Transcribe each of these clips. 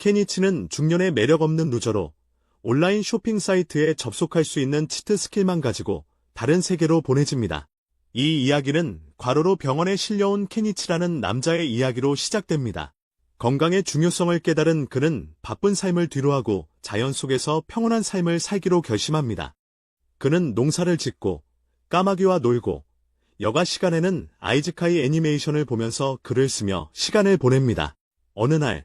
케니치는 중년의 매력 없는 루저로 온라인 쇼핑 사이트에 접속할 수 있는 치트 스킬만 가지고 다른 세계로 보내집니다. 이 이야기는 과로로 병원에 실려온 케니치라는 남자의 이야기로 시작됩니다. 건강의 중요성을 깨달은 그는 바쁜 삶을 뒤로하고 자연 속에서 평온한 삶을 살기로 결심합니다. 그는 농사를 짓고 까마귀와 놀고 여가 시간에는 아이즈카이 애니메이션을 보면서 글을 쓰며 시간을 보냅니다. 어느 날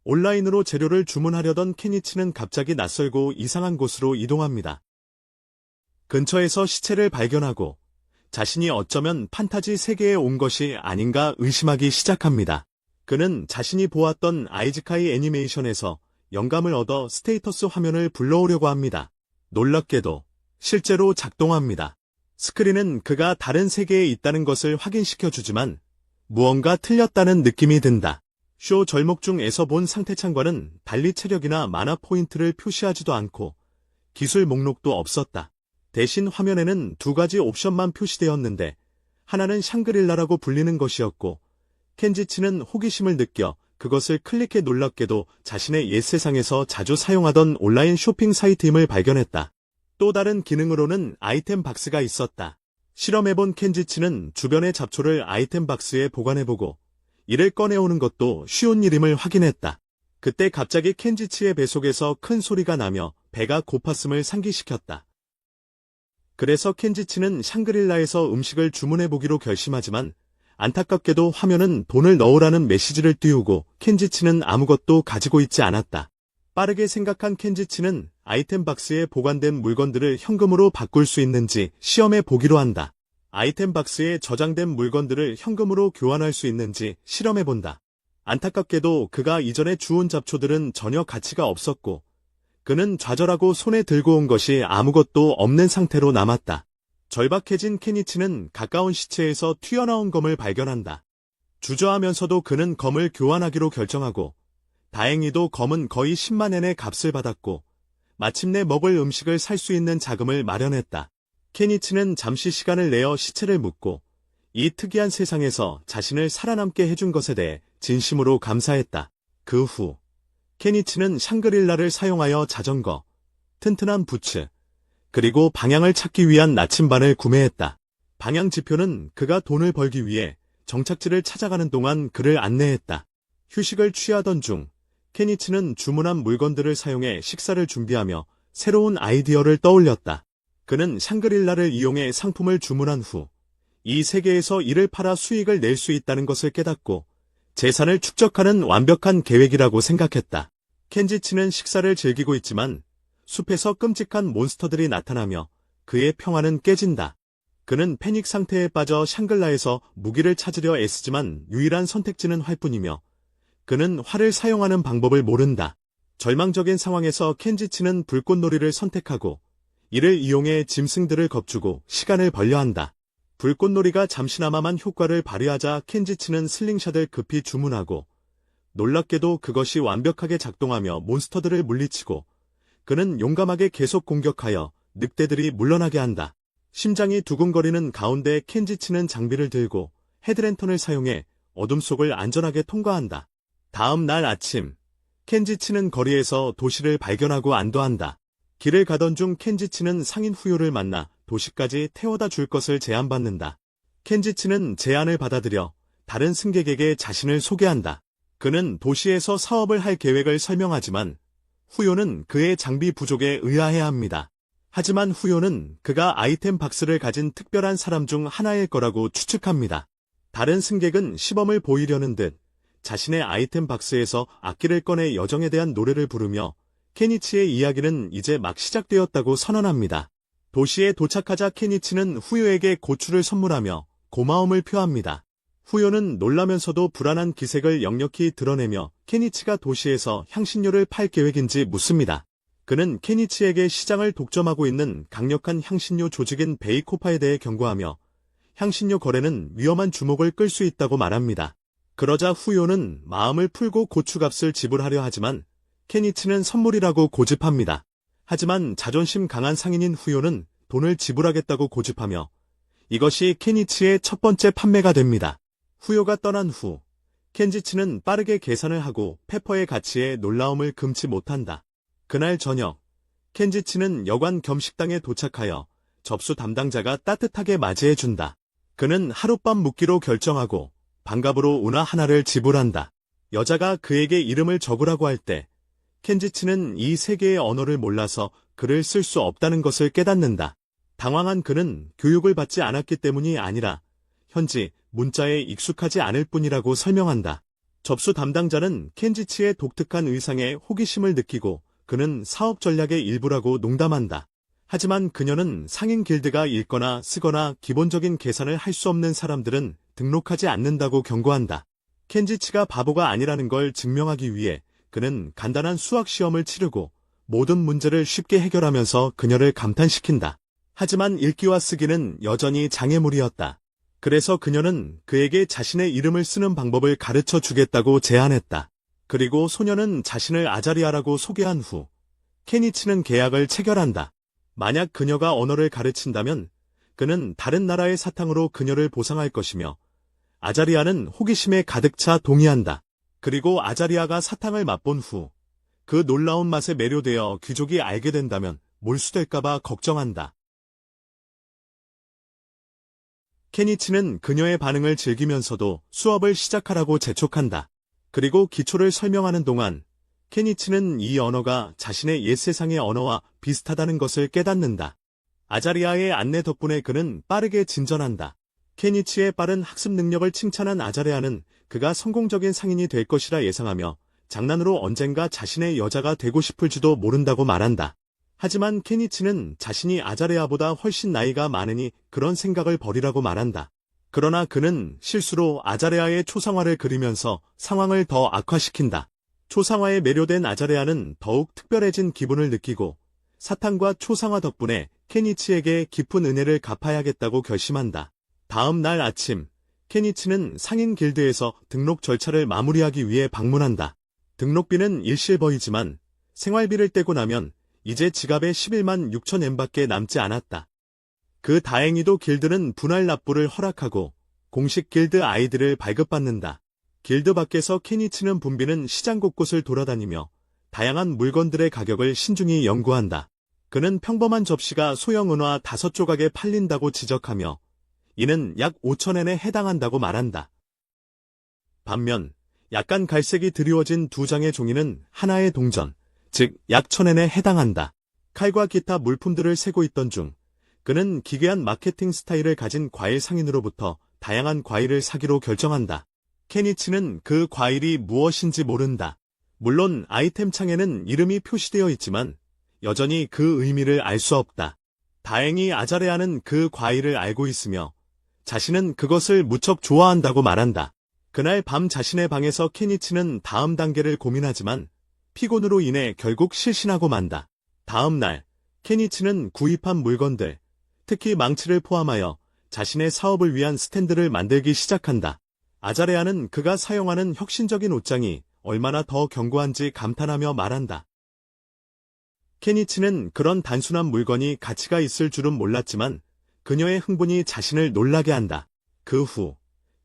온라인으로 재료를 주문하려던 케니치는 갑자기 낯설고 이상한 곳으로 이동합니다. 근처에서 시체를 발견하고 자신이 어쩌면 판타지 세계에 온 것이 아닌가 의심하기 시작합니다. 그는 자신이 보았던 아이즈카이 애니메이션에서 영감을 얻어 스테이터스 화면을 불러오려고 합니다. 놀랍게도 실제로 작동합니다. 스크린은 그가 다른 세계에 있다는 것을 확인시켜주지만 무언가 틀렸다는 느낌이 든다. 쇼 절목 중에서 본 상태창과는 달리 체력이나 마나 포인트를 표시하지도 않고 기술 목록도 없었다. 대신 화면에는 두 가지 옵션만 표시되었는데 하나는 샹그릴라라고 불리는 것이었고 켄지치는 호기심을 느껴 그것을 클릭해 놀랍게도 자신의 옛 세상에서 자주 사용하던 온라인 쇼핑 사이트임을 발견했다. 또 다른 기능으로는 아이템 박스가 있었다. 실험해본 켄지치는 주변의 잡초를 아이템 박스에 보관해보고 이를 꺼내오는 것도 쉬운 일임을 확인했다. 그때 갑자기 켄지치의 배 속에서 큰 소리가 나며 배가 고팠음을 상기시켰다. 그래서 켄지치는 샹그릴라에서 음식을 주문해보기로 결심하지만 안타깝게도 화면은 돈을 넣으라는 메시지를 띄우고 켄지치는 아무것도 가지고 있지 않았다. 빠르게 생각한 켄지치는 아이템 박스에 보관된 물건들을 현금으로 바꿀 수 있는지 시험해 보기로 한다. 아이템 박스에 저장된 물건들을 현금으로 교환할 수 있는지 실험해 본다. 안타깝게도 그가 이전에 주운 잡초들은 전혀 가치가 없었고 그는 좌절하고 손에 들고 온 것이 아무것도 없는 상태로 남았다. 절박해진 케니치는 가까운 시체에서 튀어나온 검을 발견한다. 주저하면서도 그는 검을 교환하기로 결정하고 다행히도 검은 거의 10만 엔의 값을 받았고 마침내 먹을 음식을 살 수 있는 자금을 마련했다. 케니치는 잠시 시간을 내어 시체를 묻고 이 특이한 세상에서 자신을 살아남게 해준 것에 대해 진심으로 감사했다. 그 후 케니치는 샹그릴라를 사용하여 자전거, 튼튼한 부츠, 그리고 방향을 찾기 위한 나침반을 구매했다. 방향 지표는 그가 돈을 벌기 위해 정착지를 찾아가는 동안 그를 안내했다. 휴식을 취하던 중 케니치는 주문한 물건들을 사용해 식사를 준비하며 새로운 아이디어를 떠올렸다. 그는 샹그릴라를 이용해 상품을 주문한 후 이 세계에서 이를 팔아 수익을 낼 수 있다는 것을 깨닫고 재산을 축적하는 완벽한 계획이라고 생각했다. 켄지치는 식사를 즐기고 있지만 숲에서 끔찍한 몬스터들이 나타나며 그의 평화는 깨진다. 그는 패닉 상태에 빠져 샹글라에서 무기를 찾으려 애쓰지만 유일한 선택지는 활뿐이며 그는 활을 사용하는 방법을 모른다. 절망적인 상황에서 켄지치는 불꽃놀이를 선택하고 이를 이용해 짐승들을 겁주고 시간을 벌려 한다. 불꽃놀이가 잠시나마만 효과를 발휘하자 켄지치는 슬링샷을 급히 주문하고 놀랍게도 그것이 완벽하게 작동하며 몬스터들을 물리치고 그는 용감하게 계속 공격하여 늑대들이 물러나게 한다. 심장이 두근거리는 가운데 켄지치는 장비를 들고 헤드랜턴을 사용해 어둠 속을 안전하게 통과한다. 다음 날 아침, 켄지치는 거리에서 도시를 발견하고 안도한다. 길을 가던 중 켄지치는 상인 후요를 만나 도시까지 태워다 줄 것을 제안받는다. 켄지치는 제안을 받아들여 다른 승객에게 자신을 소개한다. 그는 도시에서 사업을 할 계획을 설명하지만 후요는 그의 장비 부족에 의아해합니다. 하지만 후요는 그가 아이템 박스를 가진 특별한 사람 중 하나일 거라고 추측합니다. 다른 승객은 시범을 보이려는 듯 자신의 아이템 박스에서 악기를 꺼내 여정에 대한 노래를 부르며 케니치의 이야기는 이제 막 시작되었다고 선언합니다. 도시에 도착하자 케니치는 후요에게 고추를 선물하며 고마움을 표합니다. 후요는 놀라면서도 불안한 기색을 역력히 드러내며 케니치가 도시에서 향신료를 팔 계획인지 묻습니다. 그는 케니치에게 시장을 독점하고 있는 강력한 향신료 조직인 베이코파에 대해 경고하며 향신료 거래는 위험한 주목을 끌 수 있다고 말합니다. 그러자 후요는 마음을 풀고 고추값을 지불하려 하지만 케니치는 선물이라고 고집합니다. 하지만 자존심 강한 상인인 후요는 돈을 지불하겠다고 고집하며 이것이 케니치의 첫 번째 판매가 됩니다. 후요가 떠난 후 켄지치는 빠르게 계산을 하고 페퍼의 가치에 놀라움을 금치 못한다. 그날 저녁, 켄지치는 여관 겸 식당에 도착하여 접수 담당자가 따뜻하게 맞이해준다. 그는 하룻밤 묵기로 결정하고 반갑으로 운하 하나를 지불한다. 여자가 그에게 이름을 적으라고 할 때 켄지치는 이 세 개의 언어를 몰라서 글을 쓸 수 없다는 것을 깨닫는다. 당황한 그는 교육을 받지 않았기 때문이 아니라 현지 문자에 익숙하지 않을 뿐이라고 설명한다. 접수 담당자는 켄지치의 독특한 의상에 호기심을 느끼고 그는 사업 전략의 일부라고 농담한다. 하지만 그녀는 상인 길드가 읽거나 쓰거나 기본적인 계산을 할 수 없는 사람들은 등록하지 않는다고 경고한다. 켄지치가 바보가 아니라는 걸 증명하기 위해 그는 간단한 수학 시험을 치르고 모든 문제를 쉽게 해결하면서 그녀를 감탄시킨다. 하지만 읽기와 쓰기는 여전히 장애물이었다. 그래서 그녀는 그에게 자신의 이름을 쓰는 방법을 가르쳐 주겠다고 제안했다. 그리고 소녀는 자신을 아자리아라고 소개한 후 케니치는 계약을 체결한다. 만약 그녀가 언어를 가르친다면 그는 다른 나라의 사탕으로 그녀를 보상할 것이며 아자리아는 호기심에 가득 차 동의한다. 그리고 아자리아가 사탕을 맛본 후 그 놀라운 맛에 매료되어 귀족이 알게 된다면 몰수될까봐 걱정한다. 케니치는 그녀의 반응을 즐기면서도 수업을 시작하라고 재촉한다. 그리고 기초를 설명하는 동안 케니치는 이 언어가 자신의 옛 세상의 언어와 비슷하다는 것을 깨닫는다. 아자리아의 안내 덕분에 그는 빠르게 진전한다. 케니치의 빠른 학습 능력을 칭찬한 아자리아는 그가 성공적인 상인이 될 것이라 예상하며 장난으로 언젠가 자신의 여자가 되고 싶을지도 모른다고 말한다. 하지만 케니치는 자신이 아자레아보다 훨씬 나이가 많으니 그런 생각을 버리라고 말한다. 그러나 그는 실수로 아자레아의 초상화를 그리면서 상황을 더 악화시킨다. 초상화에 매료된 아자레아는 더욱 특별해진 기분을 느끼고 사탕과 초상화 덕분에 케니치에게 깊은 은혜를 갚아야겠다고 결심한다. 다음 날 아침, 케니치는 상인 길드에서 등록 절차를 마무리하기 위해 방문한다. 등록비는 일실버이지만 생활비를 떼고 나면 이제 지갑에 11만 6천 엔밖에 남지 않았다. 그 다행히도 길드는 분할 납부를 허락하고 공식 길드 아이들을 발급받는다. 길드 밖에서 케니치는 붐비는 시장 곳곳을 돌아다니며 다양한 물건들의 가격을 신중히 연구한다. 그는 평범한 접시가 소형 은화 5조각에 팔린다고 지적하며 이는 약 5천엔에 해당한다고 말한다. 반면 약간 갈색이 드리워진 2장의 종이는 하나의 동전, 즉 약 1,000엔에 해당한다. 칼과 기타 물품들을 세고 있던 중 그는 기괴한 마케팅 스타일을 가진 과일 상인으로부터 다양한 과일을 사기로 결정한다. 케니치는 그 과일이 무엇인지 모른다. 물론 아이템 창에는 이름이 표시되어 있지만 여전히 그 의미를 알 수 없다. 다행히 아자레아는 그 과일을 알고 있으며 자신은 그것을 무척 좋아한다고 말한다. 그날 밤 자신의 방에서 케니치는 다음 단계를 고민하지만 피곤으로 인해 결국 실신하고 만다. 다음 날, 케니치는 구입한 물건들, 특히 망치를 포함하여 자신의 사업을 위한 스탠드를 만들기 시작한다. 아자레아는 그가 사용하는 혁신적인 옷장이 얼마나 더 견고한지 감탄하며 말한다. 케니치는 그런 단순한 물건이 가치가 있을 줄은 몰랐지만 그녀의 흥분이 자신을 놀라게 한다. 그 후,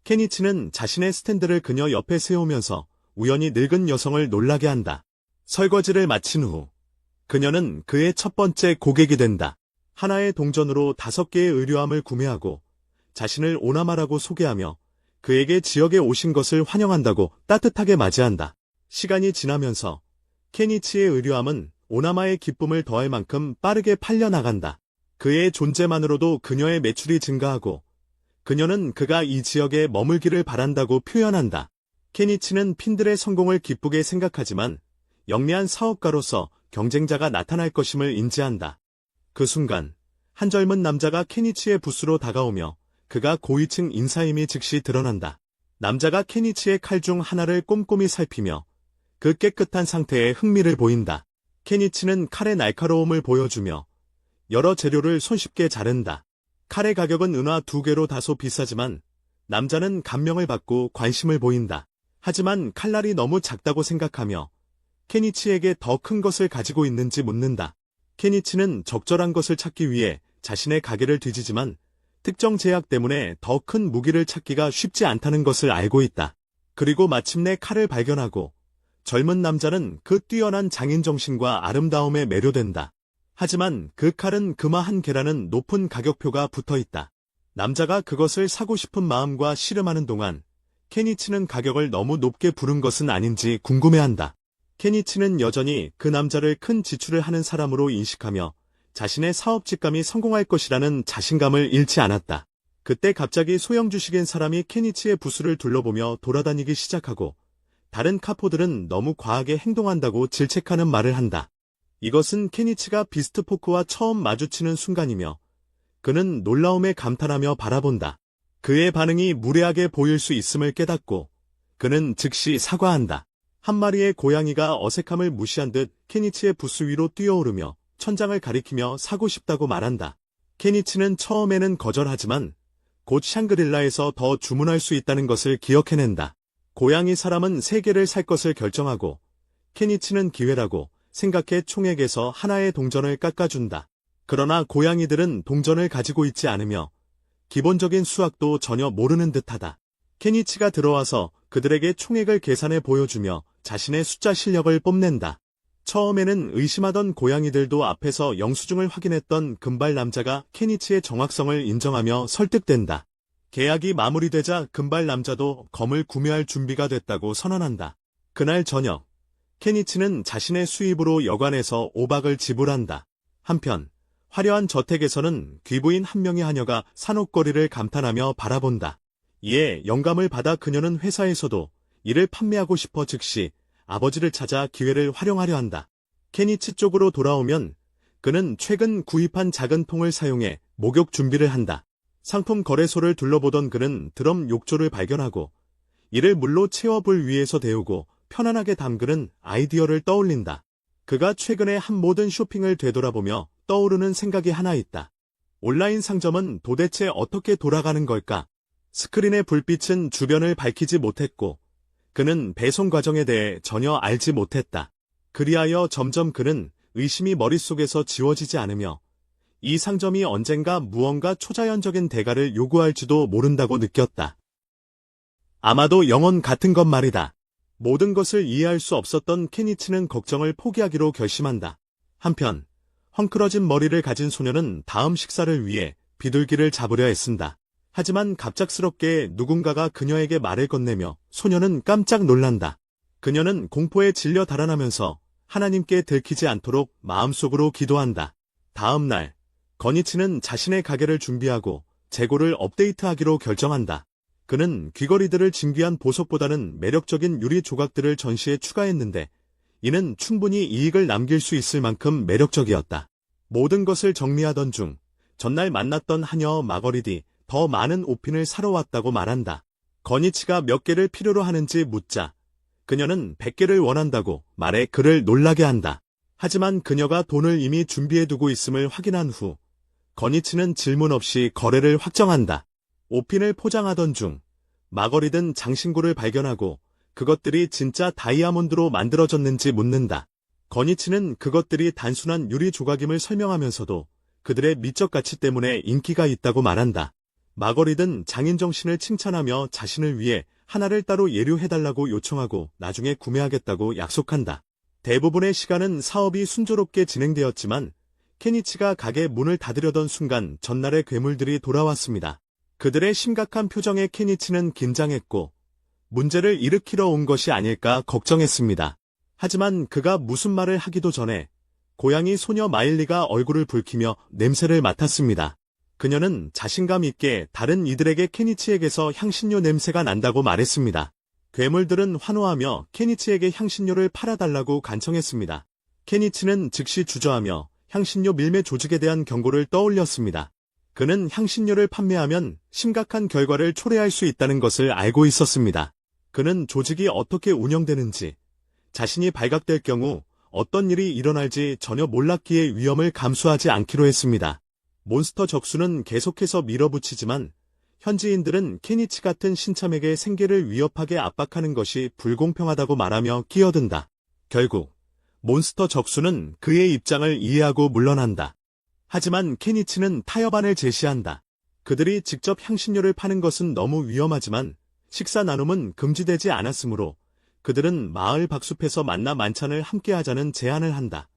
케니치는 자신의 스탠드를 그녀 옆에 세우면서 우연히 늙은 여성을 놀라게 한다. 설거지를 마친 후 그녀는 그의 첫 번째 고객이 된다. 하나의 동전으로 5개의 의류함을 구매하고 자신을 오나마라고 소개하며 그에게 지역에 오신 것을 환영한다고 따뜻하게 맞이한다. 시간이 지나면서 케니치의 의류함은 오나마의 기쁨을 더할 만큼 빠르게 팔려나간다. 그의 존재만으로도 그녀의 매출이 증가하고 그녀는 그가 이 지역에 머물기를 바란다고 표현한다. 케니치는 핀들의 성공을 기쁘게 생각하지만 영리한 사업가로서 경쟁자가 나타날 것임을 인지한다. 그 순간 한 젊은 남자가 케니치의 부스로 다가오며 그가 고위층 인사임이 즉시 드러난다. 남자가 케니치의 칼 중 하나를 꼼꼼히 살피며 그 깨끗한 상태에 흥미를 보인다. 케니치는 칼의 날카로움을 보여주며 여러 재료를 손쉽게 자른다. 칼의 가격은 은화 2개로 다소 비싸지만 남자는 감명을 받고 관심을 보인다. 하지만 칼날이 너무 작다고 생각하며 케니치에게 더 큰 것을 가지고 있는지 묻는다. 케니치는 적절한 것을 찾기 위해 자신의 가게를 뒤지지만 특정 제약 때문에 더 큰 무기를 찾기가 쉽지 않다는 것을 알고 있다. 그리고 마침내 칼을 발견하고 젊은 남자는 그 뛰어난 장인정신과 아름다움에 매료된다. 하지만 그 칼은 금화 한 개라는 높은 가격표가 붙어있다. 남자가 그것을 사고 싶은 마음과 씨름하는 동안 케니치는 가격을 너무 높게 부른 것은 아닌지 궁금해한다. 케니치는 여전히 그 남자를 큰 지출을 하는 사람으로 인식하며 자신의 사업 직감이 성공할 것이라는 자신감을 잃지 않았다. 그때 갑자기 소형주식인 사람이 케니치의 부스를 둘러보며 돌아다니기 시작하고 다른 카포들은 너무 과하게 행동한다고 질책하는 말을 한다. 이것은 케니치가 비스트포크와 처음 마주치는 순간이며 그는 놀라움에 감탄하며 바라본다. 그의 반응이 무례하게 보일 수 있음을 깨닫고 그는 즉시 사과한다. 한 마리의 고양이가 어색함을 무시한 듯 케니치의 부스 위로 뛰어오르며 천장을 가리키며 사고 싶다고 말한다. 케니치는 처음에는 거절하지만 곧 샹그릴라에서 더 주문할 수 있다는 것을 기억해낸다. 고양이 사람은 3개를 살 것을 결정하고 케니치는 기회라고 생각해 총액에서 하나의 동전을 깎아준다. 그러나 고양이들은 동전을 가지고 있지 않으며 기본적인 수학도 전혀 모르는 듯하다. 케니치가 들어와서 그들에게 총액을 계산해 보여주며 자신의 숫자 실력을 뽐낸다. 처음에는 의심하던 고양이들도 앞에서 영수증을 확인했던 금발 남자가 케니치의 정확성을 인정하며 설득된다. 계약이 마무리되자 금발 남자도 검을 구매할 준비가 됐다고 선언한다. 그날 저녁, 케니치는 자신의 수입으로 여관에서 5박을 지불한다. 한편, 화려한 저택에서는 귀부인 한 명의 하녀가 산옥거리를 감탄하며 바라본다. 이에 영감을 받아 그녀는 회사에서도 이를 판매하고 싶어 즉시 아버지를 찾아 기회를 활용하려 한다. 케니치 쪽으로 돌아오면 그는 최근 구입한 작은 통을 사용해 목욕 준비를 한다. 상품 거래소를 둘러보던 그는 드럼 욕조를 발견하고 이를 물로 채워불 위에서 데우고 편안하게 담그는 아이디어를 떠올린다. 그가 최근에 한 모든 쇼핑을 되돌아보며 떠오르는 생각이 하나 있다. 온라인 상점은 도대체 어떻게 돌아가는 걸까? 스크린의 불빛은 주변을 밝히지 못했고 그는 배송 과정에 대해 전혀 알지 못했다. 그리하여 점점 그는 의심이 머릿속에서 지워지지 않으며 이 상점이 언젠가 무언가 초자연적인 대가를 요구할지도 모른다고 느꼈다. 아마도 영혼 같은 것 말이다. 모든 것을 이해할 수 없었던 케니치는 걱정을 포기하기로 결심한다. 한편 헝클어진 머리를 가진 소녀는 다음 식사를 위해 비둘기를 잡으려 애쓴다. 하지만 갑작스럽게 누군가가 그녀에게 말을 건네며 소녀는 깜짝 놀란다. 그녀는 공포에 질려 달아나면서 하나님께 들키지 않도록 마음속으로 기도한다. 다음 날, 거니치는 자신의 가게를 준비하고 재고를 업데이트하기로 결정한다. 그는 귀걸이들을 진귀한 보석보다는 매력적인 유리 조각들을 전시에 추가했는데 이는 충분히 이익을 남길 수 있을 만큼 매력적이었다. 모든 것을 정리하던 중 전날 만났던 하녀 마거리디 더 많은 옷핀을 사러 왔다고 말한다. 거니치가 몇 개를 필요로 하는지 묻자 그녀는 100개를 원한다고 말해 그를 놀라게 한다. 하지만 그녀가 돈을 이미 준비해두고 있음을 확인한 후 거니치는 질문 없이 거래를 확정한다. 옷핀을 포장하던 중 마거리든 장신구를 발견하고 그것들이 진짜 다이아몬드로 만들어졌는지 묻는다. 거니치는 그것들이 단순한 유리 조각임을 설명하면서도 그들의 미적 가치 때문에 인기가 있다고 말한다. 마거리든 장인정신을 칭찬하며 자신을 위해 하나를 따로 예류해달라고 요청하고 나중에 구매하겠다고 약속한다. 대부분의 시간은 사업이 순조롭게 진행되었지만 케니치가 가게 문을 닫으려던 순간 전날의 괴물들이 돌아왔습니다. 그들의 심각한 표정에 케니치는 긴장했고 문제를 일으키러 온 것이 아닐까 걱정했습니다. 하지만 그가 무슨 말을 하기도 전에 고양이 소녀 마일리가 얼굴을 붉히며 냄새를 맡았습니다. 그녀는 자신감 있게 다른 이들에게 케니치에게서 향신료 냄새가 난다고 말했습니다. 괴물들은 환호하며 케니치에게 향신료를 팔아달라고 간청했습니다. 케니치는 즉시 주저하며 향신료 밀매 조직에 대한 경고를 떠올렸습니다. 그는 향신료를 판매하면 심각한 결과를 초래할 수 있다는 것을 알고 있었습니다. 그는 조직이 어떻게 운영되는지, 자신이 발각될 경우 어떤 일이 일어날지 전혀 몰랐기에 위험을 감수하지 않기로 했습니다. 몬스터 적수는 계속해서 밀어붙이지만 현지인들은 케니치 같은 신참에게 생계를 위협하게 압박하는 것이 불공평하다고 말하며 끼어든다. 결국 몬스터 적수는 그의 입장을 이해하고 물러난다. 하지만 케니치는 타협안을 제시한다. 그들이 직접 향신료를 파는 것은 너무 위험하지만 식사 나눔은 금지되지 않았으므로 그들은 마을 박숲에서 만나 만찬을 함께하자는 제안을 한다.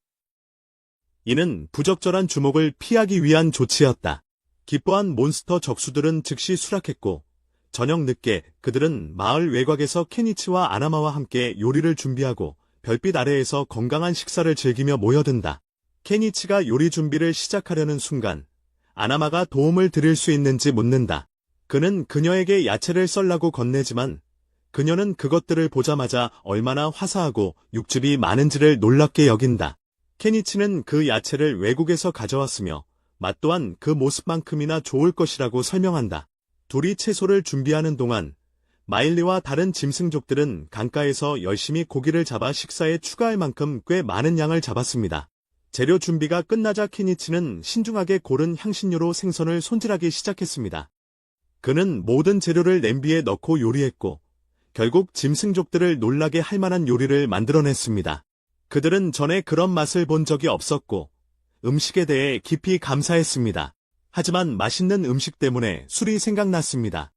이는 부적절한 주목을 피하기 위한 조치였다. 기뻐한 몬스터 적수들은 즉시 수락했고 저녁 늦게 그들은 마을 외곽에서 케니치와 아나마와 함께 요리를 준비하고 별빛 아래에서 건강한 식사를 즐기며 모여든다. 케니치가 요리 준비를 시작하려는 순간 아나마가 도움을 드릴 수 있는지 묻는다. 그는 그녀에게 야채를 썰라고 건네지만 그녀는 그것들을 보자마자 얼마나 화사하고 육즙이 많은지를 놀랍게 여긴다. 케니치는 그 야채를 외국에서 가져왔으며 맛 또한 그 모습만큼이나 좋을 것이라고 설명한다. 둘이 채소를 준비하는 동안 마일리와 다른 짐승족들은 강가에서 열심히 고기를 잡아 식사에 추가할 만큼 꽤 많은 양을 잡았습니다. 재료 준비가 끝나자 케니치는 신중하게 고른 향신료로 생선을 손질하기 시작했습니다. 그는 모든 재료를 냄비에 넣고 요리했고 결국 짐승족들을 놀라게 할 만한 요리를 만들어냈습니다. 그들은 전에 그런 맛을 본 적이 없었고 음식에 대해 깊이 감사했습니다. 하지만 맛있는 음식 때문에 술이 생각났습니다.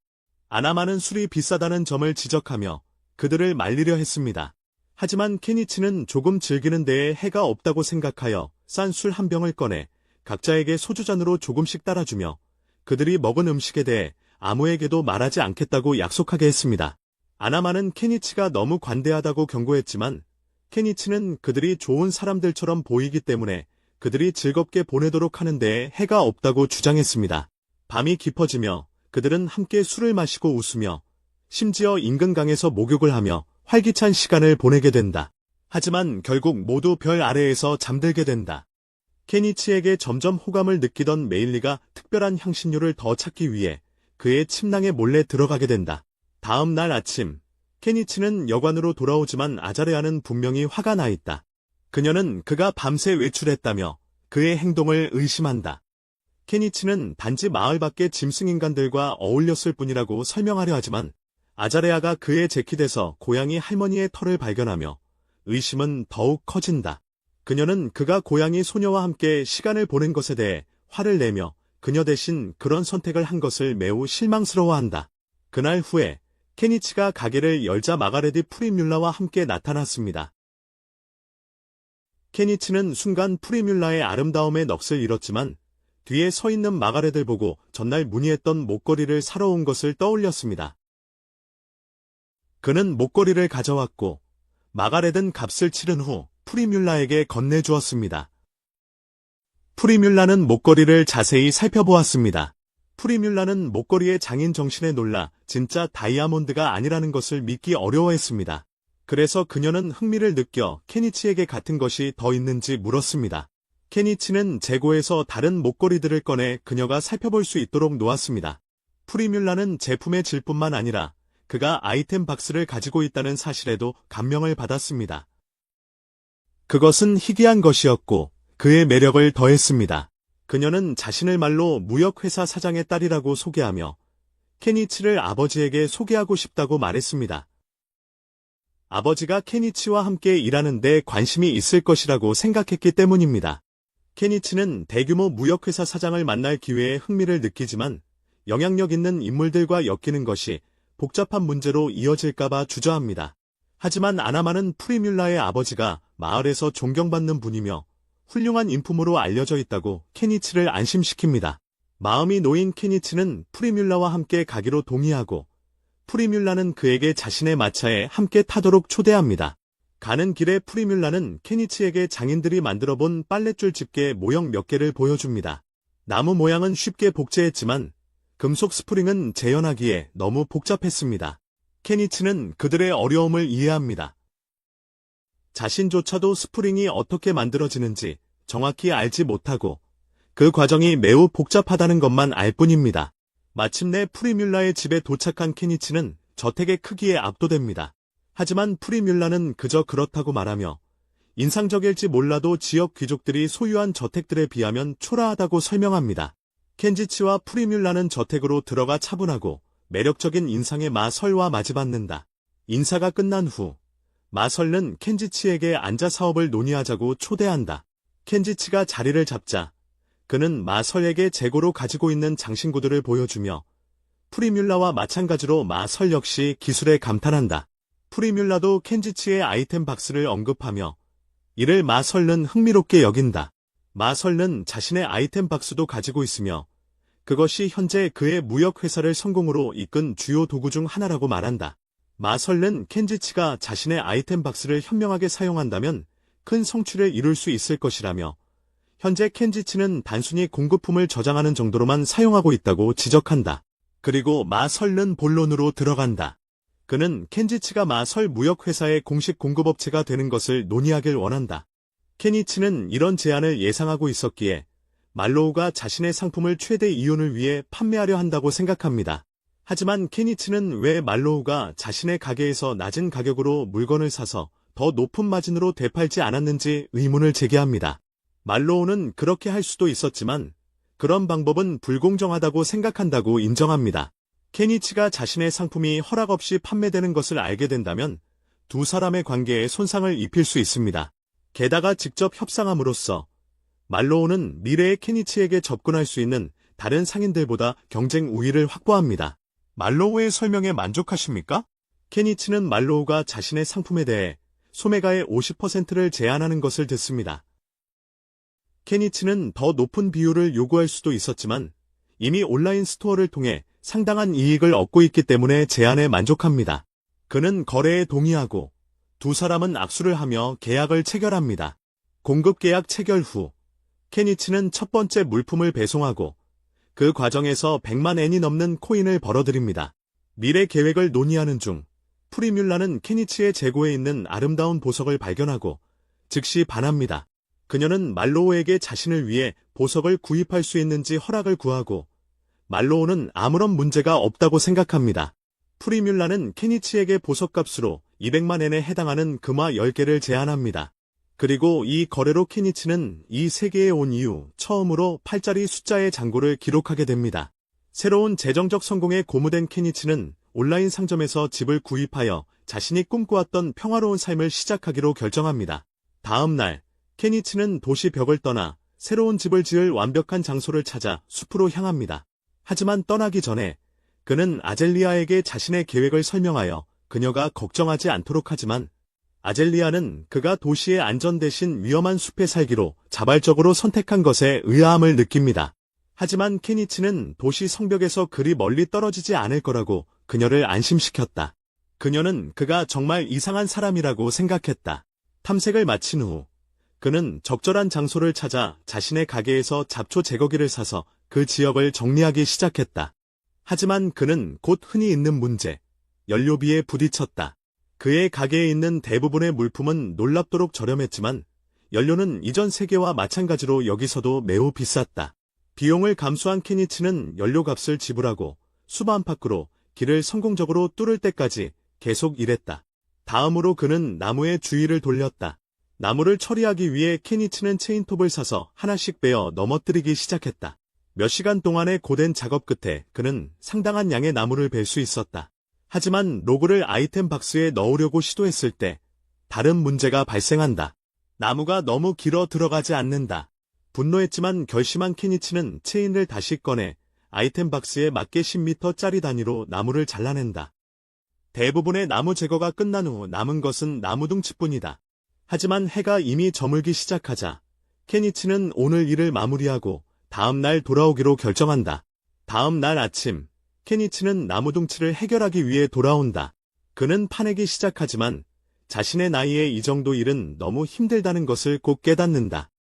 아나마는 술이 비싸다는 점을 지적하며 그들을 말리려 했습니다. 하지만 케니치는 조금 즐기는 데에 해가 없다고 생각하여 싼 술 한 병을 꺼내 각자에게 소주잔으로 조금씩 따라주며 그들이 먹은 음식에 대해 아무에게도 말하지 않겠다고 약속하게 했습니다. 아나마는 케니치가 너무 관대하다고 경고했지만 케니치는 그들이 좋은 사람들처럼 보이기 때문에 그들이 즐겁게 보내도록 하는 데에 해가 없다고 주장했습니다. 밤이 깊어지며 그들은 함께 술을 마시고 웃으며 심지어 인근 강에서 목욕을 하며 활기찬 시간을 보내게 된다. 하지만 결국 모두 별 아래에서 잠들게 된다. 케니치에게 점점 호감을 느끼던 메일리가 특별한 향신료를 더 찾기 위해 그의 침낭에 몰래 들어가게 된다. 다음 날 아침, 케니치는 여관으로 돌아오지만 아자레아는 분명히 화가 나 있다. 그녀는 그가 밤새 외출했다며 그의 행동을 의심한다. 케니치는 단지 마을 밖의 짐승인간들과 어울렸을 뿐이라고 설명하려 하지만 아자레아가 그의 재킷에서 고양이 할머니의 털을 발견하며 의심은 더욱 커진다. 그녀는 그가 고양이 소녀와 함께 시간을 보낸 것에 대해 화를 내며 그녀 대신 그런 선택을 한 것을 매우 실망스러워한다. 그날 후에 케니치가 가게를 열자 마가레디 프리뮬라와 함께 나타났습니다. 케니치는 순간 프리뮬라의 아름다움에 넋을 잃었지만 뒤에 서 있는 마가렛을 보고 전날 문의했던 목걸이를 사러 온 것을 떠올렸습니다. 그는 목걸이를 가져왔고 마가렛은 값을 치른 후 프리뮬라에게 건네주었습니다. 프리뮬라는 목걸이를 자세히 살펴보았습니다. 프리뮬라는 목걸이의 장인 정신에 놀라 진짜 다이아몬드가 아니라는 것을 믿기 어려워했습니다. 그래서 그녀는 흥미를 느껴 케니치에게 같은 것이 더 있는지 물었습니다. 케니치는 재고에서 다른 목걸이들을 꺼내 그녀가 살펴볼 수 있도록 놓았습니다. 프리뮬라는 제품의 질뿐만 아니라 그가 아이템 박스를 가지고 있다는 사실에도 감명을 받았습니다. 그것은 희귀한 것이었고 그의 매력을 더했습니다. 그녀는 자신을 말로 무역회사 사장의 딸이라고 소개하며 케니치를 아버지에게 소개하고 싶다고 말했습니다. 아버지가 케니치와 함께 일하는 데 관심이 있을 것이라고 생각했기 때문입니다. 케니치는 대규모 무역회사 사장을 만날 기회에 흥미를 느끼지만 영향력 있는 인물들과 엮이는 것이 복잡한 문제로 이어질까봐 주저합니다. 하지만 아나마는 프리뮬라의 아버지가 마을에서 존경받는 분이며 훌륭한 인품으로 알려져 있다고 케니치를 안심시킵니다. 마음이 놓인 케니치는 프리뮬라와 함께 가기로 동의하고 프리뮬라는 그에게 자신의 마차에 함께 타도록 초대합니다. 가는 길에 프리뮬라는 케니치에게 장인들이 만들어본 빨랫줄 집게 모형 몇 개를 보여줍니다. 나무 모양은 쉽게 복제했지만 금속 스프링은 재현하기에 너무 복잡했습니다. 케니치는 그들의 어려움을 이해합니다. 자신조차도 스프링이 어떻게 만들어지는지 정확히 알지 못하고 그 과정이 매우 복잡하다는 것만 알 뿐입니다. 마침내 프리뮬라의 집에 도착한 케니치는 저택의 크기에 압도됩니다. 하지만 프리뮬라는 그저 그렇다고 말하며 인상적일지 몰라도 지역 귀족들이 소유한 저택들에 비하면 초라하다고 설명합니다. 켄지치와 프리뮬라는 저택으로 들어가 차분하고 매력적인 인상의 마설과 맞이받는다. 인사가 끝난 후 마설은 켄지치에게 앉아 사업을 논의하자고 초대한다. 켄지치가 자리를 잡자 그는 마설에게 재고로 가지고 있는 장신구들을 보여주며 프리뮬라와 마찬가지로 마설 역시 기술에 감탄한다. 프리뮬라도 켄지치의 아이템 박스를 언급하며 이를 마설은 흥미롭게 여긴다. 마설은 자신의 아이템 박스도 가지고 있으며 그것이 현재 그의 무역회사를 성공으로 이끈 주요 도구 중 하나라고 말한다. 마설은 켄지치가 자신의 아이템 박스를 현명하게 사용한다면 큰 성취를 이룰 수 있을 것이라며 현재 켄지치는 단순히 공급품을 저장하는 정도로만 사용하고 있다고 지적한다. 그리고 마설은 본론으로 들어간다. 그는 켄지치가 마설 무역회사의 공식 공급업체가 되는 것을 논의하길 원한다. 케니치는 이런 제안을 예상하고 있었기에 말로우가 자신의 상품을 최대 이윤을 위해 판매하려 한다고 생각합니다. 하지만 케니치는 왜 말로우가 자신의 가게에서 낮은 가격으로 물건을 사서 더 높은 마진으로 되팔지 않았는지 의문을 제기합니다. 말로우는 그렇게 할 수도 있었지만 그런 방법은 불공정하다고 생각한다고 인정합니다. 케니치가 자신의 상품이 허락 없이 판매되는 것을 알게 된다면 두 사람의 관계에 손상을 입힐 수 있습니다. 게다가 직접 협상함으로써 말로우는 미래의 케니치에게 접근할 수 있는 다른 상인들보다 경쟁 우위를 확보합니다. 말로우의 설명에 만족하십니까? 케니치는 말로우가 자신의 상품에 대해 소매가의 50%를 제한하는 것을 듣습니다. 케니치는 더 높은 비율을 요구할 수도 있었지만 이미 온라인 스토어를 통해 상당한 이익을 얻고 있기 때문에 제안에 만족합니다. 그는 거래에 동의하고 두 사람은 악수를 하며 계약을 체결합니다. 공급 계약 체결 후 케니치는 첫 번째 물품을 배송하고 그 과정에서 100만 엔이 넘는 코인을 벌어들입니다. 미래 계획을 논의하는 중 프리뮬라는 케니치의 재고에 있는 아름다운 보석을 발견하고 즉시 반합니다. 그녀는 말로우에게 자신을 위해 보석을 구입할 수 있는지 허락을 구하고 말로우는 아무런 문제가 없다고 생각합니다. 프리뮬라는 케니치에게 보석값으로 200만 엔에 해당하는 금화 10개를 제안합니다. 그리고 이 거래로 케니치는 이 세계에 온 이후 처음으로 8자리 숫자의 잔고를 기록하게 됩니다. 새로운 재정적 성공에 고무된 케니치는 온라인 상점에서 집을 구입하여 자신이 꿈꿔왔던 평화로운 삶을 시작하기로 결정합니다. 다음 날 케니치는 도시 벽을 떠나 새로운 집을 지을 완벽한 장소를 찾아 숲으로 향합니다. 하지만 떠나기 전에 그는 아젤리아에게 자신의 계획을 설명하여 그녀가 걱정하지 않도록 하지만 아젤리아는 그가 도시의 안전 대신 위험한 숲에 살기로 자발적으로 선택한 것에 의아함을 느낍니다. 하지만 케니치는 도시 성벽에서 그리 멀리 떨어지지 않을 거라고 그녀를 안심시켰다. 그녀는 그가 정말 이상한 사람이라고 생각했다. 탐색을 마친 후 그는 적절한 장소를 찾아 자신의 가게에서 잡초 제거기를 사서 그 지역을 정리하기 시작했다. 하지만 그는 곧 흔히 있는 문제, 연료비에 부딪혔다. 그의 가게에 있는 대부분의 물품은 놀랍도록 저렴했지만 연료는 이전 세계와 마찬가지로 여기서도 매우 비쌌다. 비용을 감수한 케니치는 연료값을 지불하고 숲 안팎으로 길을 성공적으로 뚫을 때까지 계속 일했다. 다음으로 그는 나무의 주위를 돌렸다. 나무를 처리하기 위해 케니치는 체인톱을 사서 하나씩 베어 넘어뜨리기 시작했다. 몇 시간 동안의 고된 작업 끝에 그는 상당한 양의 나무를 벨 수 있었다. 하지만 로그를 아이템 박스에 넣으려고 시도했을 때 다른 문제가 발생한다. 나무가 너무 길어 들어가지 않는다. 분노했지만 결심한 케니치는 체인을 다시 꺼내 아이템 박스에 맞게 10m짜리 단위로 나무를 잘라낸다. 대부분의 나무 제거가 끝난 후 남은 것은 나무둥치뿐이다. 하지만 해가 이미 저물기 시작하자 케니치는 오늘 일을 마무리하고 다음 날 돌아오기로 결정한다. 다음 날 아침 케니치는 나무둥치를 해결하기 위해 돌아온다. 그는 파내기 시작하지만 자신의 나이에 이 정도 일은 너무 힘들다는 것을 꼭 깨닫는다.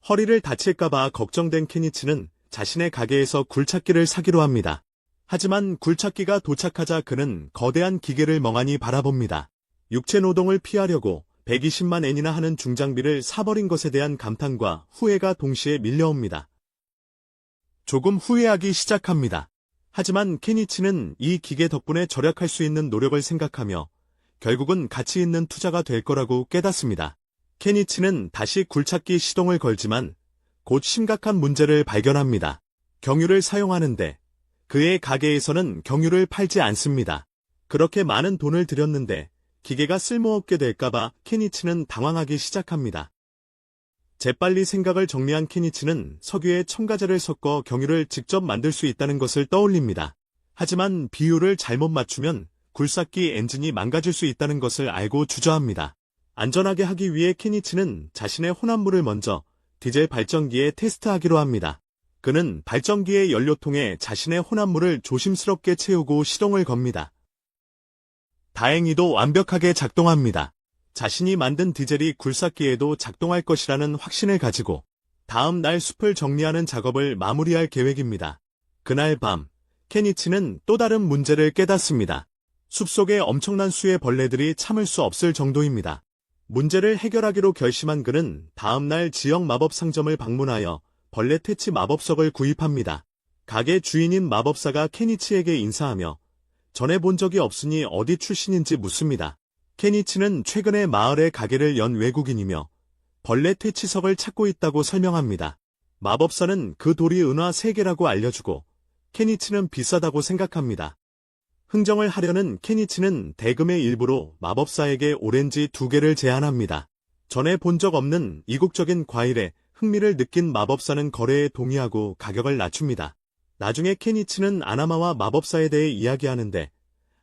허리를 다칠까봐 걱정된 케니치는 자신의 가게에서 굴착기를 사기로 합니다. 하지만 굴착기가 도착하자 그는 거대한 기계를 멍하니 바라봅니다. 육체 노동을 피하려고 120만 엔이나 하는 중장비를 사버린 것에 대한 감탄과 후회가 동시에 밀려옵니다. 조금 후회하기 시작합니다. 하지만 케니치는 이 기계 덕분에 절약할 수 있는 노력을 생각하며 결국은 가치 있는 투자가 될 거라고 깨닫습니다. 케니치는 다시 굴착기 시동을 걸지만 곧 심각한 문제를 발견합니다. 경유를 사용하는데 그의 가게에서는 경유를 팔지 않습니다. 그렇게 많은 돈을 들였는데 기계가 쓸모없게 될까봐 케니치는 당황하기 시작합니다. 재빨리 생각을 정리한 케니치는 석유에 첨가제를 섞어 경유를 직접 만들 수 있다는 것을 떠올립니다. 하지만 비율을 잘못 맞추면 굴삭기 엔진이 망가질 수 있다는 것을 알고 주저합니다. 안전하게 하기 위해 케니치는 자신의 혼합물을 먼저 디젤 발전기에 테스트하기로 합니다. 그는 발전기의 연료통에 자신의 혼합물을 조심스럽게 채우고 시동을 겁니다. 다행히도 완벽하게 작동합니다. 자신이 만든 디젤이 굴삭기에도 작동할 것이라는 확신을 가지고 다음 날 숲을 정리하는 작업을 마무리할 계획입니다. 그날 밤, 케니치는 또 다른 문제를 깨닫습니다. 숲속에 엄청난 수의 벌레들이 참을 수 없을 정도입니다. 문제를 해결하기로 결심한 그는 다음 날 지역 마법 상점을 방문하여 벌레 퇴치 마법석을 구입합니다. 가게 주인인 마법사가 케니치에게 인사하며 전에 본 적이 없으니 어디 출신인지 묻습니다. 케니치는 최근에 마을에 가게를 연 외국인이며 벌레 퇴치석을 찾고 있다고 설명합니다. 마법사는 그 돌이 은화 3개라고 알려주고 케니치는 비싸다고 생각합니다. 흥정을 하려는 케니치는 대금의 일부로 마법사에게 오렌지 2개를 제안합니다. 전에 본 적 없는 이국적인 과일에 흥미를 느낀 마법사는 거래에 동의하고 가격을 낮춥니다. 나중에 케니치는 아나마와 마법사에 대해 이야기하는데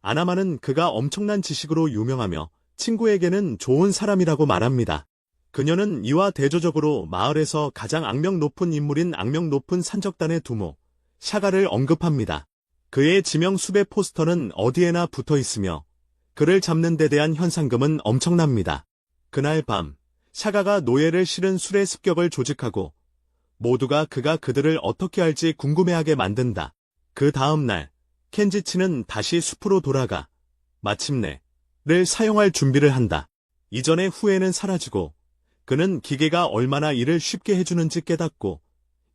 아나마는 그가 엄청난 지식으로 유명하며 친구에게는 좋은 사람이라고 말합니다. 그녀는 이와 대조적으로 마을에서 가장 악명 높은 인물인 악명 높은 산적단의 두모, 샤가를 언급합니다. 그의 지명 수배 포스터는 어디에나 붙어 있으며 그를 잡는 데 대한 현상금은 엄청납니다. 그날 밤, 샤가가 노예를 실은 술의 습격을 조직하고 모두가 그가 그들을 어떻게 할지 궁금해하게 만든다. 그 다음 날, 켄지치는 다시 숲으로 돌아가 마침내 를 사용할 준비를 한다. 이전의 후회는 사라지고 그는 기계가 얼마나 일을 쉽게 해주는지 깨닫고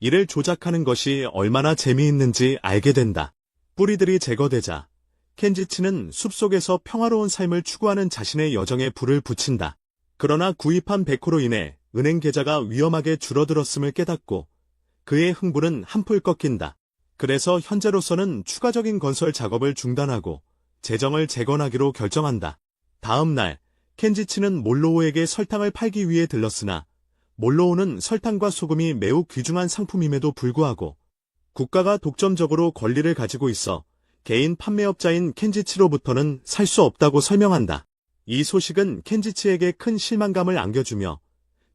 이를 조작하는 것이 얼마나 재미있는지 알게 된다. 뿌리들이 제거되자 켄지치는 숲속에서 평화로운 삶을 추구하는 자신의 여정에 불을 붙인다. 그러나 구입한 백호로 인해 은행 계좌가 위험하게 줄어들었음을 깨닫고 그의 흥분은 한풀 꺾인다. 그래서 현재로서는 추가적인 건설 작업을 중단하고 재정을 재건하기로 결정한다. 다음 날, 켄지치는 몰로우에게 설탕을 팔기 위해 들렀으나 몰로우는 설탕과 소금이 매우 귀중한 상품임에도 불구하고 국가가 독점적으로 권리를 가지고 있어 개인 판매업자인 켄지치로부터는 살 수 없다고 설명한다. 이 소식은 켄지치에게 큰 실망감을 안겨주며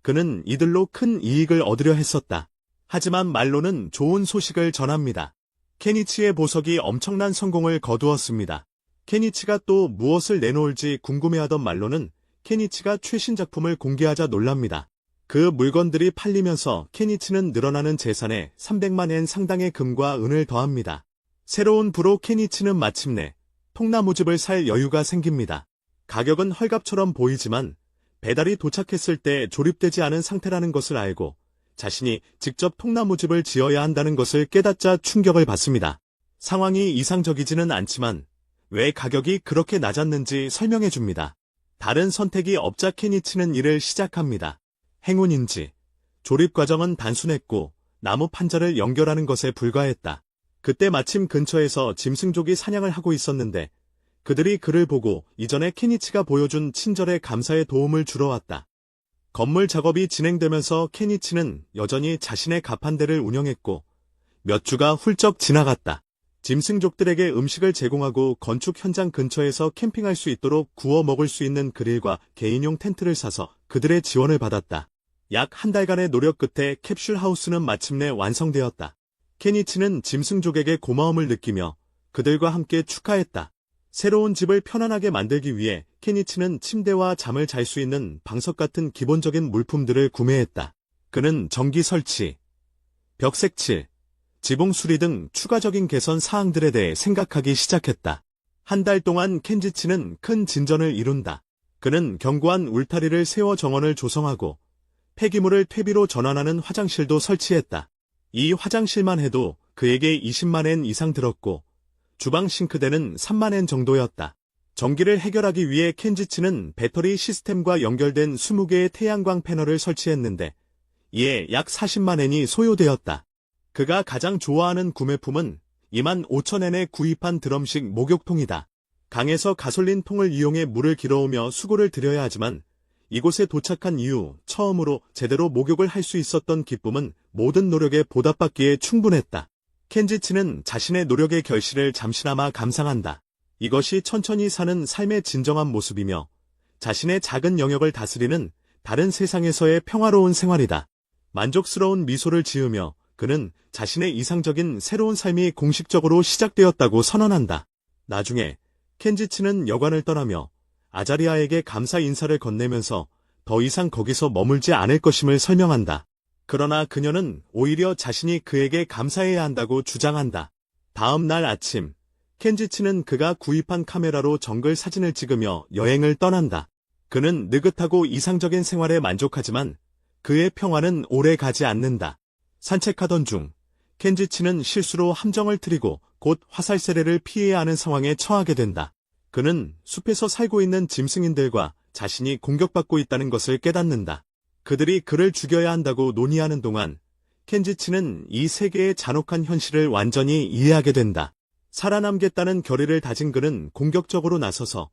그는 이들로 큰 이익을 얻으려 했었다. 하지만 말로는 좋은 소식을 전합니다. 케니치의 보석이 엄청난 성공을 거두었습니다. 케니치가 또 무엇을 내놓을지 궁금해하던 말로는 케니치가 최신 작품을 공개하자 놀랍니다. 그 물건들이 팔리면서 케니치는 늘어나는 재산에 300만 엔 상당의 금과 은을 더합니다. 새로운 부로 케니치는 마침내 통나무집을 살 여유가 생깁니다. 가격은 헐값처럼 보이지만 배달이 도착했을 때 조립되지 않은 상태라는 것을 알고 자신이 직접 통나무집을 지어야 한다는 것을 깨닫자 충격을 받습니다. 상황이 이상적이지는 않지만 왜 가격이 그렇게 낮았는지 설명해 줍니다. 다른 선택이 없자 케니치는 일을 시작합니다. 행운인지 조립 과정은 단순했고 나무 판자를 연결하는 것에 불과했다. 그때 마침 근처에서 짐승족이 사냥을 하고 있었는데 그들이 그를 보고 이전에 케니치가 보여준 친절의 감사에 도움을 주러 왔다. 건물 작업이 진행되면서 케니치는 여전히 자신의 가판대를 운영했고 몇 주가 훌쩍 지나갔다. 짐승족들에게 음식을 제공하고 건축 현장 근처에서 캠핑할 수 있도록 구워 먹을 수 있는 그릴과 개인용 텐트를 사서 그들의 지원을 받았다. 약 한 달간의 노력 끝에 캡슐 하우스는 마침내 완성되었다. 케니치는 짐승족에게 고마움을 느끼며 그들과 함께 축하했다. 새로운 집을 편안하게 만들기 위해 케니치는 침대와 잠을 잘 수 있는 방석 같은 기본적인 물품들을 구매했다. 그는 전기 설치, 벽 색칠, 지붕 수리 등 추가적인 개선 사항들에 대해 생각하기 시작했다. 한 달 동안 켄지치는 큰 진전을 이룬다. 그는 견고한 울타리를 세워 정원을 조성하고 폐기물을 퇴비로 전환하는 화장실도 설치했다. 이 화장실만 해도 그에게 20만 엔 이상 들었고 주방 싱크대는 3만 엔 정도였다. 전기를 해결하기 위해 켄지치는 배터리 시스템과 연결된 20개의 태양광 패널을 설치했는데 이에 약 40만 엔이 소요되었다. 그가 가장 좋아하는 구매품은 2만 5천 엔에 구입한 드럼식 목욕통이다. 강에서 가솔린 통을 이용해 물을 길어오며 수고를 들여야 하지만 이곳에 도착한 이후 처음으로 제대로 목욕을 할 수 있었던 기쁨은 모든 노력에 보답받기에 충분했다. 켄지치는 자신의 노력의 결실을 잠시나마 감상한다. 이것이 천천히 사는 삶의 진정한 모습이며 자신의 작은 영역을 다스리는 다른 세상에서의 평화로운 생활이다. 만족스러운 미소를 지으며 그는 자신의 이상적인 새로운 삶이 공식적으로 시작되었다고 선언한다. 나중에 켄지치는 여관을 떠나며 아자리아에게 감사 인사를 건네면서 더 이상 거기서 머물지 않을 것임을 설명한다. 그러나 그녀는 오히려 자신이 그에게 감사해야 한다고 주장한다. 다음 날 아침, 켄지치는 그가 구입한 카메라로 정글 사진을 찍으며 여행을 떠난다. 그는 느긋하고 이상적인 생활에 만족하지만 그의 평화는 오래 가지 않는다. 산책하던 중 켄지치는 실수로 함정을 트리고 곧 화살 세례를 피해야 하는 상황에 처하게 된다. 그는 숲에서 살고 있는 짐승인들과 자신이 공격받고 있다는 것을 깨닫는다. 그들이 그를 죽여야 한다고 논의하는 동안 켄지치는 이 세계의 잔혹한 현실을 완전히 이해하게 된다. 살아남겠다는 결의를 다진 그는 공격적으로 나서서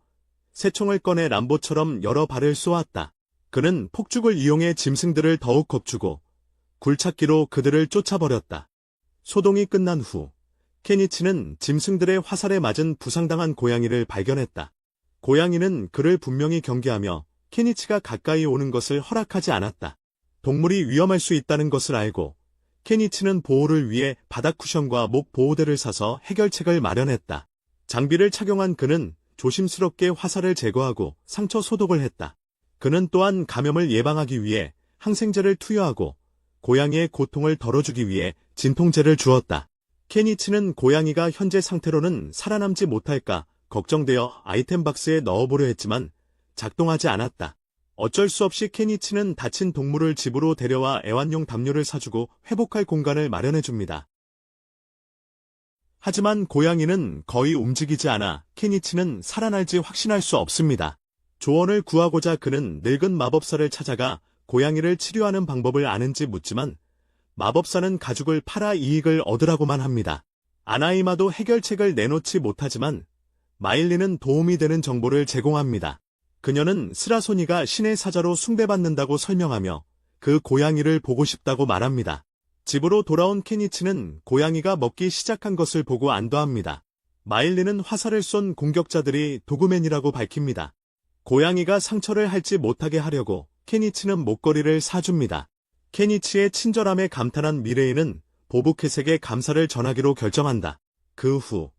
새총을 꺼내 람보처럼 여러 발을 쏘았다. 그는 폭죽을 이용해 짐승들을 더욱 겁주고 굴착기로 그들을 쫓아버렸다. 소동이 끝난 후 케니치는 짐승들의 화살에 맞은 부상당한 고양이를 발견했다. 고양이는 그를 분명히 경계하며 케니치가 가까이 오는 것을 허락하지 않았다. 동물이 위험할 수 있다는 것을 알고 케니치는 보호를 위해 바닥 쿠션과 목 보호대를 사서 해결책을 마련했다. 장비를 착용한 그는 조심스럽게 화살을 제거하고 상처 소독을 했다. 그는 또한 감염을 예방하기 위해 항생제를 투여하고 고양이의 고통을 덜어주기 위해 진통제를 주었다. 케니치는 고양이가 현재 상태로는 살아남지 못할까 걱정되어 아이템 박스에 넣어보려 했지만 작동하지 않았다. 어쩔 수 없이 케니치는 다친 동물을 집으로 데려와 애완용 담요를 사주고 회복할 공간을 마련해줍니다. 하지만 고양이는 거의 움직이지 않아 케니치는 살아날지 확신할 수 없습니다. 조언을 구하고자 그는 늙은 마법사를 찾아가 고양이를 치료하는 방법을 아는지 묻지만 마법사는 가죽을 팔아 이익을 얻으라고만 합니다. 아나이마도 해결책을 내놓지 못하지만 마일리는 도움이 되는 정보를 제공합니다. 그녀는 스라소니가 신의 사자로 숭배받는다고 설명하며 그 고양이를 보고 싶다고 말합니다. 집으로 돌아온 케니치는 고양이가 먹기 시작한 것을 보고 안도합니다. 마일리는 화살을 쏜 공격자들이 도그맨이라고 밝힙니다. 고양이가 상처를 할지 못하게 하려고 케니치는 목걸이를 사줍니다. 케니치의 친절함에 감탄한 미레이는 보부켓에게 감사를 전하기로 결정한다. 그 후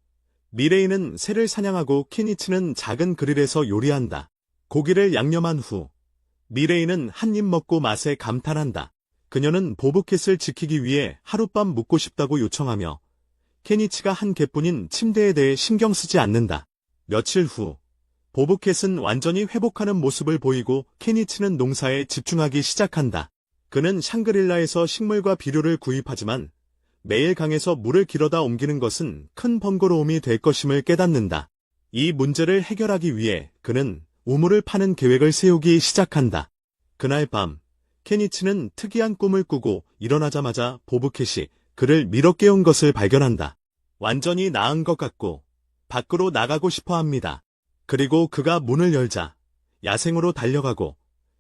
미레이는 새를 사냥하고 케니치는 작은 그릴에서 요리한다. 고기를 양념한 후 미레이는 한 입 먹고 맛에 감탄한다. 그녀는 보부켓을 지키기 위해 하룻밤 묵고 싶다고 요청하며 케니치가 한 개뿐인 침대에 대해 신경 쓰지 않는다. 며칠 후 보부켓은 완전히 회복하는 모습을 보이고 케니치는 농사에 집중하기 시작한다. 그는 샹그릴라에서 식물과 비료를 구입하지만 매일 강에서 물을 길어다 옮기는 것은 큰 번거로움이 될 것임을 깨닫는다. 이 문제를 해결하기 위해 그는 우물을 파는 계획을 세우기 시작한다. 그날 밤 케니치는 특이한 꿈을 꾸고 일어나자마자 보부켓이 그를 밀어 깨운 것을 발견한다. 완전히 나은 것 같고 밖으로 나가고 싶어 합니다. 그리고 그가 문을 열자 야생으로 달려가고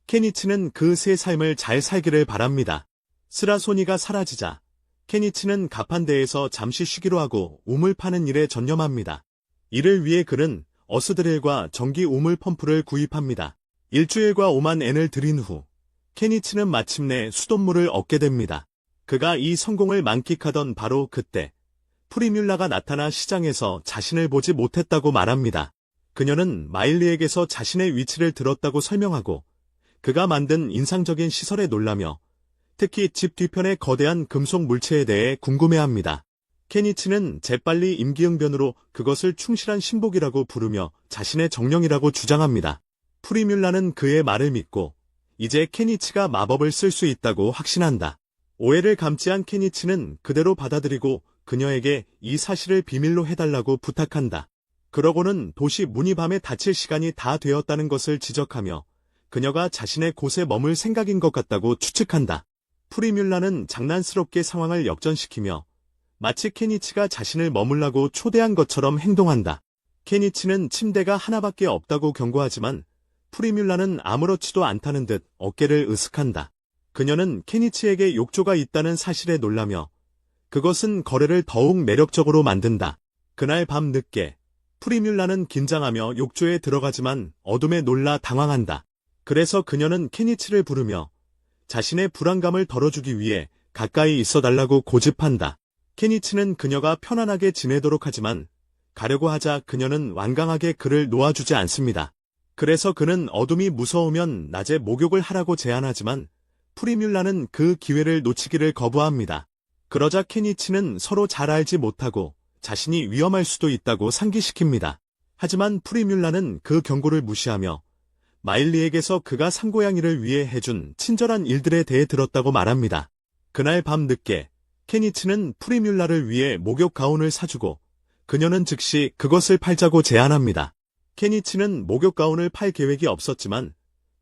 케니치는 그 새 삶을 잘 살기를 바랍니다. 스라소니가 사라지자 케니치는 가판대에서 잠시 쉬기로 하고 우물 파는 일에 전념합니다. 이를 위해 그는 어스드릴과 전기 우물 펌프를 구입합니다. 일주일과 5만 엔을 들인 후 케니치는 마침내 수돗물을 얻게 됩니다. 그가 이 성공을 만끽하던 바로 그때 프리뮬라가 나타나 시장에서 자신을 보지 못했다고 말합니다. 그녀는 마일리에게서 자신의 위치를 들었다고 설명하고 그가 만든 인상적인 시설에 놀라며 특히 집 뒤편의 거대한 금속 물체에 대해 궁금해합니다. 케니치는 재빨리 임기응변으로 그것을 충실한 신복이라고 부르며 자신의 정령이라고 주장합니다. 프리뮬라는 그의 말을 믿고 이제 케니치가 마법을 쓸 수 있다고 확신한다. 오해를 감지한 케니치는 그대로 받아들이고 그녀에게 이 사실을 비밀로 해달라고 부탁한다. 그러고는 도시 문이 밤에 닫힐 시간이 다 되었다는 것을 지적하며 그녀가 자신의 곳에 머물 생각인 것 같다고 추측한다. 프리뮬라는 장난스럽게 상황을 역전시키며 마치 케니치가 자신을 머물라고 초대한 것처럼 행동한다. 케니치는 침대가 하나밖에 없다고 경고하지만 프리뮬라는 아무렇지도 않다는 듯 어깨를 으쓱한다. 그녀는 케니치에게 욕조가 있다는 사실에 놀라며 그것은 거래를 더욱 매력적으로 만든다. 그날 밤 늦게 프리뮬라는 긴장하며 욕조에 들어가지만 어둠에 놀라 당황한다. 그래서 그녀는 케니치를 부르며 자신의 불안감을 덜어주기 위해 가까이 있어달라고 고집한다. 케니치는 그녀가 편안하게 지내도록 하지만 가려고 하자 그녀는 완강하게 그를 놓아주지 않습니다. 그래서 그는 어둠이 무서우면 낮에 목욕을 하라고 제안하지만 프리뮬라는 그 기회를 놓치기를 거부합니다. 그러자 케니치는 서로 잘 알지 못하고 자신이 위험할 수도 있다고 상기시킵니다. 하지만 프리뮬라는 그 경고를 무시하며 마일리에게서 그가 산고양이를 위해 해준 친절한 일들에 대해 들었다고 말합니다. 그날 밤 늦게 케니치는 프리뮬라를 위해 목욕 가운을 사주고 그녀는 즉시 그것을 팔자고 제안합니다. 케니치는 목욕 가운을 팔 계획이 없었지만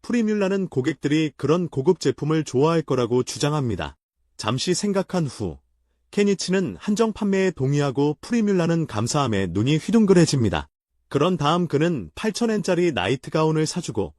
프리뮬라는 고객들이 그런 고급 제품을 좋아할 거라고 주장합니다. 잠시 생각한 후 케니치는 한정 판매에 동의하고 프리뮬라는 감사함에 눈이 휘둥그레집니다. 그런 다음 그는 8,000엔짜리 나이트 가운을 사주고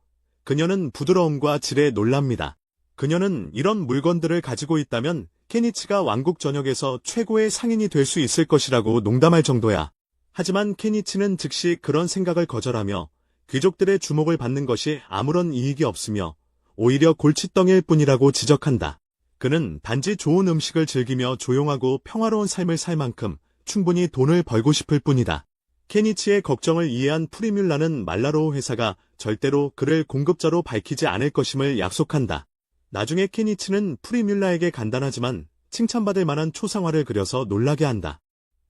그녀는 부드러움과 질에 놀랍니다. 그녀는 이런 물건들을 가지고 있다면 케니치가 왕국 전역에서 최고의 상인이 될 수 있을 것이라고 농담할 정도야. 하지만 케니치는 즉시 그런 생각을 거절하며 귀족들의 주목을 받는 것이 아무런 이익이 없으며 오히려 골칫덩이일 뿐이라고 지적한다. 그는 단지 좋은 음식을 즐기며 조용하고 평화로운 삶을 살 만큼 충분히 돈을 벌고 싶을 뿐이다. 케니치의 걱정을 이해한 프리뮬라는 말라로우 회사가 절대로 그를 공급자로 밝히지 않을 것임을 약속한다. 나중에 케니치는 프리뮬라에게 간단하지만 칭찬받을 만한 초상화를 그려서 놀라게 한다.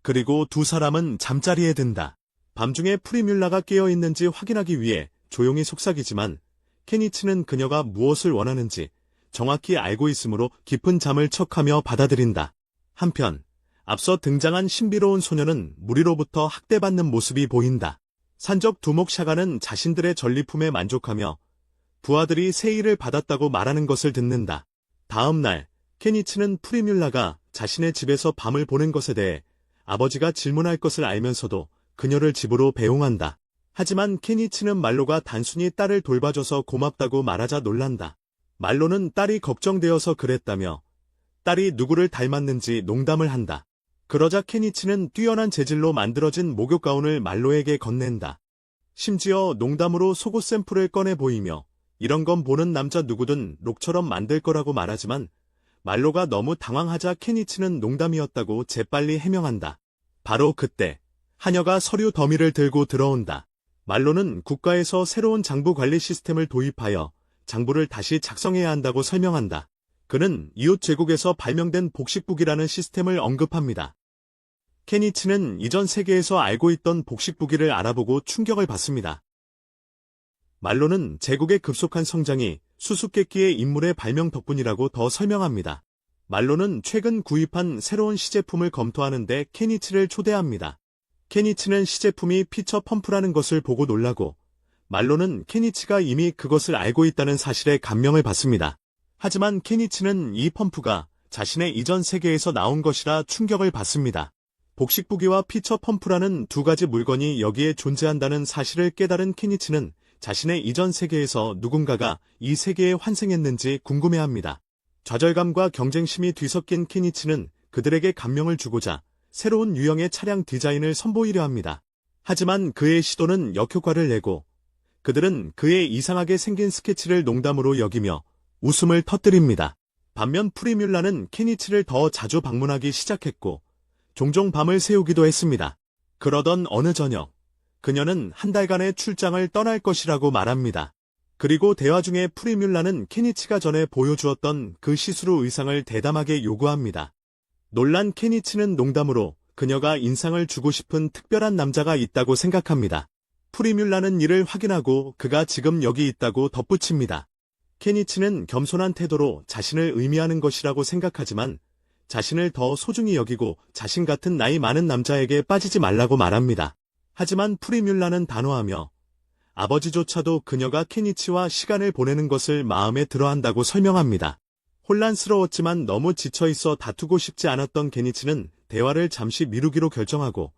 그리고 두 사람은 잠자리에 든다. 밤중에 프리뮬라가 깨어있는지 확인하기 위해 조용히 속삭이지만 케니치는 그녀가 무엇을 원하는지 정확히 알고 있으므로 깊은 잠을 척하며 받아들인다. 한편 앞서 등장한 신비로운 소녀는 무리로부터 학대받는 모습이 보인다. 산적 두목 샤가는 자신들의 전리품에 만족하며 부하들이 세일을 받았다고 말하는 것을 듣는다. 다음 날 케니치는 프리뮬라가 자신의 집에서 밤을 보낸 것에 대해 아버지가 질문할 것을 알면서도 그녀를 집으로 배웅한다. 하지만 케니치는 말로가 단순히 딸을 돌봐줘서 고맙다고 말하자 놀란다. 말로는 딸이 걱정되어서 그랬다며 딸이 누구를 닮았는지 농담을 한다. 그러자 케니치는 뛰어난 재질로 만들어진 목욕 가운을 말로에게 건넨다. 심지어 농담으로 속옷 샘플을 꺼내 보이며 이런 건 보는 남자 누구든 록처럼 만들 거라고 말하지만 말로가 너무 당황하자 케니치는 농담이었다고 재빨리 해명한다. 바로 그때 하녀가 서류 더미를 들고 들어온다. 말로는 국가에서 새로운 장부 관리 시스템을 도입하여 장부를 다시 작성해야 한다고 설명한다. 그는 이웃 제국에서 발명된 복식북이라는 시스템을 언급합니다. 케니치는 이전 세계에서 알고 있던 복식북이를 알아보고 충격을 받습니다. 말로는 제국의 급속한 성장이 수수께끼의 인물의 발명 덕분이라고 더 설명합니다. 말로는 최근 구입한 새로운 시제품을 검토하는데 케니치를 초대합니다. 케니치는 시제품이 피처 펌프라는 것을 보고 놀라고 말로는 케니치가 이미 그것을 알고 있다는 사실에 감명을 받습니다. 하지만 케니치는 이 펌프가 자신의 이전 세계에서 나온 것이라 충격을 받습니다. 복식부기와 피처 펌프라는 두 가지 물건이 여기에 존재한다는 사실을 깨달은 케니치는 자신의 이전 세계에서 누군가가 이 세계에 환생했는지 궁금해합니다. 좌절감과 경쟁심이 뒤섞인 케니치는 그들에게 감명을 주고자 새로운 유형의 차량 디자인을 선보이려 합니다. 하지만 그의 시도는 역효과를 내고 그들은 그의 이상하게 생긴 스케치를 농담으로 여기며 웃음을 터뜨립니다. 반면 프리뮬라는 케니치를 더 자주 방문하기 시작했고 종종 밤을 새우기도 했습니다. 그러던 어느 저녁 그녀는 한 달간의 출장을 떠날 것이라고 말합니다. 그리고 대화 중에 프리뮬라는 케니치가 전에 보여주었던 그 시스루 의상을 대담하게 요구합니다. 놀란 케니치는 농담으로 그녀가 인상을 주고 싶은 특별한 남자가 있다고 생각합니다. 프리뮬라는 이를 확인하고 그가 지금 여기 있다고 덧붙입니다. 케니치는 겸손한 태도로 자신을 의미하는 것이라고 생각하지만 자신을 더 소중히 여기고 자신 같은 나이 많은 남자에게 빠지지 말라고 말합니다. 하지만 프리뮬라는 단호하며 아버지조차도 그녀가 케니치와 시간을 보내는 것을 마음에 들어한다고 설명합니다. 혼란스러웠지만 너무 지쳐있어 다투고 싶지 않았던 케니치는 대화를 잠시 미루기로 결정하고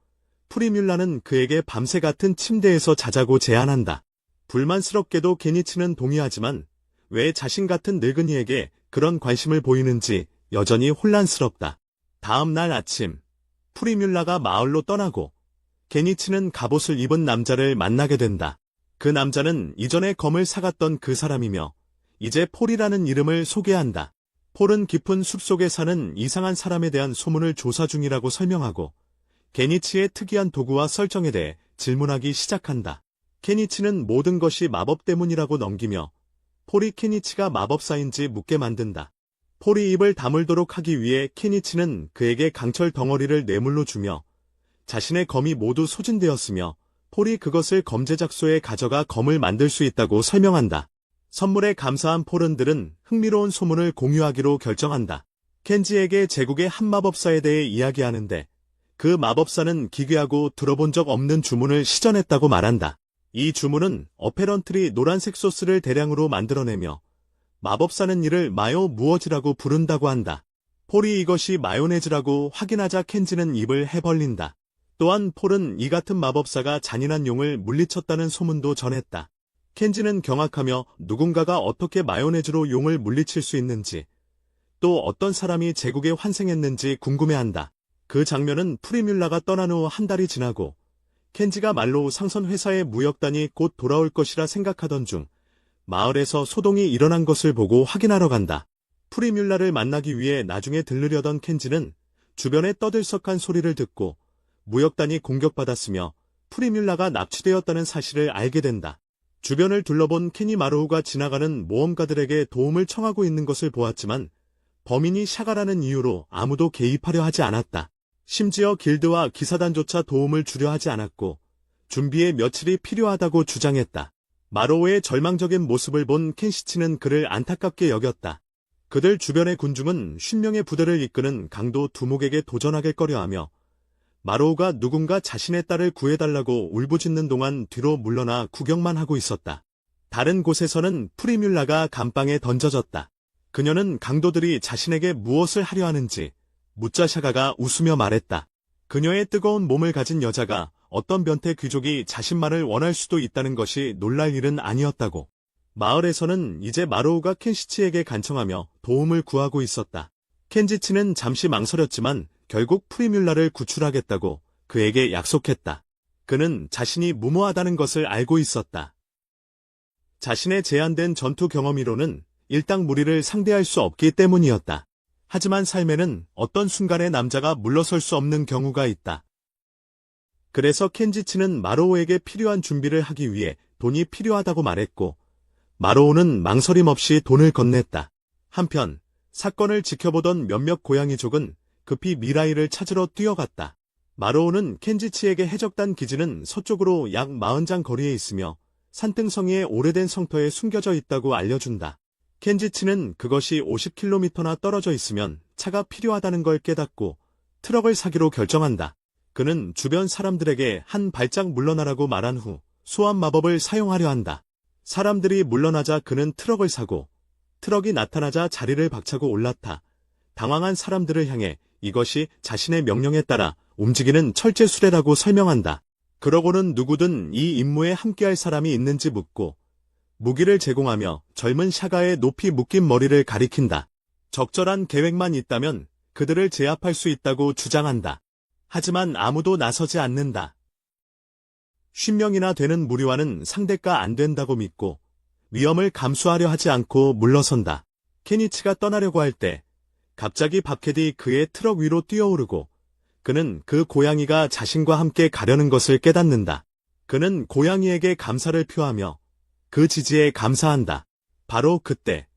프리뮬라는 그에게 밤새 같은 침대에서 자자고 제안한다. 불만스럽게도 케니치는 동의하지만 왜 자신 같은 늙은이에게 그런 관심을 보이는지 여전히 혼란스럽다. 다음 날 아침, 프리뮬라가 마을로 떠나고 게니치는 갑옷을 입은 남자를 만나게 된다. 그 남자는 이전에 검을 사갔던 그 사람이며 이제 폴이라는 이름을 소개한다. 폴은 깊은 숲속에 사는 이상한 사람에 대한 소문을 조사 중이라고 설명하고 게니치의 특이한 도구와 설정에 대해 질문하기 시작한다. 게니치는 모든 것이 마법 때문이라고 넘기며 폴이 게니치가 마법사인지 묻게 만든다. 폴이 입을 다물도록 하기 위해 게니치는 그에게 강철 덩어리를 뇌물로 주며 자신의 검이 모두 소진되었으며 폴이 그것을 검 제작소에 가져가 검을 만들 수 있다고 설명한다. 선물에 감사한 폴은들은 흥미로운 소문을 공유하기로 결정한다. 켄지에게 제국의 한 마법사에 대해 이야기하는데 그 마법사는 기괴하고 들어본 적 없는 주문을 시전했다고 말한다. 이 주문은 어페런틀이 노란색 소스를 대량으로 만들어내며 마법사는 이를 마요 무어지라고 부른다고 한다. 폴이 이것이 마요네즈라고 확인하자 켄지는 입을 해벌린다. 또한 폴은 이 같은 마법사가 잔인한 용을 물리쳤다는 소문도 전했다. 켄지는 경악하며 누군가가 어떻게 마요네즈로 용을 물리칠 수 있는지, 또 어떤 사람이 제국에 환생했는지 궁금해한다. 그 장면은 프리뮬라가 떠난 후 한 달이 지나고 켄지가 말로 상선 회사의 무역단이 곧 돌아올 것이라 생각하던 중 마을에서 소동이 일어난 것을 보고 확인하러 간다. 프리뮬라를 만나기 위해 나중에 들르려던 켄지는 주변에 떠들썩한 소리를 듣고 무역단이 공격받았으며 프리뮬라가 납치되었다는 사실을 알게 된다. 주변을 둘러본 케니 마루우가 지나가는 모험가들에게 도움을 청하고 있는 것을 보았지만 범인이 샤가라는 이유로 아무도 개입하려 하지 않았다. 심지어 길드와 기사단조차 도움을 주려 하지 않았고 준비에 며칠이 필요하다고 주장했다. 마로우의 절망적인 모습을 본 켄시치는 그를 안타깝게 여겼다. 그들 주변의 군중은 50명의 부대를 이끄는 강도 두목에게 도전하길 꺼려하며 마로우가 누군가 자신의 딸을 구해달라고 울부짖는 동안 뒤로 물러나 구경만 하고 있었다. 다른 곳에서는 프리뮬라가 감방에 던져졌다. 그녀는 강도들이 자신에게 무엇을 하려 하는지 묻자 샤가가 웃으며 말했다. 그녀의 뜨거운 몸을 가진 여자가 어떤 변태 귀족이 자신만을 원할 수도 있다는 것이 놀랄 일은 아니었다고. 마을에서는 이제 마로우가 켄시치에게 간청하며 도움을 구하고 있었다. 켄지치는 잠시 망설였지만 결국 프리뮬라를 구출하겠다고 그에게 약속했다. 그는 자신이 무모하다는 것을 알고 있었다. 자신의 제한된 전투 경험으로는 일당 무리를 상대할 수 없기 때문이었다. 하지만 삶에는 어떤 순간에 남자가 물러설 수 없는 경우가 있다. 그래서 켄지치는 마로우에게 필요한 준비를 하기 위해 돈이 필요하다고 말했고 마로우는 망설임 없이 돈을 건넸다. 한편 사건을 지켜보던 몇몇 고양이족은 급히 미라이를 찾으러 뛰어갔다. 마로우는 켄지치에게 해적단 기지는 서쪽으로 약 40장 거리에 있으며 산등성이의 오래된 성터에 숨겨져 있다고 알려준다. 켄지치는 그것이 50km나 떨어져 있으면 차가 필요하다는 걸 깨닫고 트럭을 사기로 결정한다. 그는 주변 사람들에게 한 발짝 물러나라고 말한 후 소환 마법을 사용하려 한다. 사람들이 물러나자 그는 트럭을 사고 트럭이 나타나자 자리를 박차고 올라타 당황한 사람들을 향해 이것이 자신의 명령에 따라 움직이는 철제 수레라고 설명한다. 그러고는 누구든 이 임무에 함께할 사람이 있는지 묻고 무기를 제공하며 젊은 샤가의 높이 묶인 머리를 가리킨다. 적절한 계획만 있다면 그들을 제압할 수 있다고 주장한다. 하지만 아무도 나서지 않는다. 50명이나 되는 무리와는 상대가 안 된다고 믿고 위험을 감수하려 하지 않고 물러선다. 케니치가 떠나려고 할 때 갑자기 바켓이 그의 트럭 위로 뛰어오르고 그는 그 고양이가 자신과 함께 가려는 것을 깨닫는다. 그는 고양이에게 감사를 표하며 그 지지에 감사한다. 바로 그때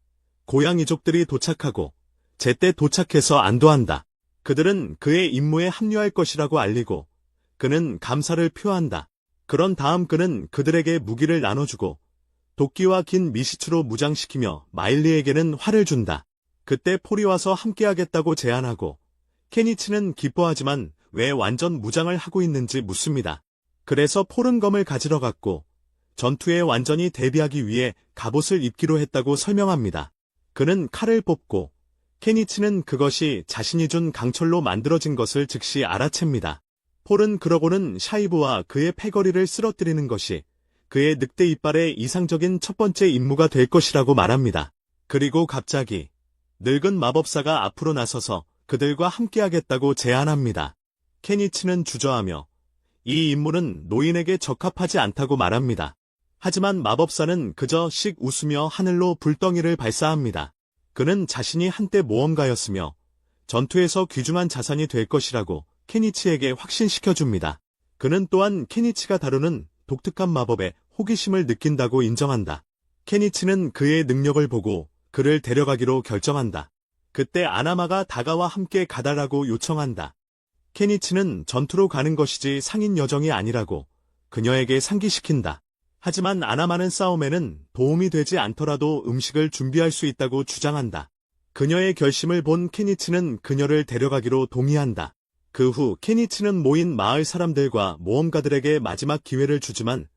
고양이족들이 도착하고 제때 도착해서 안도한다. 그들은 그의 임무에 합류할 것이라고 알리고 그는 감사를 표한다. 그런 다음 그는 그들에게 무기를 나눠주고 도끼와 긴 미시추로 무장시키며 마일리에게는 활을 준다. 그때 폴이 와서 함께하겠다고 제안하고 케니치는 기뻐하지만 왜 완전 무장을 하고 있는지 묻습니다. 그래서 폴은 검을 가지러 갔고 전투에 완전히 대비하기 위해 갑옷을 입기로 했다고 설명합니다. 그는 칼을 뽑고 케니치는 그것이 자신이 준 강철로 만들어진 것을 즉시 알아챕니다. 폴은 그러고는 샤이브와 그의 패거리를 쓰러뜨리는 것이 그의 늑대 이빨의 이상적인 첫 번째 임무가 될 것이라고 말합니다. 그리고 갑자기 늙은 마법사가 앞으로 나서서 그들과 함께하겠다고 제안합니다. 케니치는 주저하며 이 임무는 노인에게 적합하지 않다고 말합니다. 하지만 마법사는 그저 씩 웃으며 하늘로 불덩이를 발사합니다. 그는 자신이 한때 모험가였으며 전투에서 귀중한 자산이 될 것이라고 케니치에게 확신시켜줍니다. 그는 또한 케니치가 다루는 독특한 마법에 호기심을 느낀다고 인정한다. 케니치는 그의 능력을 보고 그를 데려가기로 결정한다. 그때 아나마가 다가와 함께 가달라고 요청한다. 케니치는 전투로 가는 것이지 상인 여정이 아니라고 그녀에게 상기시킨다. 하지만 아나마는 싸움에는 도움이 되지 않더라도 음식을 준비할 수 있다고 주장한다. 그녀의 결심을 본 케니치는 그녀를 데려가기로 동의한다. 그 후 케니치는 모인 마을 사람들과 모험가들에게 마지막 기회를 주지만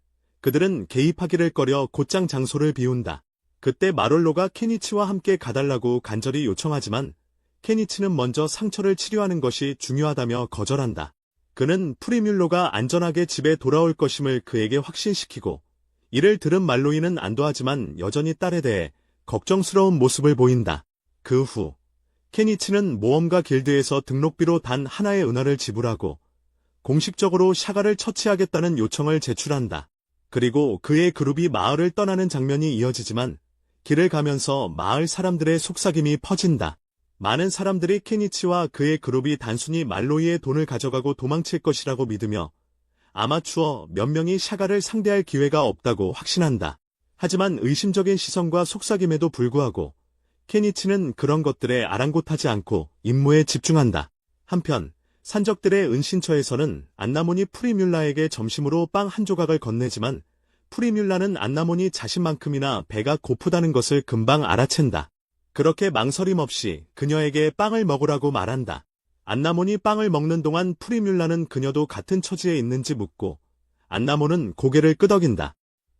그들은 개입하기를 꺼려 곧장 장소를 비운다. 그때 마롤로가 케니치와 함께 가달라고 간절히 요청하지만 케니치는 먼저 상처를 치료하는 것이 중요하다며 거절한다. 그는 프리뮬로가 안전하게 집에 돌아올 것임을 그에게 확신시키고 이를 들은 말로이는 안도하지만 여전히 딸에 대해 걱정스러운 모습을 보인다. 그 후 케니치는 모험가 길드에서 등록비로 단 하나의 은화를 지불하고 공식적으로 샤가를 처치하겠다는 요청을 제출한다. 그리고 그의 그룹이 마을을 떠나는 장면이 이어지지만 길을 가면서 마을 사람들의 속삭임이 퍼진다. 많은 사람들이 케니치와 그의 그룹이 단순히 말로이의 돈을 가져가고 도망칠 것이라고 믿으며 아마추어 몇 명이 샤가를 상대할 기회가 없다고 확신한다. 하지만 의심적인 시선과 속삭임에도 불구하고 케니치는 그런 것들에 아랑곳하지 않고 임무에 집중한다. 한편 산적들의 은신처에서는 안나몬이 프리뮬라에게 점심으로 빵 한 조각을 건네지만 프리뮬라는 안나몬이 자신만큼이나 배가 고프다는 것을 금방 알아챈다. 그렇게 망설임 없이 그녀에게 빵을 먹으라고 말한다. 안나몬이 빵을 먹는 동안 프리뮬라는 그녀도 같은 처지에 있는지 묻고 안나몬은 고개를 끄덕인다.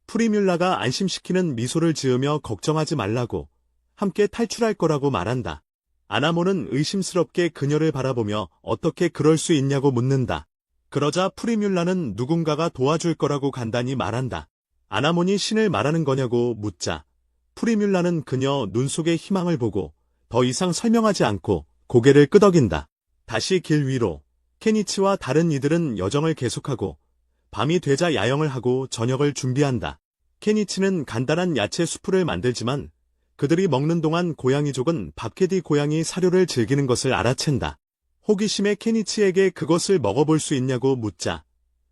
프리뮬라가 안심시키는 미소를 지으며 걱정하지 말라고 함께 탈출할 거라고 말한다. 아나몬은 의심스럽게 그녀를 바라보며 어떻게 그럴 수 있냐고 묻는다. 그러자 프리뮬라는 누군가가 도와줄 거라고 간단히 말한다. 아나몬이 신을 말하는 거냐고 묻자 프리뮬라는 그녀 눈 속의 희망을 보고 더 이상 설명하지 않고 고개를 끄덕인다. 다시 길 위로 케니치와 다른 이들은 여정을 계속하고 밤이 되자 야영을 하고 저녁을 준비한다. 케니치는 간단한 야채 수프를 만들지만 그들이 먹는 동안 고양이족은 밥캐디 고양이 사료를 즐기는 것을 알아챈다. 호기심에 케니치에게 그것을 먹어볼 수 있냐고 묻자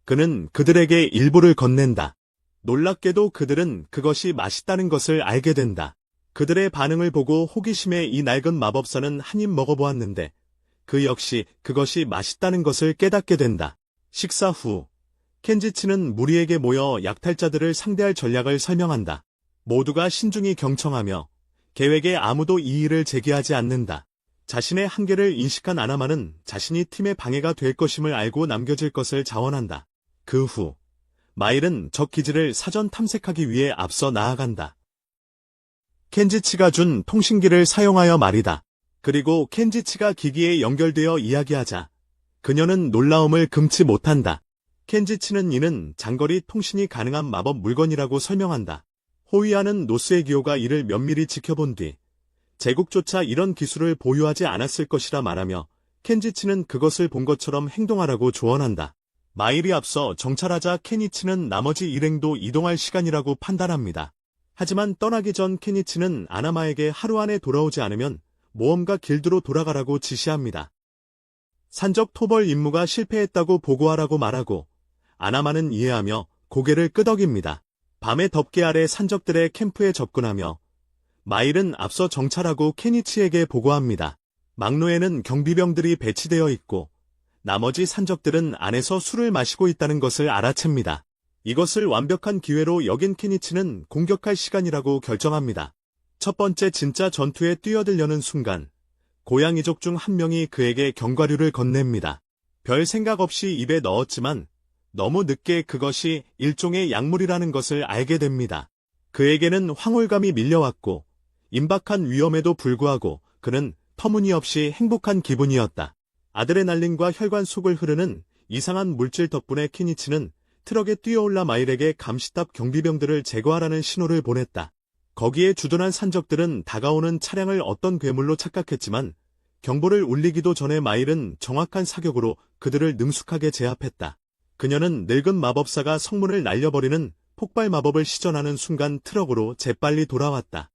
그는 그들에게 일부를 건넨다. 놀랍게도 그들은 그것이 맛있다는 것을 알게 된다. 그들의 반응을 보고 호기심에 이 낡은 마법사는 한 입 먹어보았는데 그 역시 그것이 맛있다는 것을 깨닫게 된다. 식사 후 켄지치는 무리에게 모여 약탈자들을 상대할 전략을 설명한다. 모두가 신중히 경청하며 계획에 아무도 이의를 제기하지 않는다. 자신의 한계를 인식한 아나마는 자신이 팀의 방해가 될 것임을 알고 남겨질 것을 자원한다. 그 후 마일은 적 기지를 사전 탐색하기 위해 앞서 나아간다. 켄지치가 준 통신기를 사용하여 말이다. 그리고 켄지치가 기기에 연결되어 이야기하자 그녀는 놀라움을 금치 못한다. 켄지치는 이는 장거리 통신이 가능한 마법 물건이라고 설명한다. 호위하는 노스에기오가 이를 면밀히 지켜본 뒤 제국조차 이런 기술을 보유하지 않았을 것이라 말하며 켄지치는 그것을 본 것처럼 행동하라고 조언한다. 마일이 앞서 정찰하자 케니치는 나머지 일행도 이동할 시간이라고 판단합니다. 하지만 떠나기 전 케니치는 아나마에게 하루 안에 돌아오지 않으면 모험가 길드로 돌아가라고 지시합니다. 산적 토벌 임무가 실패했다고 보고하라고 말하고 아나마는 이해하며 고개를 끄덕입니다. 밤의 덮개 아래 산적들의 캠프에 접근하며 마일은 앞서 정찰하고 케니치에게 보고합니다. 막로에는 경비병들이 배치되어 있고 나머지 산적들은 안에서 술을 마시고 있다는 것을 알아챕니다. 이것을 완벽한 기회로 여긴 케니치는 공격할 시간이라고 결정합니다. 첫 번째 진짜 전투에 뛰어들려는 순간 고양이족 중 한 명이 그에게 견과류를 건넵니다. 별 생각 없이 입에 넣었지만 너무 늦게 그것이 일종의 약물이라는 것을 알게 됩니다. 그에게는 황홀감이 밀려왔고 임박한 위험에도 불구하고 그는 터무니없이 행복한 기분이었다. 아드레날린과 혈관 속을 흐르는 이상한 물질 덕분에 케니치는 트럭에 뛰어올라 마일에게 감시탑 경비병들을 제거하라는 신호를 보냈다. 거기에 주둔한 산적들은 다가오는 차량을 어떤 괴물로 착각했지만 경보를 울리기도 전에 마일은 정확한 사격으로 그들을 능숙하게 제압했다. 그녀는 늙은 마법사가 성문을 날려버리는 폭발 마법을 시전하는 순간 트럭으로 재빨리 돌아왔다.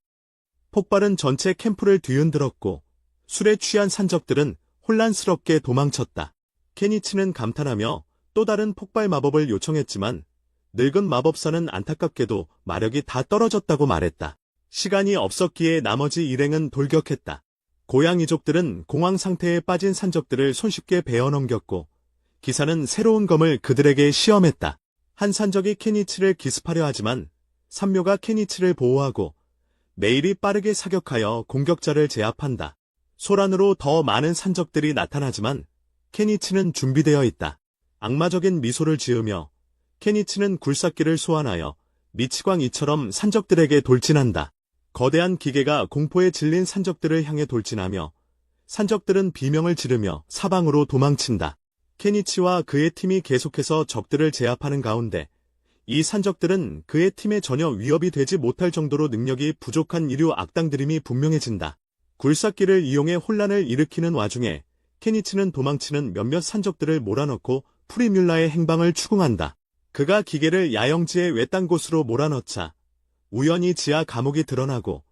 폭발은 전체 캠프를 뒤흔들었고 술에 취한 산적들은 혼란스럽게 도망쳤다. 케니치는 감탄하며 또 다른 폭발 마법을 요청했지만 늙은 마법사는 안타깝게도 마력이 다 떨어졌다고 말했다. 시간이 없었기에 나머지 일행은 돌격했다. 고양이족들은 공황 상태에 빠진 산적들을 손쉽게 베어넘겼고 기사는 새로운 검을 그들에게 시험했다. 한 산적이 케니치를 기습하려 하지만 산묘가 케니치를 보호하고 메일이 빠르게 사격하여 공격자를 제압한다. 소란으로 더 많은 산적들이 나타나지만 케니치는 준비되어 있다. 악마적인 미소를 지으며 케니치는 굴삭기를 소환하여 미치광이처럼 산적들에게 돌진한다. 거대한 기계가 공포에 질린 산적들을 향해 돌진하며 산적들은 비명을 지르며 사방으로 도망친다. 케니치와 그의 팀이 계속해서 적들을 제압하는 가운데 이 산적들은 그의 팀에 전혀 위협이 되지 못할 정도로 능력이 부족한 이류 악당들임이 분명해진다. 굴삭기를 이용해 혼란을 일으키는 와중에 케니치는 도망치는 몇몇 산적들을 몰아넣고 프리뮬라의 행방을 추궁한다. 그가 기계를 야영지의 외딴 곳으로 몰아넣자 우연히 지하 감옥이 드러나고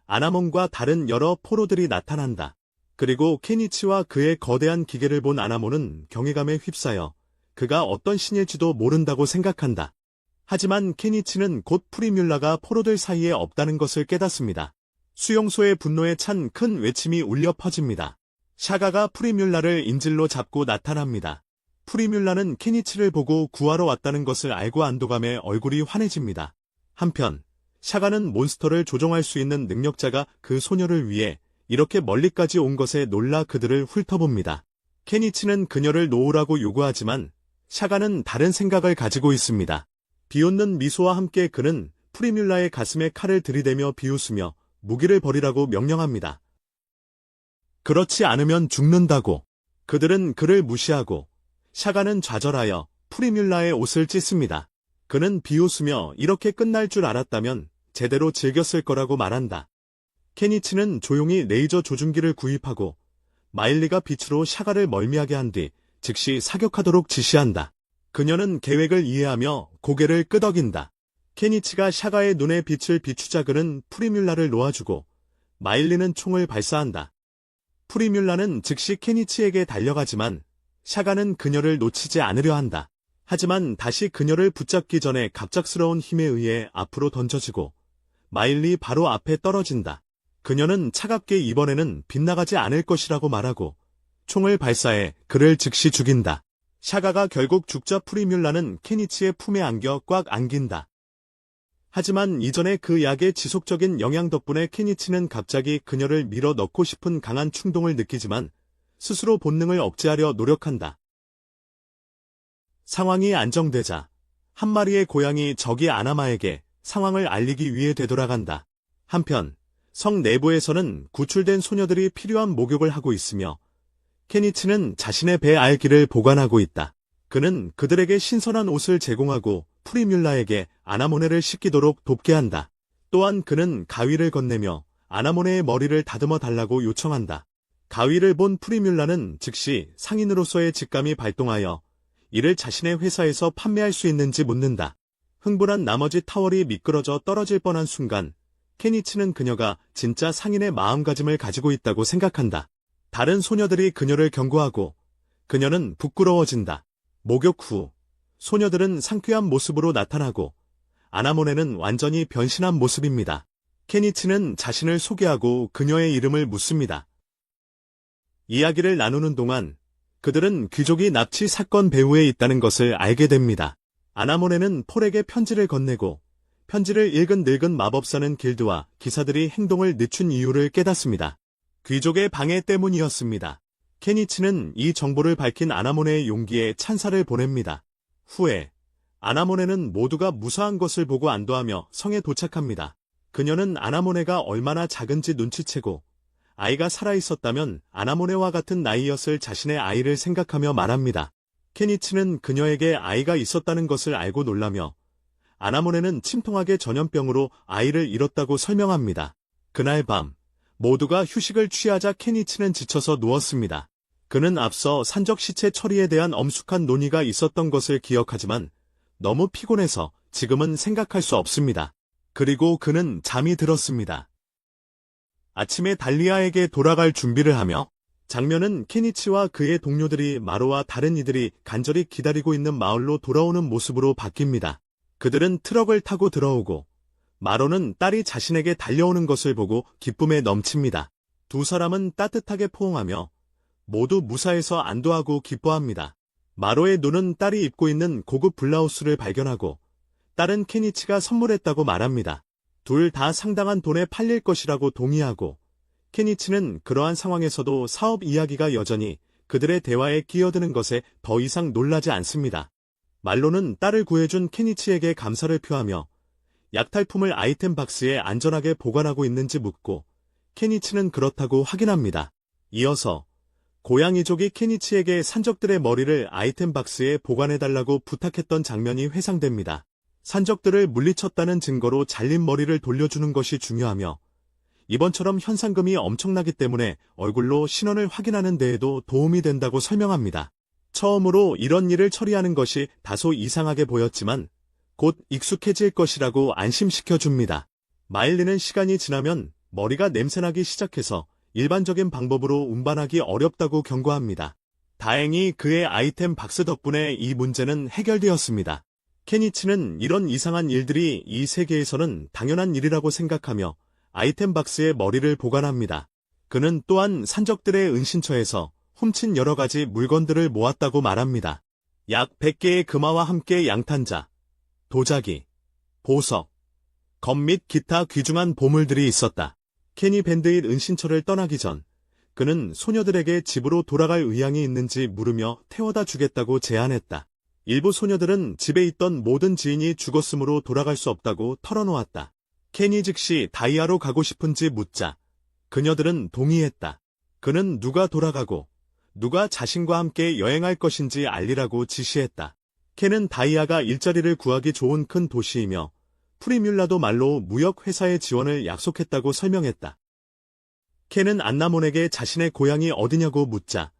아나몬과 다른 여러 포로들이 나타난다. 그리고 케니치와 그의 거대한 기계를 본 아나몬은 경외감에 휩싸여 그가 어떤 신일지도 모른다고 생각한다. 하지만 케니치는 곧 프리뮬라가 포로들 사이에 없다는 것을 깨닫습니다. 수용소의 분노에 찬 큰 외침이 울려 퍼집니다. 샤가가 프리뮬라를 인질로 잡고 나타납니다. 프리뮬라는 케니치를 보고 구하러 왔다는 것을 알고 안도감에 얼굴이 환해집니다. 한편 샤가는 몬스터를 조종할 수 있는 능력자가 그 소녀를 위해 이렇게 멀리까지 온 것에 놀라 그들을 훑어봅니다. 케니치는 그녀를 놓으라고 요구하지만 샤가는 다른 생각을 가지고 있습니다. 비웃는 미소와 함께 그는 프리뮬라의 가슴에 칼을 들이대며 비웃으며 무기를 버리라고 명령합니다. 그렇지 않으면 죽는다고. 그들은 그를 무시하고 샤가는 좌절하여 프리뮬라의 옷을 찢습니다. 그는 비웃으며 이렇게 끝날 줄 알았다면 제대로 즐겼을 거라고 말한다. 케니치는 조용히 레이저 조준기를 구입하고 마일리가 빛으로 샤가를 멀미하게 한 뒤 즉시 사격하도록 지시한다. 그녀는 계획을 이해하며 고개를 끄덕인다. 케니치가 샤가의 눈에 빛을 비추자 그는 프리뮬라를 놓아주고 마일리는 총을 발사한다. 프리뮬라는 즉시 케니치에게 달려가지만 샤가는 그녀를 놓치지 않으려 한다. 하지만 다시 그녀를 붙잡기 전에 갑작스러운 힘에 의해 앞으로 던져지고 마일리 바로 앞에 떨어진다. 그녀는 차갑게 이번에는 빗나가지 않을 것이라고 말하고 총을 발사해 그를 즉시 죽인다. 샤가가 결국 죽자 프리뮬라는 케니치의 품에 안겨 꽉 안긴다. 하지만 이전에 그 약의 지속적인 영향 덕분에 케니치는 갑자기 그녀를 밀어 넣고 싶은 강한 충동을 느끼지만 스스로 본능을 억제하려 노력한다. 상황이 안정되자 한 마리의 고양이 적이 아나마에게 상황을 알리기 위해 되돌아간다. 한편 성 내부에서는 구출된 소녀들이 필요한 목욕을 하고 있으며 케니치는 자신의 배 알기를 보관하고 있다. 그는 그들에게 신선한 옷을 제공하고 프리뮬라에게 아나모네를 씻기도록 돕게 한다. 또한 그는 가위를 건네며 아나모네의 머리를 다듬어 달라고 요청한다. 가위를 본 프리뮬라는 즉시 상인으로서의 직감이 발동하여 이를 자신의 회사에서 판매할 수 있는지 묻는다. 흥분한 나머지 타월이 미끄러져 떨어질 뻔한 순간 케니치는 그녀가 진짜 상인의 마음가짐을 가지고 있다고 생각한다. 다른 소녀들이 그녀를 경고하고 그녀는 부끄러워진다. 목욕 후 소녀들은 상쾌한 모습으로 나타나고 아나모네는 완전히 변신한 모습입니다. 케니치는 자신을 소개하고 그녀의 이름을 묻습니다. 이야기를 나누는 동안 그들은 귀족이 납치 사건 배후에 있다는 것을 알게 됩니다. 아나모네는 폴에게 편지를 건네고 편지를 읽은 늙은 마법사는 길드와 기사들이 행동을 늦춘 이유를 깨닫습니다. 귀족의 방해 때문이었습니다. 케니치는 이 정보를 밝힌 아나모네의 용기에 찬사를 보냅니다. 후에 아나모네는 모두가 무사한 것을 보고 안도하며 성에 도착합니다. 그녀는 아나모네가 얼마나 작은지 눈치채고 아이가 살아있었다면 아나모네와 같은 나이였을 자신의 아이를 생각하며 말합니다. 케니치는 그녀에게 아이가 있었다는 것을 알고 놀라며 아나모네는 침통하게 전염병으로 아이를 잃었다고 설명합니다. 그날 밤 모두가 휴식을 취하자 케니치는 지쳐서 누웠습니다. 그는 앞서 산적 시체 처리에 대한 엄숙한 논의가 있었던 것을 기억하지만 너무 피곤해서 지금은 생각할 수 없습니다. 그리고 그는 잠이 들었습니다. 아침에 달리아에게 돌아갈 준비를 하며 장면은 케니치와 그의 동료들이 마로와 다른 이들이 간절히 기다리고 있는 마을로 돌아오는 모습으로 바뀝니다. 그들은 트럭을 타고 들어오고 마로는 딸이 자신에게 달려오는 것을 보고 기쁨에 넘칩니다. 두 사람은 따뜻하게 포옹하며 모두 무사해서 안도하고 기뻐합니다. 마로의 눈은 딸이 입고 있는 고급 블라우스를 발견하고 딸은 케니치가 선물했다고 말합니다. 둘 다 상당한 돈에 팔릴 것이라고 동의하고 케니치는 그러한 상황에서도 사업 이야기가 여전히 그들의 대화에 끼어드는 것에 더 이상 놀라지 않습니다. 말로는 딸을 구해준 케니치에게 감사를 표하며 약탈품을 아이템 박스에 안전하게 보관하고 있는지 묻고 케니치는 그렇다고 확인합니다. 이어서 고양이족이 케니치에게 산적들의 머리를 아이템 박스에 보관해달라고 부탁했던 장면이 회상됩니다. 산적들을 물리쳤다는 증거로 잘린 머리를 돌려주는 것이 중요하며 이번처럼 현상금이 엄청나기 때문에 얼굴로 신원을 확인하는 데에도 도움이 된다고 설명합니다. 처음으로 이런 일을 처리하는 것이 다소 이상하게 보였지만 곧 익숙해질 것이라고 안심시켜줍니다. 마일리는 시간이 지나면 머리가 냄새나기 시작해서 일반적인 방법으로 운반하기 어렵다고 경고합니다. 다행히 그의 아이템 박스 덕분에 이 문제는 해결되었습니다. 케니치는 이런 이상한 일들이 이 세계에서는 당연한 일이라고 생각하며 아이템 박스에 머리를 보관합니다. 그는 또한 산적들의 은신처에서 훔친 여러 가지 물건들을 모았다고 말합니다. 약 100개의 금화와 함께 양탄자, 도자기, 보석, 검 및 기타 귀중한 보물들이 있었다. 케니 밴드의 은신처를 떠나기 전 그는 소녀들에게 집으로 돌아갈 의향이 있는지 물으며 태워다 주겠다고 제안했다. 일부 소녀들은 집에 있던 모든 지인이 죽었으므로 돌아갈 수 없다고 털어놓았다. 케니 즉시 다이아로 가고 싶은지 묻자 그녀들은 동의했다. 그는 누가 돌아가고 누가 자신과 함께 여행할 것인지 알리라고 지시했다. 켄은 다이아가 일자리를 구하기 좋은 큰 도시이며 프리뮬라도 말로 무역회사의 지원을 약속했다고 설명했다. 켄은 안나몬에게 자신의 고향이 어디냐고 묻자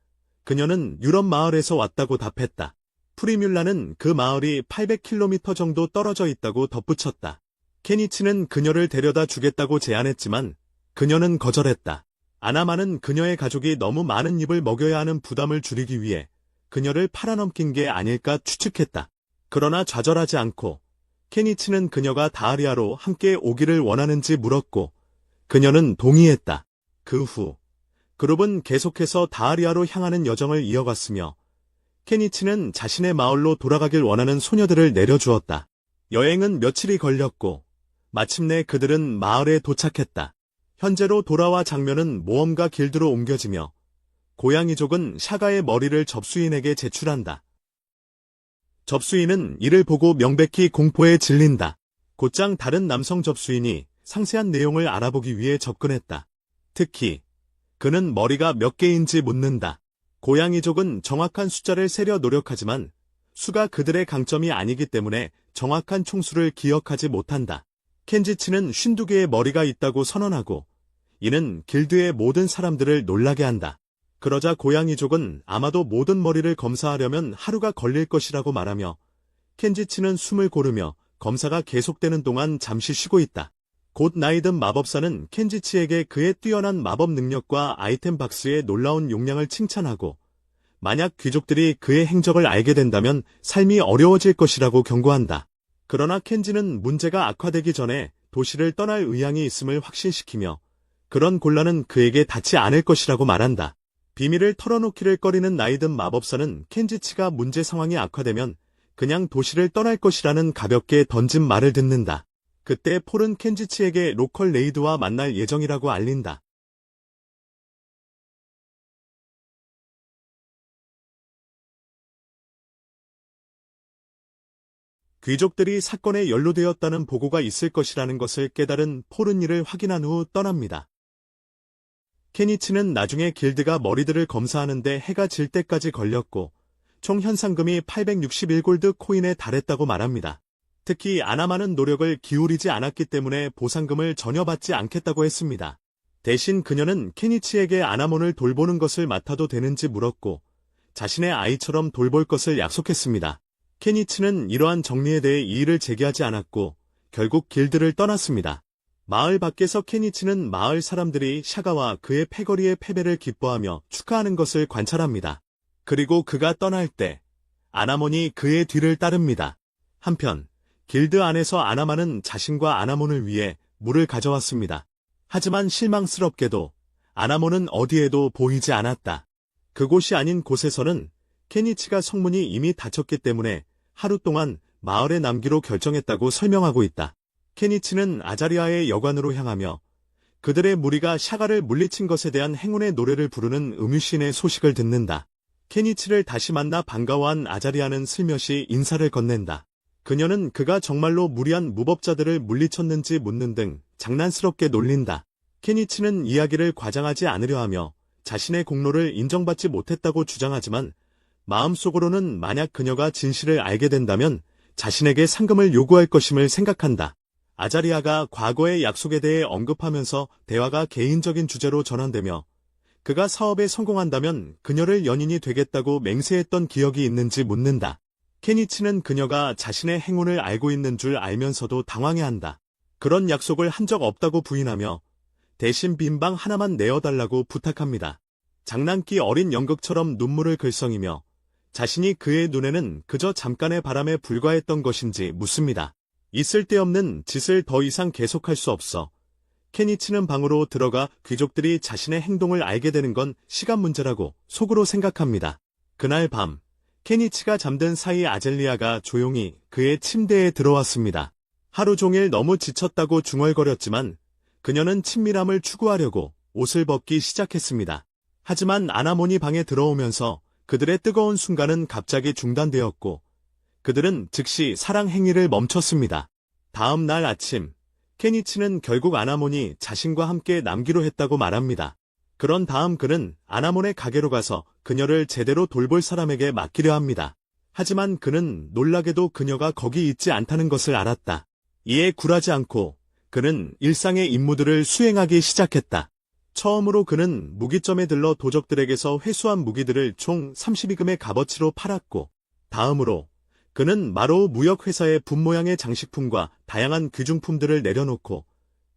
그녀는 유럽 마을에서 왔다고 답했다. 프리뮬라는 그 마을이 800km 정도 떨어져 있다고 덧붙였다. 케니치는 그녀를 데려다 주겠다고 제안했지만 그녀는 거절했다. 아나마는 그녀의 가족이 너무 많은 입을 먹여야 하는 부담을 줄이기 위해 그녀를 팔아넘긴 게 아닐까 추측했다. 그러나 좌절하지 않고 케니치는 그녀가 다하리아로 함께 오기를 원하는지 물었고 그녀는 동의했다. 그 후 그룹은 계속해서 다하리아로 향하는 여정을 이어갔으며 케니치는 자신의 마을로 돌아가길 원하는 소녀들을 내려주었다. 여행은 며칠이 걸렸고 마침내 그들은 마을에 도착했다. 현재로 돌아와 장면은 모험가 길드로 옮겨지며 고양이족은 샤가의 머리를 접수인에게 제출한다. 접수인은 이를 보고 명백히 공포에 질린다. 곧장 다른 남성 접수인이 상세한 내용을 알아보기 위해 접근했다. 특히 그는 머리가 몇 개인지 묻는다. 고양이족은 정확한 숫자를 세려 노력하지만 수가 그들의 강점이 아니기 때문에 정확한 총수를 기억하지 못한다. 켄지치는 52개의 머리가 있다고 선언하고 이는 길드의 모든 사람들을 놀라게 한다. 그러자 고양이족은 아마도 모든 머리를 검사하려면 하루가 걸릴 것이라고 말하며 켄지치는 숨을 고르며 검사가 계속되는 동안 잠시 쉬고 있다. 곧 나이든 마법사는 켄지치에게 그의 뛰어난 마법 능력과 아이템 박스의 놀라운 용량을 칭찬하고 만약 귀족들이 그의 행적을 알게 된다면 삶이 어려워질 것이라고 경고한다. 그러나 켄지는 문제가 악화되기 전에 도시를 떠날 의향이 있음을 확신시키며 그런 곤란은 그에게 닿지 않을 것이라고 말한다. 비밀을 털어놓기를 꺼리는 나이든 마법사는 켄지치가 문제 상황이 악화되면 그냥 도시를 떠날 것이라는 가볍게 던진 말을 듣는다. 그때 폴은 켄지치에게 로컬 레이드와 만날 예정이라고 알린다. 귀족들이 사건에 연루되었다는 보고가 있을 것이라는 것을 깨달은 폴은 이를 확인한 후 떠납니다. 케니치는 나중에 길드가 머리들을 검사하는데 해가 질 때까지 걸렸고 총 현상금이 861골드 코인에 달했다고 말합니다. 특히 아나마는 노력을 기울이지 않았기 때문에 보상금을 전혀 받지 않겠다고 했습니다. 대신 그녀는 케니치에게 아나몬을 돌보는 것을 맡아도 되는지 물었고 자신의 아이처럼 돌볼 것을 약속했습니다. 케니치는 이러한 정리에 대해 이의를 제기하지 않았고 결국 길드를 떠났습니다. 마을 밖에서 케니치는 마을 사람들이 샤가와 그의 패거리의 패배를 기뻐하며 축하하는 것을 관찰합니다. 그리고 그가 떠날 때 아나몬이 그의 뒤를 따릅니다. 한편 길드 안에서 아나만은 자신과 아나몬을 위해 물을 가져왔습니다. 하지만 실망스럽게도 아나몬은 어디에도 보이지 않았다. 그곳이 아닌 곳에서는 케니치가 성문이 이미 닫혔기 때문에 하루 동안 마을에 남기로 결정했다고 설명하고 있다. 케니치는 아자리아의 여관으로 향하며 그들의 무리가 샤가를 물리친 것에 대한 행운의 노래를 부르는 음유신의 소식을 듣는다. 케니치를 다시 만나 반가워한 아자리아는 슬며시 인사를 건넨다. 그녀는 그가 정말로 무리한 무법자들을 물리쳤는지 묻는 등 장난스럽게 놀린다. 케니치는 이야기를 과장하지 않으려 하며 자신의 공로를 인정받지 못했다고 주장하지만 마음속으로는 만약 그녀가 진실을 알게 된다면 자신에게 상금을 요구할 것임을 생각한다. 아자리아가 과거의 약속에 대해 언급하면서 대화가 개인적인 주제로 전환되며 그가 사업에 성공한다면 그녀를 연인이 되겠다고 맹세했던 기억이 있는지 묻는다. 케니치는 그녀가 자신의 행운을 알고 있는 줄 알면서도 당황해한다. 그런 약속을 한 적 없다고 부인하며 대신 빈방 하나만 내어달라고 부탁합니다. 장난기 어린 연극처럼 눈물을 글썽이며 자신이 그의 눈에는 그저 잠깐의 바람에 불과했던 것인지 묻습니다. 있을 데 없는 짓을 더 이상 계속할 수 없어 케니치는 방으로 들어가 귀족들이 자신의 행동을 알게 되는 건 시간 문제라고 속으로 생각합니다. 그날 밤 케니치가 잠든 사이 아젤리아가 조용히 그의 침대에 들어왔습니다. 하루 종일 너무 지쳤다고 중얼거렸지만 그녀는 친밀함을 추구하려고 옷을 벗기 시작했습니다. 하지만 아나몬이 방에 들어오면서 그들의 뜨거운 순간은 갑자기 중단되었고 그들은 즉시 사랑 행위를 멈췄습니다. 다음 날 아침 케니치는 결국 아나몬이 자신과 함께 남기로 했다고 말합니다. 그런 다음 그는 아나몬의 가게로 가서 그녀를 제대로 돌볼 사람에게 맡기려 합니다. 하지만 그는 놀라게도 그녀가 거기 있지 않다는 것을 알았다. 이에 굴하지 않고 그는 일상의 임무들을 수행하기 시작했다. 처음으로 그는 무기점에 들러 도적들에게서 회수한 무기들을 총 32금의 값어치로 팔았고 다음으로 그는 마로우 무역회사의 분모양의 장식품과 다양한 귀중품들을 내려놓고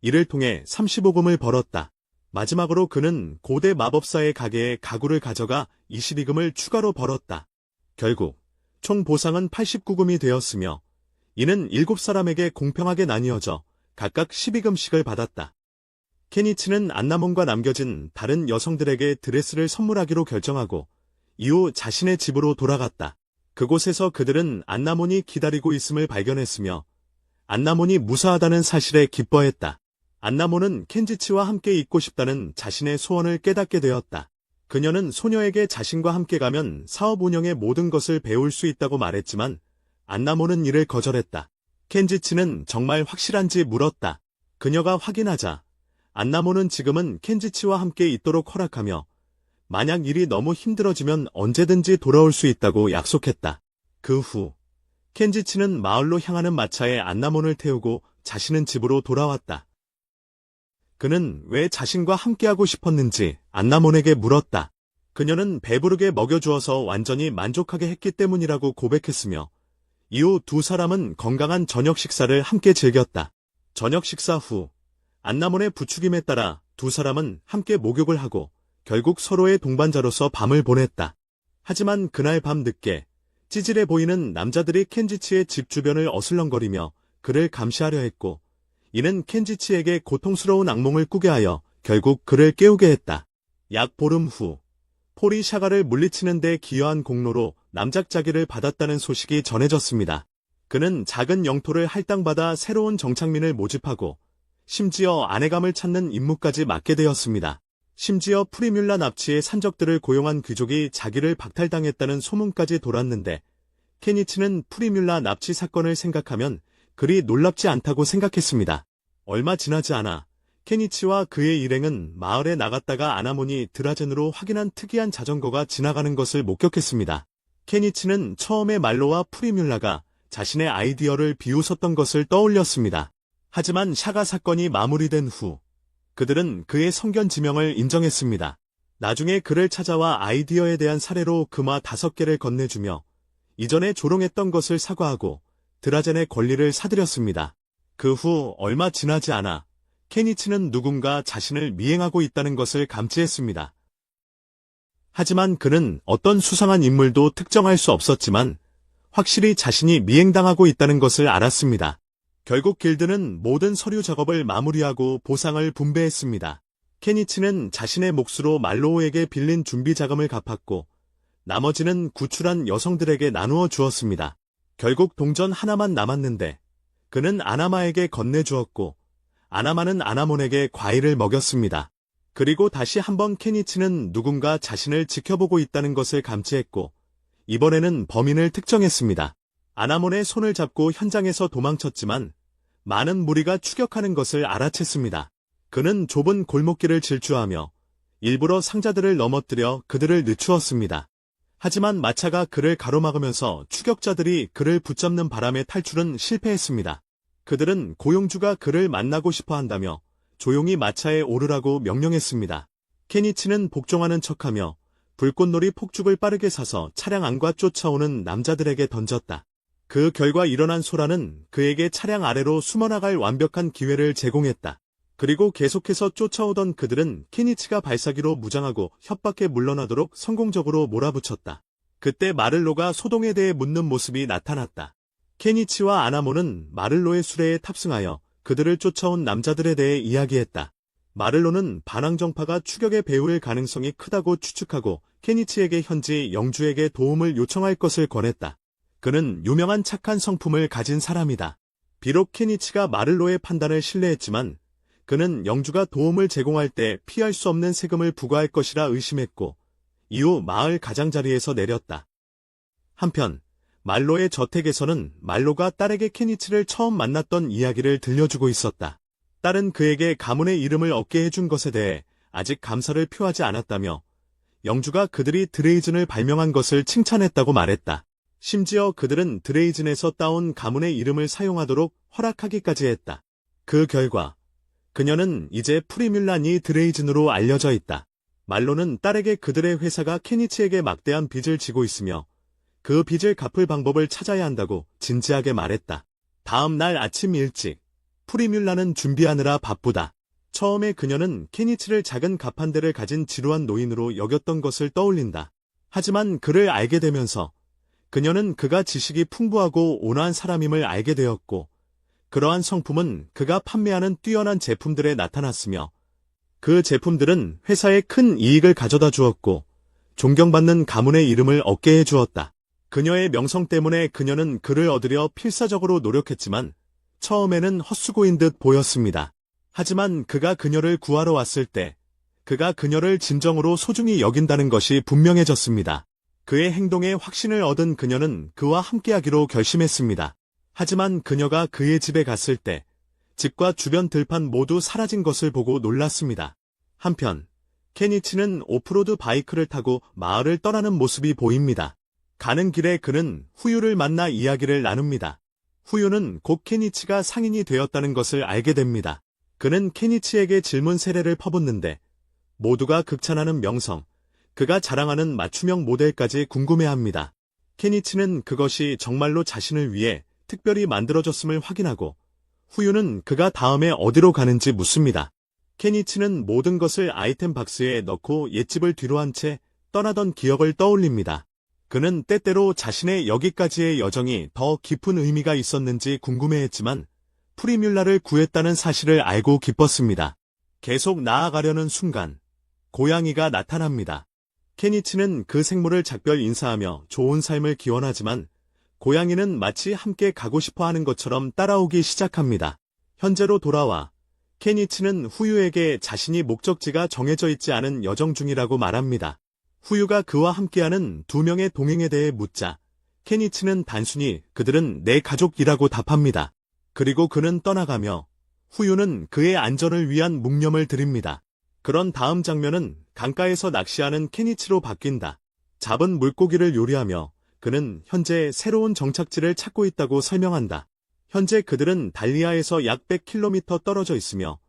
이를 통해 35금을 벌었다. 마지막으로 그는 고대 마법사의 가게에 가구를 가져가 22금을 추가로 벌었다. 결국 총 보상은 89금이 되었으며 이는 7사람에게 공평하게 나뉘어져 각각 12금씩을 받았다. 케니치는 안나몬과 남겨진 다른 여성들에게 드레스를 선물하기로 결정하고 이후 자신의 집으로 돌아갔다. 그곳에서 그들은 안나몬이 기다리고 있음을 발견했으며 안나몬이 무사하다는 사실에 기뻐했다. 안나몬은 켄지치와 함께 있고 싶다는 자신의 소원을 깨닫게 되었다. 그녀는 소녀에게 자신과 함께 가면 사업 운영의 모든 것을 배울 수 있다고 말했지만 안나몬은 이를 거절했다. 켄지치는 정말 확실한지 물었다. 그녀가 확인하자 안나몬은 지금은 켄지치와 함께 있도록 허락하며 만약 일이 너무 힘들어지면 언제든지 돌아올 수 있다고 약속했다. 그 후 켄지치는 마을로 향하는 마차에 안나몬을 태우고 자신은 집으로 돌아왔다. 그는 왜 자신과 함께하고 싶었는지 안나몬에게 물었다. 그녀는 배부르게 먹여주어서 완전히 만족하게 했기 때문이라고 고백했으며 이후 두 사람은 건강한 저녁 식사를 함께 즐겼다. 저녁 식사 후 안나몬의 부추김에 따라 두 사람은 함께 목욕을 하고 결국 서로의 동반자로서 밤을 보냈다. 하지만 그날 밤 늦게 찌질해 보이는 남자들이 켄지치의 집 주변을 어슬렁거리며 그를 감시하려 했고 이는 켄지치에게 고통스러운 악몽을 꾸게 하여 결국 그를 깨우게 했다. 약 보름 후 폴이 샤가를 물리치는 데 기여한 공로로 남작자기를 받았다는 소식이 전해졌습니다. 그는 작은 영토를 할당받아 새로운 정착민을 모집하고 심지어 아내감을 찾는 임무까지 맡게 되었습니다. 심지어 프리뮬라 납치의 산적들을 고용한 귀족이 자기를 박탈당했다는 소문까지 돌았는데 케니치는 프리뮬라 납치 사건을 생각하면 그리 놀랍지 않다고 생각했습니다. 얼마 지나지 않아 케니치와 그의 일행은 마을에 나갔다가 아나몬이 드라젠으로 확인한 특이한 자전거가 지나가는 것을 목격했습니다. 케니치는 처음에 말로와 프리뮬라가 자신의 아이디어를 비웃었던 것을 떠올렸습니다. 하지만 샤가 사건이 마무리된 후 그들은 그의 성견 지명을 인정했습니다. 나중에 그를 찾아와 아이디어에 대한 사례로 금화 5개를 건네주며 이전에 조롱했던 것을 사과하고 드라젠의 권리를 사들였습니다. 그 후 얼마 지나지 않아 케니치는 누군가 자신을 미행하고 있다는 것을 감지했습니다. 하지만 그는 어떤 수상한 인물도 특정할 수 없었지만 확실히 자신이 미행당하고 있다는 것을 알았습니다. 결국 길드는 모든 서류 작업을 마무리하고 보상을 분배했습니다. 케니치는 자신의 몫으로 말로우에게 빌린 준비 자금을 갚았고 나머지는 구출한 여성들에게 나누어 주었습니다. 결국 동전 하나만 남았는데 그는 아나마에게 건네주었고 아나마는 아나몬에게 과일을 먹였습니다. 그리고 다시 한번 케니치는 누군가 자신을 지켜보고 있다는 것을 감지했고 이번에는 범인을 특정했습니다. 아나몬의 손을 잡고 현장에서 도망쳤지만 많은 무리가 추격하는 것을 알아챘습니다. 그는 좁은 골목길을 질주하며 일부러 상자들을 넘어뜨려 그들을 늦추었습니다. 하지만 마차가 그를 가로막으면서 추격자들이 그를 붙잡는 바람에 탈출은 실패했습니다. 그들은 고용주가 그를 만나고 싶어 한다며 조용히 마차에 오르라고 명령했습니다. 케니치는 복종하는 척하며 불꽃놀이 폭죽을 빠르게 사서 차량 안과 쫓아오는 남자들에게 던졌다. 그 결과 일어난 소란은 그에게 차량 아래로 숨어나갈 완벽한 기회를 제공했다. 그리고 계속해서 쫓아오던 그들은 케니치가 발사기로 무장하고 협박에 물러나도록 성공적으로 몰아붙였다. 그때 마를로가 소동에 대해 묻는 모습이 나타났다. 케니치와 아나몬은 마를로의 수레에 탑승하여 그들을 쫓아온 남자들에 대해 이야기했다. 마를로는 반항정파가 추격에 배후일 가능성이 크다고 추측하고 케니치에게 현지 영주에게 도움을 요청할 것을 권했다. 그는 유명한 착한 성품을 가진 사람이다. 비록 케니치가 마를로의 판단을 신뢰했지만 그는 영주가 도움을 제공할 때 피할 수 없는 세금을 부과할 것이라 의심했고 이후 마을 가장자리에서 내렸다. 한편 말로의 저택에서는 말로가 딸에게 케니치를 처음 만났던 이야기를 들려주고 있었다. 딸은 그에게 가문의 이름을 얻게 해준 것에 대해 아직 감사를 표하지 않았다며 영주가 그들이 드레이즌을 발명한 것을 칭찬했다고 말했다. 심지어 그들은 드레이즌에서 따온 가문의 이름을 사용하도록 허락하기까지 했다. 그 결과 그녀는 이제 프리뮬란이 드레이즌으로 알려져 있다. 말로는 딸에게 그들의 회사가 케니치에게 막대한 빚을 지고 있으며 그 빚을 갚을 방법을 찾아야 한다고 진지하게 말했다. 다음 날 아침 일찍 프리뮬란은 준비하느라 바쁘다. 처음에 그녀는 케니치를 작은 가판대를 가진 지루한 노인으로 여겼던 것을 떠올린다. 하지만 그를 알게 되면서 그녀는 그가 지식이 풍부하고 온화한 사람임을 알게 되었고 그러한 성품은 그가 판매하는 뛰어난 제품들에 나타났으며 그 제품들은 회사에 큰 이익을 가져다 주었고 존경받는 가문의 이름을 얻게 해주었다. 그녀의 명성 때문에 그녀는 그를 얻으려 필사적으로 노력했지만 처음에는 헛수고인 듯 보였습니다. 하지만 그가 그녀를 구하러 왔을 때 그가 그녀를 진정으로 소중히 여긴다는 것이 분명해졌습니다. 그의 행동에 확신을 얻은 그녀는 그와 함께하기로 결심했습니다. 하지만 그녀가 그의 집에 갔을 때 집과 주변 들판 모두 사라진 것을 보고 놀랐습니다. 한편 케니치는 오프로드 바이크를 타고 마을을 떠나는 모습이 보입니다. 가는 길에 그는 후유를 만나 이야기를 나눕니다. 후유는 곧 케니치가 상인이 되었다는 것을 알게 됩니다. 그는 케니치에게 질문 세례를 퍼붓는데 모두가 극찬하는 명성, 그가 자랑하는 맞춤형 모델까지 궁금해합니다. 케니치는 그것이 정말로 자신을 위해 특별히 만들어졌음을 확인하고 후유는 그가 다음에 어디로 가는지 묻습니다. 케니치는 모든 것을 아이템 박스에 넣고 옛집을 뒤로 한 채 떠나던 기억을 떠올립니다. 그는 때때로 자신의 여기까지의 여정이 더 깊은 의미가 있었는지 궁금해했지만 프리뮬라를 구했다는 사실을 알고 기뻤습니다. 계속 나아가려는 순간 고양이가 나타납니다. 케니치는 그 생물을 작별 인사하며 좋은 삶을 기원하지만 고양이는 마치 함께 가고 싶어 하는 것처럼 따라오기 시작합니다. 현재로 돌아와 케니치는 후유에게 자신이 목적지가 정해져 있지 않은 여정 중이라고 말합니다. 후유가 그와 함께하는 2명의 동행에 대해 묻자 케니치는 단순히 그들은 내 가족이라고 답합니다. 그리고 그는 떠나가며 후유는 그의 안전을 위한 묵념을 드립니다. 그런 다음 장면은 강가에서 낚시하는 케니치로 바뀐다. 잡은 물고기를 요리하며 그는 현재 새로운 정착지를 찾고 있다고 설명한다. 현재 그들은 달리아에서 약 100km 떨어져 있으며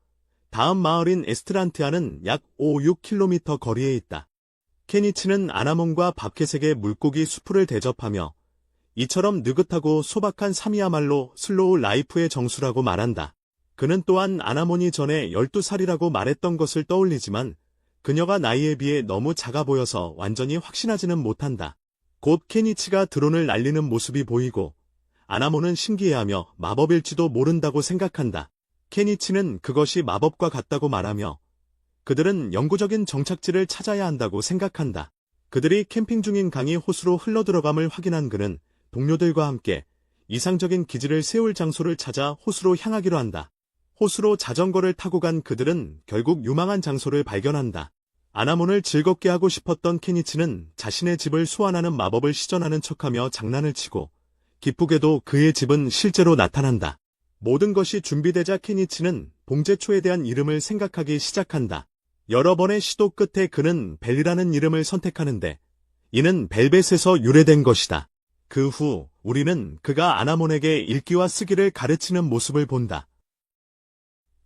다음 마을인 에스트란티아는 약 5-6km 거리에 있다. 케니치는 아나몬과 밥캣에게 물고기 수프를 대접하며 이처럼 느긋하고 소박한 삶이야말로 슬로우 라이프의 정수라고 말한다. 그는 또한 아나몬이 전에 12살이라고 말했던 것을 떠올리지만 그녀가 나이에 비해 너무 작아 보여서 완전히 확신하지는 못한다. 곧 케니치가 드론을 날리는 모습이 보이고 아나몬은 신기해하며 마법일지도 모른다고 생각한다. 케니치는 그것이 마법과 같다고 말하며 그들은 영구적인 정착지를 찾아야 한다고 생각한다. 그들이 캠핑 중인 강이 호수로 흘러들어감을 확인한 그는 동료들과 함께 이상적인 기지를 세울 장소를 찾아 호수로 향하기로 한다. 호수로 자전거를 타고 간 그들은 결국 유망한 장소를 발견한다. 아나몬을 즐겁게 하고 싶었던 케니치는 자신의 집을 소환하는 마법을 시전하는 척하며 장난을 치고 기쁘게도 그의 집은 실제로 나타난다. 모든 것이 준비되자 케니치는 봉제초에 대한 이름을 생각하기 시작한다. 여러 번의 시도 끝에 그는 벨이라는 이름을 선택하는데 이는 벨벳에서 유래된 것이다. 그 후 우리는 그가 아나몬에게 읽기와 쓰기를 가르치는 모습을 본다.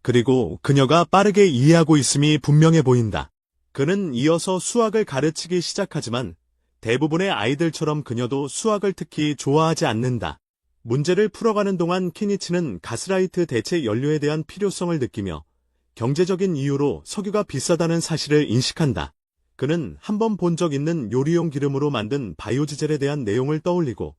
그리고 그녀가 빠르게 이해하고 있음이 분명해 보인다. 그는 이어서 수학을 가르치기 시작하지만 대부분의 아이들처럼 그녀도 수학을 특히 좋아하지 않는다. 문제를 풀어가는 동안 케니치는 가스라이트 대체 연료에 대한 필요성을 느끼며 경제적인 이유로 석유가 비싸다는 사실을 인식한다. 그는 한번 본 적 있는 요리용 기름으로 만든 바이오디젤에 대한 내용을 떠올리고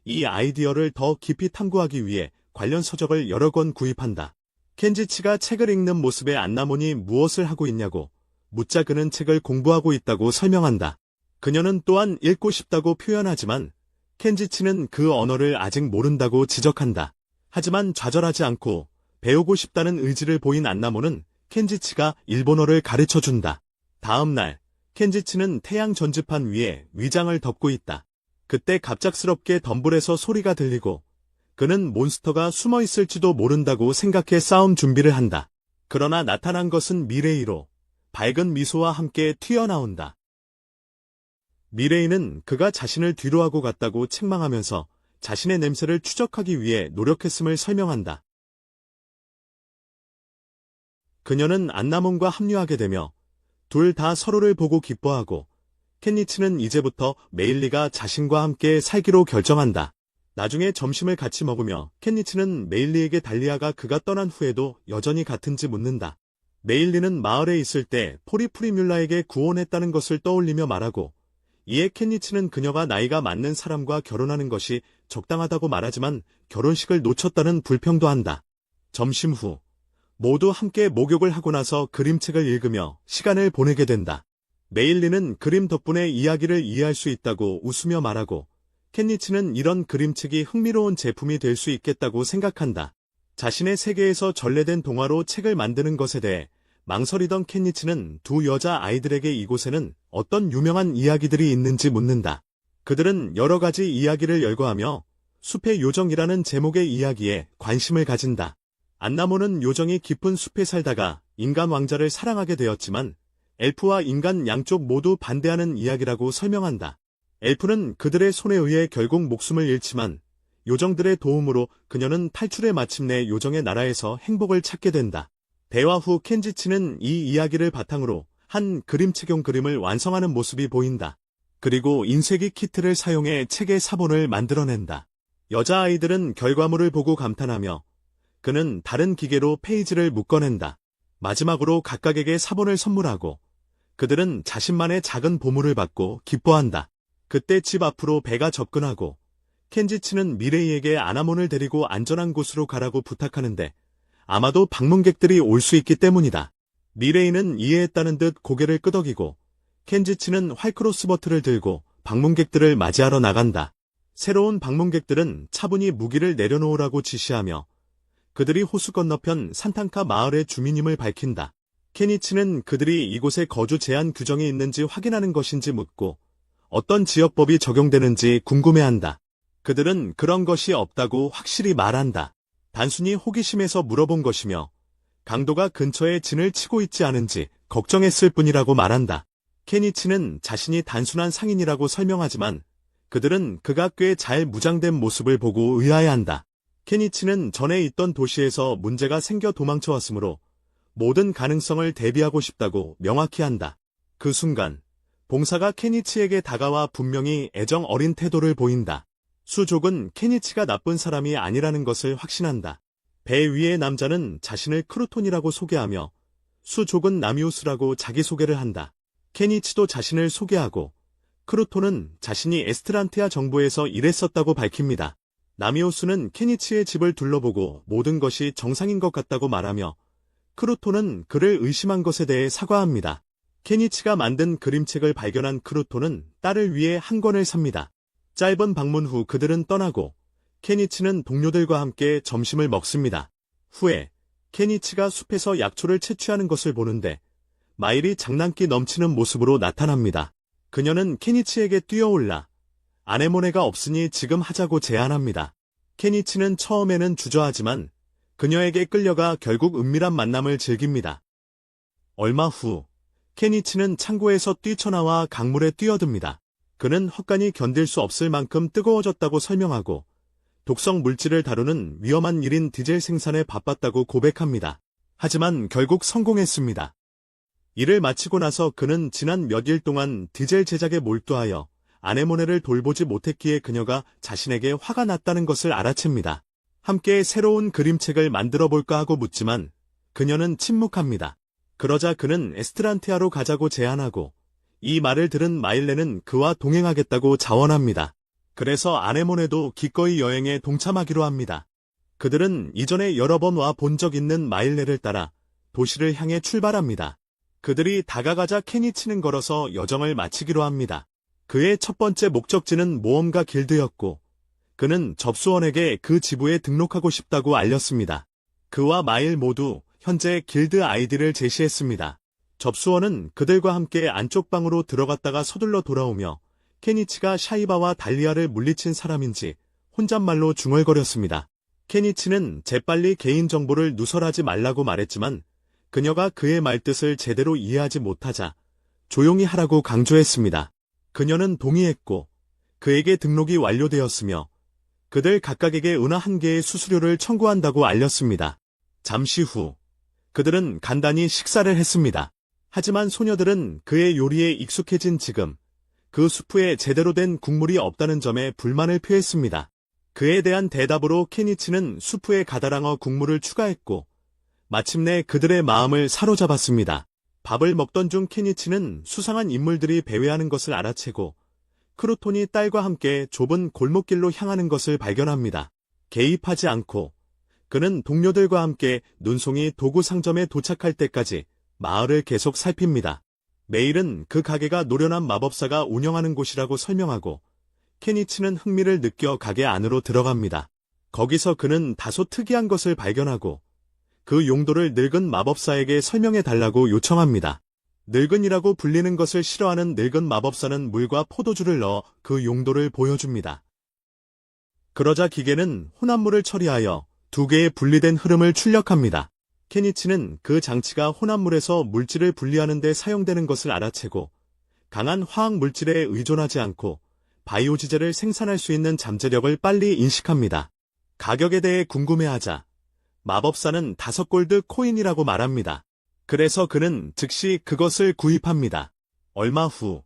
이 아이디어를 더 깊이 탐구하기 위해 관련 서적을 여러 권 구입한다. 켄지치가 책을 읽는 모습에 안나몬이 무엇을 하고 있냐고 묻자 그는 책을 공부하고 있다고 설명한다. 그녀는 또한 읽고 싶다고 표현하지만 켄지치는 그 언어를 아직 모른다고 지적한다. 하지만 좌절하지 않고 배우고 싶다는 의지를 보인 안나몬은 켄지치가 일본어를 가르쳐준다. 다음 날 켄지치는 태양 전지판 위에 위장을 덮고 있다. 그때 갑작스럽게 덤불에서 소리가 들리고 그는 몬스터가 숨어 있을지도 모른다고 생각해 싸움 준비를 한다. 그러나 나타난 것은 미레이로 밝은 미소와 함께 튀어나온다. 미레이는 그가 자신을 뒤로하고 갔다고 책망하면서 자신의 냄새를 추적하기 위해 노력했음을 설명한다. 그녀는 안나몬과 합류하게 되며 둘 다 서로를 보고 기뻐하고 켄니치는 이제부터 메일리가 자신과 함께 살기로 결정한다. 나중에 점심을 같이 먹으며 켄니치는 메일리에게 달리아가 그가 떠난 후에도 여전히 같은지 묻는다. 메일리는 마을에 있을 때 포리프리뮬라에게 구원했다는 것을 떠올리며 말하고 이에 켄니치는 그녀가 나이가 맞는 사람과 결혼하는 것이 적당하다고 말하지만 결혼식을 놓쳤다는 불평도 한다. 점심 후 모두 함께 목욕을 하고 나서 그림책을 읽으며 시간을 보내게 된다. 메일리는 그림 덕분에 이야기를 이해할 수 있다고 웃으며 말하고 켄니치는 이런 그림책이 흥미로운 제품이 될 수 있겠다고 생각한다. 자신의 세계에서 전래된 동화로 책을 만드는 것에 대해 망설이던 켄니치는 두 여자 아이들에게 이곳에는 어떤 유명한 이야기들이 있는지 묻는다. 그들은 여러 가지 이야기를 열거하며 숲의 요정이라는 제목의 이야기에 관심을 가진다. 안나몬은 요정이 깊은 숲에 살다가 인간 왕자를 사랑하게 되었지만 엘프와 인간 양쪽 모두 반대하는 이야기라고 설명한다. 엘프는 그들의 손에 의해 결국 목숨을 잃지만 요정들의 도움으로 그녀는 탈출해 마침내 요정의 나라에서 행복을 찾게 된다. 대화 후 켄지치는 이 이야기를 바탕으로 한 그림책용 그림을 완성하는 모습이 보인다. 그리고 인쇄기 키트를 사용해 책의 사본을 만들어낸다. 여자아이들은 결과물을 보고 감탄하며 그는 다른 기계로 페이지를 묶어낸다. 마지막으로 각각에게 사본을 선물하고 그들은 자신만의 작은 보물을 받고 기뻐한다. 그때 집 앞으로 배가 접근하고 켄지치는 미레이에게 아나몬을 데리고 안전한 곳으로 가라고 부탁하는데 아마도 방문객들이 올 수 있기 때문이다. 미레이는 이해했다는 듯 고개를 끄덕이고 켄지치는 활크로스버트를 들고 방문객들을 맞이하러 나간다. 새로운 방문객들은 차분히 무기를 내려놓으라고 지시하며 그들이 호수 건너편 산탄카 마을의 주민임을 밝힌다. 케니치는 그들이 이곳에 거주 제한 규정이 있는지 확인하는 것인지 묻고 어떤 지역법이 적용되는지 궁금해한다. 그들은 그런 것이 없다고 확실히 말한다. 단순히 호기심에서 물어본 것이며 강도가 근처에 진을 치고 있지 않은지 걱정했을 뿐이라고 말한다. 케니치는 자신이 단순한 상인이라고 설명하지만 그들은 그가 꽤 잘 무장된 모습을 보고 의아해한다. 케니치는 전에 있던 도시에서 문제가 생겨 도망쳐왔으므로 모든 가능성을 대비하고 싶다고 명확히 한다. 그 순간 봉사가 케니치에게 다가와 분명히 애정 어린 태도를 보인다. 수족은 케니치가 나쁜 사람이 아니라는 것을 확신한다. 배 위의 남자는 자신을 크루톤이라고 소개하며 수족은 나미우스라고 자기소개를 한다. 케니치도 자신을 소개하고 크루톤은 자신이 에스트란티아 정부에서 일했었다고 밝힙니다. 나미우스는 케니치의 집을 둘러보고 모든 것이 정상인 것 같다고 말하며 크루톤은 그를 의심한 것에 대해 사과합니다. 케니치가 만든 그림책을 발견한 크루톤은 딸을 위해 한 권을 삽니다. 짧은 방문 후 그들은 떠나고 케니치는 동료들과 함께 점심을 먹습니다. 후에 케니치가 숲에서 약초를 채취하는 것을 보는데 마일이 장난기 넘치는 모습으로 나타납니다. 그녀는 케니치에게 뛰어올라 아네모네가 없으니 지금 하자고 제안합니다. 케니치는 처음에는 주저하지만 그녀에게 끌려가 결국 은밀한 만남을 즐깁니다. 얼마 후 케니치는 창고에서 뛰쳐나와 강물에 뛰어듭니다. 그는 헛간이 견딜 수 없을 만큼 뜨거워졌다고 설명하고 독성 물질을 다루는 위험한 일인 디젤 생산에 바빴다고 고백합니다. 하지만 결국 성공했습니다. 일을 마치고 나서 그는 지난 몇 일 동안 디젤 제작에 몰두하여 아네모네를 돌보지 못했기에 그녀가 자신에게 화가 났다는 것을 알아챕니다. 함께 새로운 그림책을 만들어 볼까 하고 묻지만 그녀는 침묵합니다. 그러자 그는 에스트란티아로 가자고 제안하고 이 말을 들은 마일레는 그와 동행하겠다고 자원합니다. 그래서 아네모네도 기꺼이 여행에 동참하기로 합니다. 그들은 이전에 여러 번 와 본 적 있는 마일레를 따라 도시를 향해 출발합니다. 그들이 다가가자 케니치는 걸어서 여정을 마치기로 합니다. 그의 첫 번째 목적지는 모험가 길드였고 그는 접수원에게 그 지부에 등록하고 싶다고 알렸습니다. 그와 마일 모두 현재 길드 아이디를 제시했습니다. 접수원은 그들과 함께 안쪽 방으로 들어갔다가 서둘러 돌아오며 케니치가 샤이바와 달리아를 물리친 사람인지 혼잣말로 중얼거렸습니다. 케니치는 재빨리 개인정보를 누설하지 말라고 말했지만 그녀가 그의 말뜻을 제대로 이해하지 못하자 조용히 하라고 강조했습니다. 그녀는 동의했고 그에게 등록이 완료되었으며 그들 각각에게 은하 1개의 수수료를 청구한다고 알렸습니다. 잠시 후 그들은 간단히 식사를 했습니다. 하지만 소녀들은 그의 요리에 익숙해진 지금 그 수프에 제대로 된 국물이 없다는 점에 불만을 표했습니다. 그에 대한 대답으로 케니치는 수프에 가다랑어 국물을 추가했고 마침내 그들의 마음을 사로잡았습니다. 밥을 먹던 중 케니치는 수상한 인물들이 배회하는 것을 알아채고 크루톤이 딸과 함께 좁은 골목길로 향하는 것을 발견합니다. 개입하지 않고 그는 동료들과 함께 눈송이 도구 상점에 도착할 때까지 마을을 계속 살핍니다. 메일은 그 가게가 노련한 마법사가 운영하는 곳이라고 설명하고 케니치는 흥미를 느껴 가게 안으로 들어갑니다. 거기서 그는 다소 특이한 것을 발견하고 그 용도를 늙은 마법사에게 설명해 달라고 요청합니다. 늙은이라고 불리는 것을 싫어하는 늙은 마법사는 물과 포도주를 넣어 그 용도를 보여줍니다. 그러자 기계는 혼합물을 처리하여 두 개의 분리된 흐름을 출력합니다. 케니치는 그 장치가 혼합물에서 물질을 분리하는 데 사용되는 것을 알아채고 강한 화학 물질에 의존하지 않고 바이오지젤을 생산할 수 있는 잠재력을 빨리 인식합니다. 가격에 대해 궁금해하자 마법사는 5골드 코인이라고 말합니다. 그래서 그는 즉시 그것을 구입합니다. 얼마 후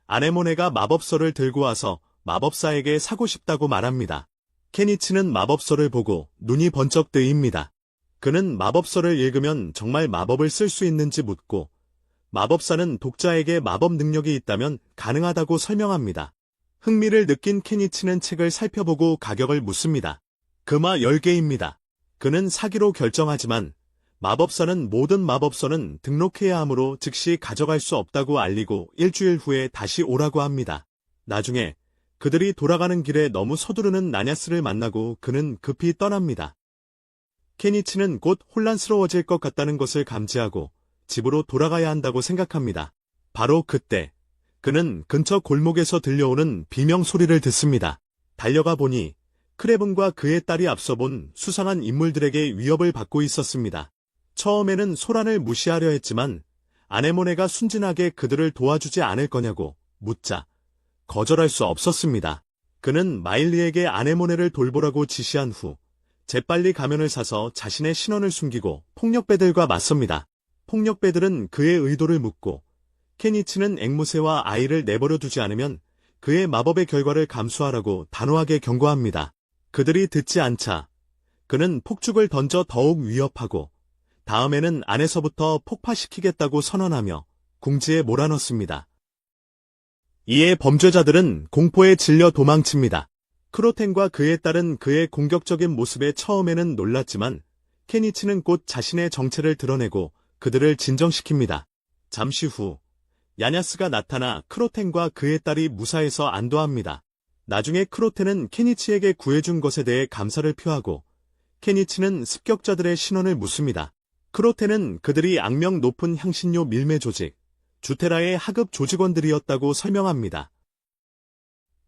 아네모네가 마법서를 들고 와서 마법사에게 사고 싶다고 말합니다. 케니치는 마법서를 보고 눈이 번쩍 뜨입니다. 그는 마법서를 읽으면 정말 마법을 쓸 수 있는지 묻고 마법사는 독자에게 마법 능력이 있다면 가능하다고 설명합니다. 흥미를 느낀 케니치는 책을 살펴보고 가격을 묻습니다. 금화 10개입니다. 그는 사기로 결정하지만 마법사는 모든 마법서는 등록해야 하므로 즉시 가져갈 수 없다고 알리고 일주일 후에 다시 오라고 합니다. 나중에 그들이 돌아가는 길에 너무 서두르는 나냐스를 만나고 그는 급히 떠납니다. 케니치는 곧 혼란스러워질 것 같다는 것을 감지하고 집으로 돌아가야 한다고 생각합니다. 바로 그때 그는 근처 골목에서 들려오는 비명 소리를 듣습니다. 달려가 보니 크레븐과 그의 딸이 앞서 본 수상한 인물들에게 위협을 받고 있었습니다. 처음에는 소란을 무시하려 했지만 아네모네가 순진하게 그들을 도와주지 않을 거냐고 묻자 거절할 수 없었습니다. 그는 마일리에게 아네모네를 돌보라고 지시한 후 재빨리 가면을 사서 자신의 신원을 숨기고 폭력배들과 맞섭니다. 폭력배들은 그의 의도를 묻고 케니치는 앵무새와 아이를 내버려 두지 않으면 그의 마법의 결과를 감수하라고 단호하게 경고합니다. 그들이 듣지 않자 그는 폭죽을 던져 더욱 위협하고 다음에는 안에서부터 폭파시키겠다고 선언하며 궁지에 몰아넣습니다. 이에 범죄자들은 공포에 질려 도망칩니다. 크로텐과 그의 딸은 그의 공격적인 모습에 처음에는 놀랐지만 케니치는 곧 자신의 정체를 드러내고 그들을 진정시킵니다. 잠시 후 야냐스가 나타나 크로텐과 그의 딸이 무사해서 안도합니다. 나중에 크로텐은 케니치에게 구해준 것에 대해 감사를 표하고 케니치는 습격자들의 신원을 묻습니다. 크로텐은 그들이 악명 높은 향신료 밀매 조직 주테라의 하급 조직원들이었다고 설명합니다.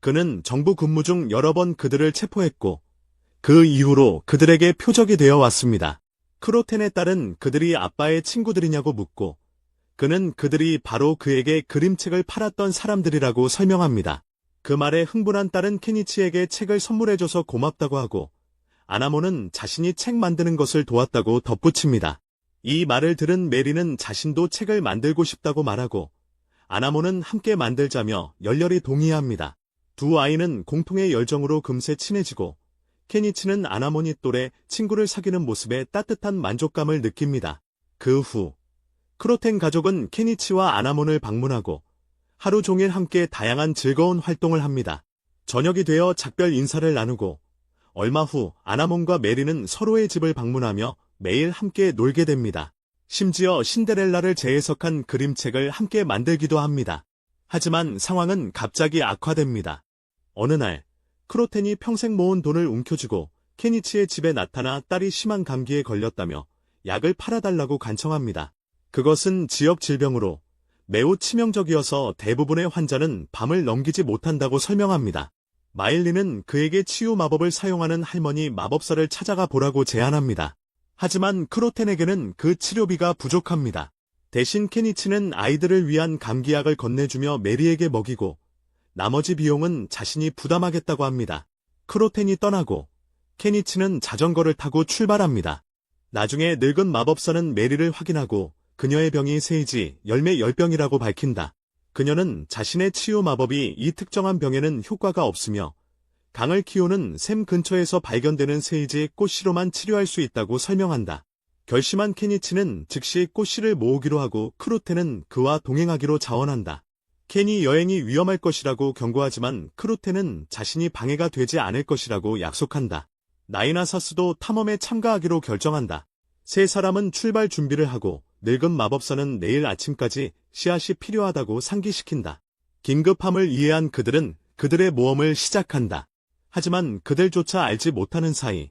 그는 정부 근무 중 여러 번 그들을 체포했고 그 이후로 그들에게 표적이 되어 왔습니다. 크로텐의 딸은 그들이 아빠의 친구들이냐고 묻고 그는 그들이 바로 그에게 그림책을 팔았던 사람들이라고 설명합니다. 그 말에 흥분한 딸은 케니치에게 책을 선물해줘서 고맙다고 하고 아나모는 자신이 책 만드는 것을 도왔다고 덧붙입니다. 이 말을 들은 메리는 자신도 책을 만들고 싶다고 말하고 아나모는 함께 만들자며 열렬히 동의합니다. 두 아이는 공통의 열정으로 금세 친해지고 케니치는 아나모니 또래 친구를 사귀는 모습에 따뜻한 만족감을 느낍니다. 그 후 크로텐 가족은 케니치와 아나몬을 방문하고 하루 종일 함께 다양한 즐거운 활동을 합니다. 저녁이 되어 작별 인사를 나누고 얼마 후 아나몬과 메리는 서로의 집을 방문하며 매일 함께 놀게 됩니다. 심지어 신데렐라를 재해석한 그림책을 함께 만들기도 합니다. 하지만 상황은 갑자기 악화됩니다. 어느 날 크로텐이 평생 모은 돈을 움켜쥐고 케니치의 집에 나타나 딸이 심한 감기에 걸렸다며 약을 팔아달라고 간청합니다. 그것은 지역 질병으로 매우 치명적이어서 대부분의 환자는 밤을 넘기지 못한다고 설명합니다. 마일리는 그에게 치유 마법을 사용하는 할머니 마법사를 찾아가 보라고 제안합니다. 하지만 크로텐에게는 그 치료비가 부족합니다. 대신 케니치는 아이들을 위한 감기약을 건네주며 메리에게 먹이고 나머지 비용은 자신이 부담하겠다고 합니다. 크로텐이 떠나고 케니치는 자전거를 타고 출발합니다. 나중에 늙은 마법사는 메리를 확인하고 그녀의 병이 세이지 열매 10병이라고 밝힌다. 그녀는 자신의 치유 마법이 이 특정한 병에는 효과가 없으며 강을 키우는 샘 근처에서 발견되는 세이지 꽃씨로만 치료할 수 있다고 설명한다. 결심한 케니치는 즉시 꽃씨를 모으기로 하고 크로텐은 그와 동행하기로 자원한다. 켄이 여행이 위험할 것이라고 경고하지만 크로텐은 자신이 방해가 되지 않을 것이라고 약속한다. 나이나사스도 탐험에 참가하기로 결정한다. 세 사람은 출발 준비를 하고 늙은 마법사는 내일 아침까지 씨앗이 필요하다고 상기시킨다. 긴급함을 이해한 그들은 그들의 모험을 시작한다. 하지만 그들조차 알지 못하는 사이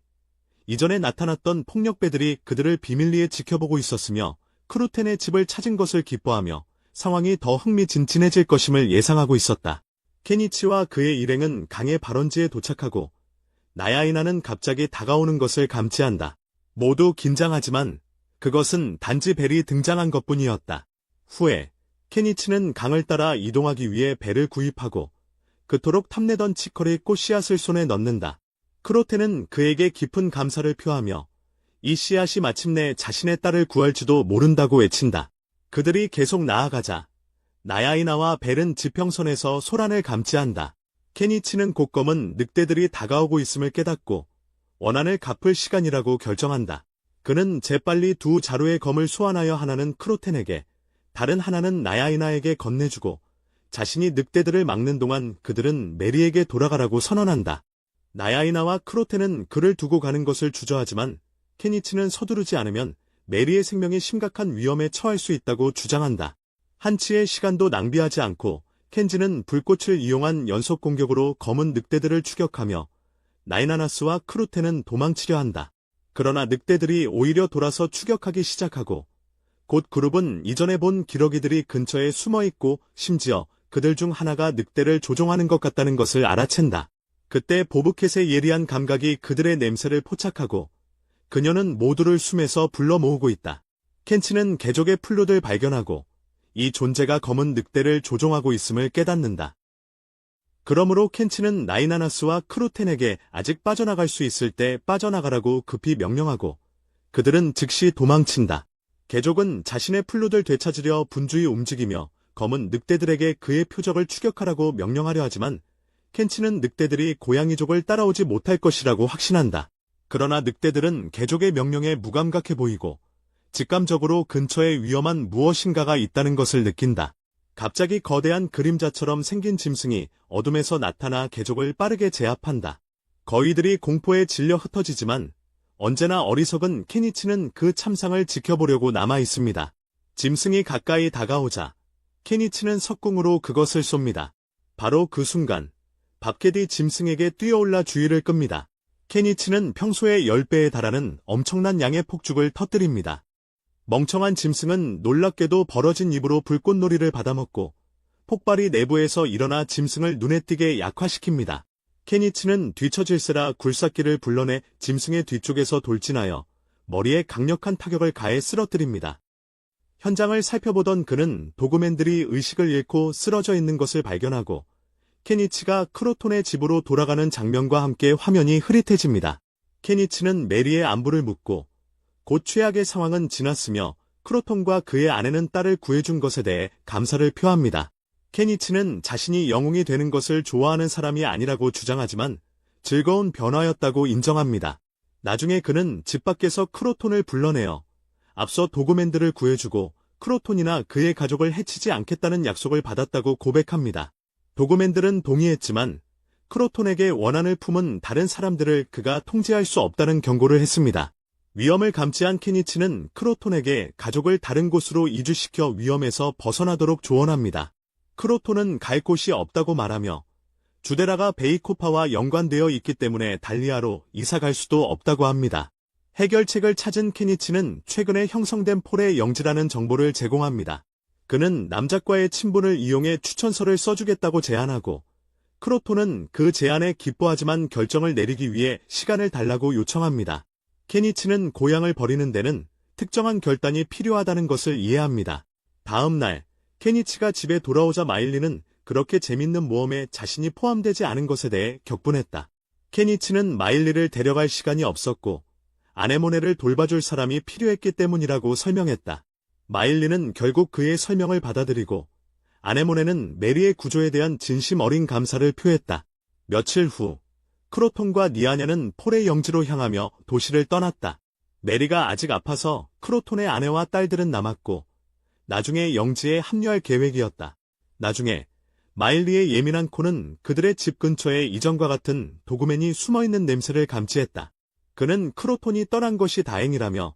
이전에 나타났던 폭력배들이 그들을 비밀리에 지켜보고 있었으며 크루텐의 집을 찾은 것을 기뻐하며 상황이 더 흥미진진해질 것임을 예상하고 있었다. 케니치와 그의 일행은 강의 발원지에 도착하고 나야이나는 갑자기 다가오는 것을 감지한다. 모두 긴장하지만 그것은 단지 벨이 등장한 것뿐이었다. 후에 케니치는 강을 따라 이동하기 위해 배를 구입하고 그토록 탐내던 치커리 꽃씨앗을 손에 넣는다. 크로텐은 그에게 깊은 감사를 표하며 이 씨앗이 마침내 자신의 딸을 구할지도 모른다고 외친다. 그들이 계속 나아가자 나야이나와 벨은 지평선에서 소란을 감지한다. 케니치는 곧 검은 늑대들이 다가오고 있음을 깨닫고 원한을 갚을 시간이라고 결정한다. 그는 재빨리 두 자루의 검을 소환하여 하나는 크로텐에게 다른 하나는 나야이나에게 건네주고 자신이 늑대들을 막는 동안 그들은 메리에게 돌아가라고 선언한다. 나야이나와 크로텐은 그를 두고 가는 것을 주저하지만 케니치는 서두르지 않으면 메리의 생명이 심각한 위험에 처할 수 있다고 주장한다. 한치의 시간도 낭비하지 않고 켄지는 불꽃을 이용한 연속 공격으로 검은 늑대들을 추격하며 나이나나스와 크루텐은 도망치려 한다. 그러나 늑대들이 오히려 돌아서 추격하기 시작하고 곧 그룹은 이전에 본 기러기들이 근처에 숨어있고 심지어 그들 중 하나가 늑대를 조종하는 것 같다는 것을 알아챈다. 그때 보브캣의 예리한 감각이 그들의 냄새를 포착하고 그녀는 모두를 숨에서 불러 모으고 있다. 켄치는 개족의 플룻을 발견하고 이 존재가 검은 늑대를 조종하고 있음을 깨닫는다. 그러므로 켄치는 나이나나스와 크루텐에게 아직 빠져나갈 수 있을 때 빠져나가라고 급히 명령하고 그들은 즉시 도망친다. 개족은 자신의 풀루들 되찾으려 분주히 움직이며 검은 늑대들에게 그의 표적을 추격하라고 명령하려 하지만 켄치는 늑대들이 고양이족을 따라오지 못할 것이라고 확신한다. 그러나 늑대들은 개족의 명령에 무감각해 보이고 직감적으로 근처에 위험한 무엇인가가 있다는 것을 느낀다. 갑자기 거대한 그림자처럼 생긴 짐승이 어둠에서 나타나 개족을 빠르게 제압한다. 거위들이 공포에 질려 흩어지지만 언제나 어리석은 케니치는 그 참상을 지켜보려고 남아 있습니다. 짐승이 가까이 다가오자 케니치는 석궁으로 그것을 쏩니다. 바로 그 순간 밥캐디 짐승에게 뛰어올라 주의를 끕니다. 케니치는 평소의 10배에 달하는 엄청난 양의 폭죽을 터뜨립니다. 멍청한 짐승은 놀랍게도 벌어진 입으로 불꽃놀이를 받아먹고 폭발이 내부에서 일어나 짐승을 눈에 띄게 약화시킵니다. 케니치는 뒤처질세라 굴삭기를 불러내 짐승의 뒤쪽에서 돌진하여 머리에 강력한 타격을 가해 쓰러뜨립니다. 현장을 살펴보던 그는 도그맨들이 의식을 잃고 쓰러져 있는 것을 발견하고 케니치가 크로톤의 집으로 돌아가는 장면과 함께 화면이 흐릿해집니다. 케니치는 메리의 안부를 묻고 곧 최악의 상황은 지났으며 크로톤과 그의 아내는 딸을 구해준 것에 대해 감사를 표합니다. 케니치는 자신이 영웅이 되는 것을 좋아하는 사람이 아니라고 주장하지만 즐거운 변화였다고 인정합니다. 나중에 그는 집 밖에서 크로톤을 불러내어 앞서 도그맨들을 구해주고 크로톤이나 그의 가족을 해치지 않겠다는 약속을 받았다고 고백합니다. 도그맨들은 동의했지만 크로톤에게 원한을 품은 다른 사람들을 그가 통제할 수 없다는 경고를 했습니다. 위험을 감지한 케니치는 크로톤에게 가족을 다른 곳으로 이주시켜 위험에서 벗어나도록 조언합니다. 크로톤은 갈 곳이 없다고 말하며 주데라가 베이코파와 연관되어 있기 때문에 달리아로 이사갈 수도 없다고 합니다. 해결책을 찾은 케니치는 최근에 형성된 폴의 영지라는 정보를 제공합니다. 그는 남작과의 친분을 이용해 추천서를 써주겠다고 제안하고 크로톤은 그 제안에 기뻐하지만 결정을 내리기 위해 시간을 달라고 요청합니다. 케니치는 고향을 버리는 데는 특정한 결단이 필요하다는 것을 이해합니다. 다음 날 케니치가 집에 돌아오자 마일리는 그렇게 재밌는 모험에 자신이 포함되지 않은 것에 대해 격분했다. 케니치는 마일리를 데려갈 시간이 없었고 아네모네를 돌봐줄 사람이 필요했기 때문이라고 설명했다. 마일리는 결국 그의 설명을 받아들이고 아네모네는 메리의 구조에 대한 진심 어린 감사를 표했다. 며칠 후 크로톤과 니아냐는 폴의 영지로 향하며 도시를 떠났다. 메리가 아직 아파서 크로톤의 아내와 딸들은 남았고 나중에 영지에 합류할 계획이었다. 나중에 마일리의 예민한 코는 그들의 집 근처에 이전과 같은 도그맨이 숨어있는 냄새를 감지했다. 그는 크로톤이 떠난 것이 다행이라며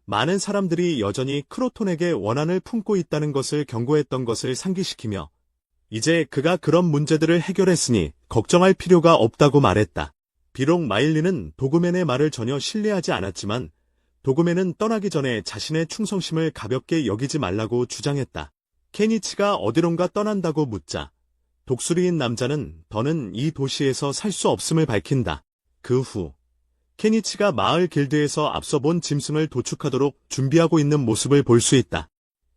많은 사람들이 여전히 크로톤에게 원한을 품고 있다는 것을 경고했던 것을 상기시키며 이제 그가 그런 문제들을 해결했으니 걱정할 필요가 없다고 말했다. 비록 마일리는 도그맨의 말을 전혀 신뢰하지 않았지만 도그맨은 떠나기 전에 자신의 충성심을 가볍게 여기지 말라고 주장했다. 케니치가 어디론가 떠난다고 묻자 독수리인 남자는 더는 이 도시에서 살 수 없음을 밝힌다. 그 후 케니치가 마을 길드에서 앞서 본 짐승을 도축하도록 준비하고 있는 모습을 볼 수 있다.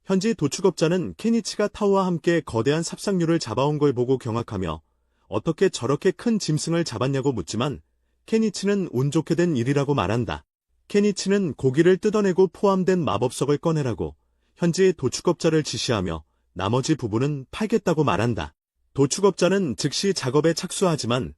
현지 도축업자는 케니치가 타우와 함께 거대한 삽상류를 잡아온 걸 보고 경악하며 어떻게 저렇게 큰 짐승을 잡았냐고 묻지만 케니치는 운 좋게 된 일이라고 말한다. 케니치는 고기를 뜯어내고 포함된 마법석을 꺼내라고 현지 도축업자를 지시하며 나머지 부분은 팔겠다고 말한다. 도축업자는 즉시 작업에 착수하지만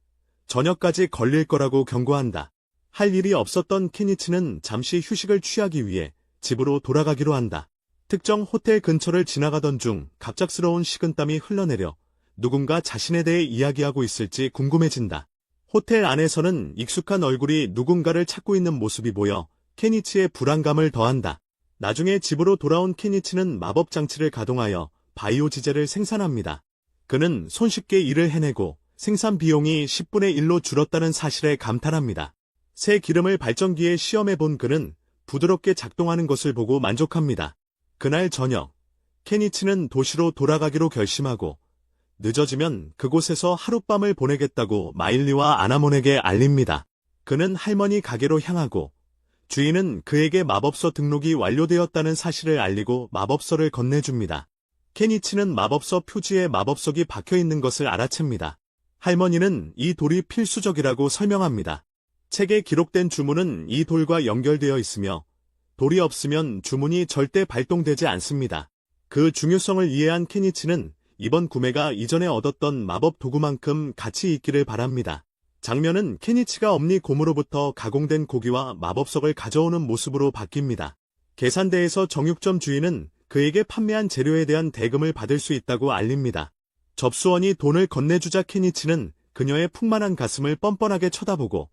저녁까지 걸릴 거라고 경고한다. 할 일이 없었던 케니치는 잠시 휴식을 취하기 위해 집으로 돌아가기로 한다. 특정 호텔 근처를 지나가던 중 갑작스러운 식은땀이 흘러내려 누군가 자신에 대해 이야기하고 있을지 궁금해진다. 호텔 안에서는 익숙한 얼굴이 누군가를 찾고 있는 모습이 보여 케니치의 불안감을 더한다. 나중에 집으로 돌아온 케니치는 마법 장치를 가동하여 바이오 지젤을 생산합니다. 그는 손쉽게 일을 해내고 생산 비용이 10분의 1로 줄었다는 사실에 감탄합니다. 새 기름을 발전기에 시험해 본 그는 부드럽게 작동하는 것을 보고 만족합니다. 그날 저녁, 케니치는 도시로 돌아가기로 결심하고 늦어지면 그곳에서 하룻밤을 보내겠다고 마일리와 아나몬에게 알립니다. 그는 할머니 가게로 향하고 주인은 그에게 마법서 등록이 완료되었다는 사실을 알리고 마법서를 건네줍니다. 케니치는 마법서 표지에 마법석이 박혀있는 것을 알아챕니다. 할머니는 이 돌이 필수적이라고 설명합니다. 책에 기록된 주문은 이 돌과 연결되어 있으며 돌이 없으면 주문이 절대 발동되지 않습니다. 그 중요성을 이해한 케니치는 이번 구매가 이전에 얻었던 마법 도구만큼 가치 있기를 바랍니다. 장면은 케니치가 엄니곰으로부터 가공된 고기와 마법석을 가져오는 모습으로 바뀝니다. 계산대에서 정육점 주인은 그에게 판매한 재료에 대한 대금을 받을 수 있다고 알립니다. 접수원이 돈을 건네주자 케니치는 그녀의 풍만한 가슴을 뻔뻔하게 쳐다보고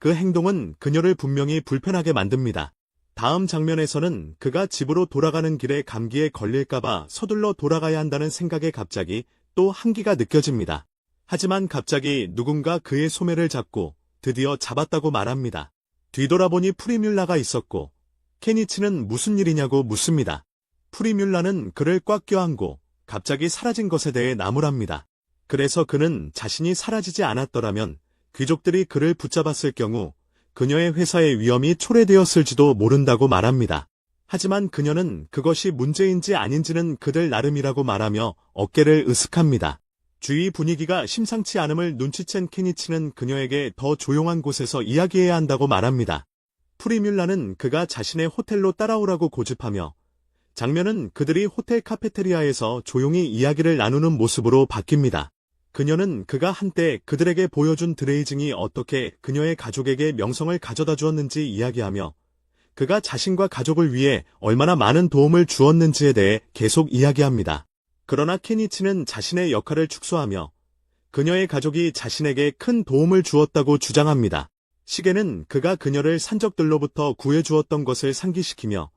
그 행동은 그녀를 분명히 불편하게 만듭니다. 다음 장면에서는 그가 집으로 돌아가는 길에 감기에 걸릴까봐 서둘러 돌아가야 한다는 생각에 갑자기 또 한기가 느껴집니다. 하지만 갑자기 누군가 그의 소매를 잡고 드디어 잡았다고 말합니다. 뒤돌아보니 프리뮬라가 있었고 케니치는 무슨 일이냐고 묻습니다. 프리뮬라는 그를 꽉 껴안고 갑자기 사라진 것에 대해 나무랍니다. 그래서 그는 자신이 사라지지 않았더라면 귀족들이 그를 붙잡았을 경우 그녀의 회사의 위험이 초래되었을지도 모른다고 말합니다. 하지만 그녀는 그것이 문제인지 아닌지는 그들 나름이라고 말하며 어깨를 으쓱합니다. 주위 분위기가 심상치 않음을 눈치챈 케니치는 그녀에게 더 조용한 곳에서 이야기해야 한다고 말합니다. 프리뮬라는 그가 자신의 호텔로 따라오라고 고집하며 장면은 그들이 호텔 카페테리아에서 조용히 이야기를 나누는 모습으로 바뀝니다. 그녀는 그가 한때 그들에게 보여준 드레이징이 어떻게 그녀의 가족에게 명성을 가져다 주었는지 이야기하며 그가 자신과 가족을 위해 얼마나 많은 도움을 주었는지에 대해 계속 이야기합니다. 그러나 케니치는 자신의 역할을 축소하며 그녀의 가족이 자신에게 큰 도움을 주었다고 주장합니다. 시계는 그가 그녀를 산적들로부터 구해주었던 것을 상기시키며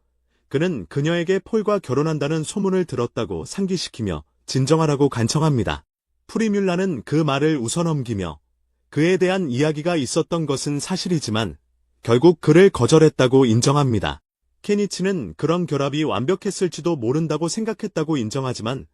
그는 그녀에게 폴과 결혼한다는 소문을 들었다고 상기시키며 진정하라고 간청합니다. 프리뮬라는 그 말을 웃어넘기며 그에 대한 이야기가 있었던 것은 사실이지만 결국 그를 거절했다고 인정합니다. 케니치는 그런 결합이 완벽했을지도 모른다고 생각했다고 인정하지만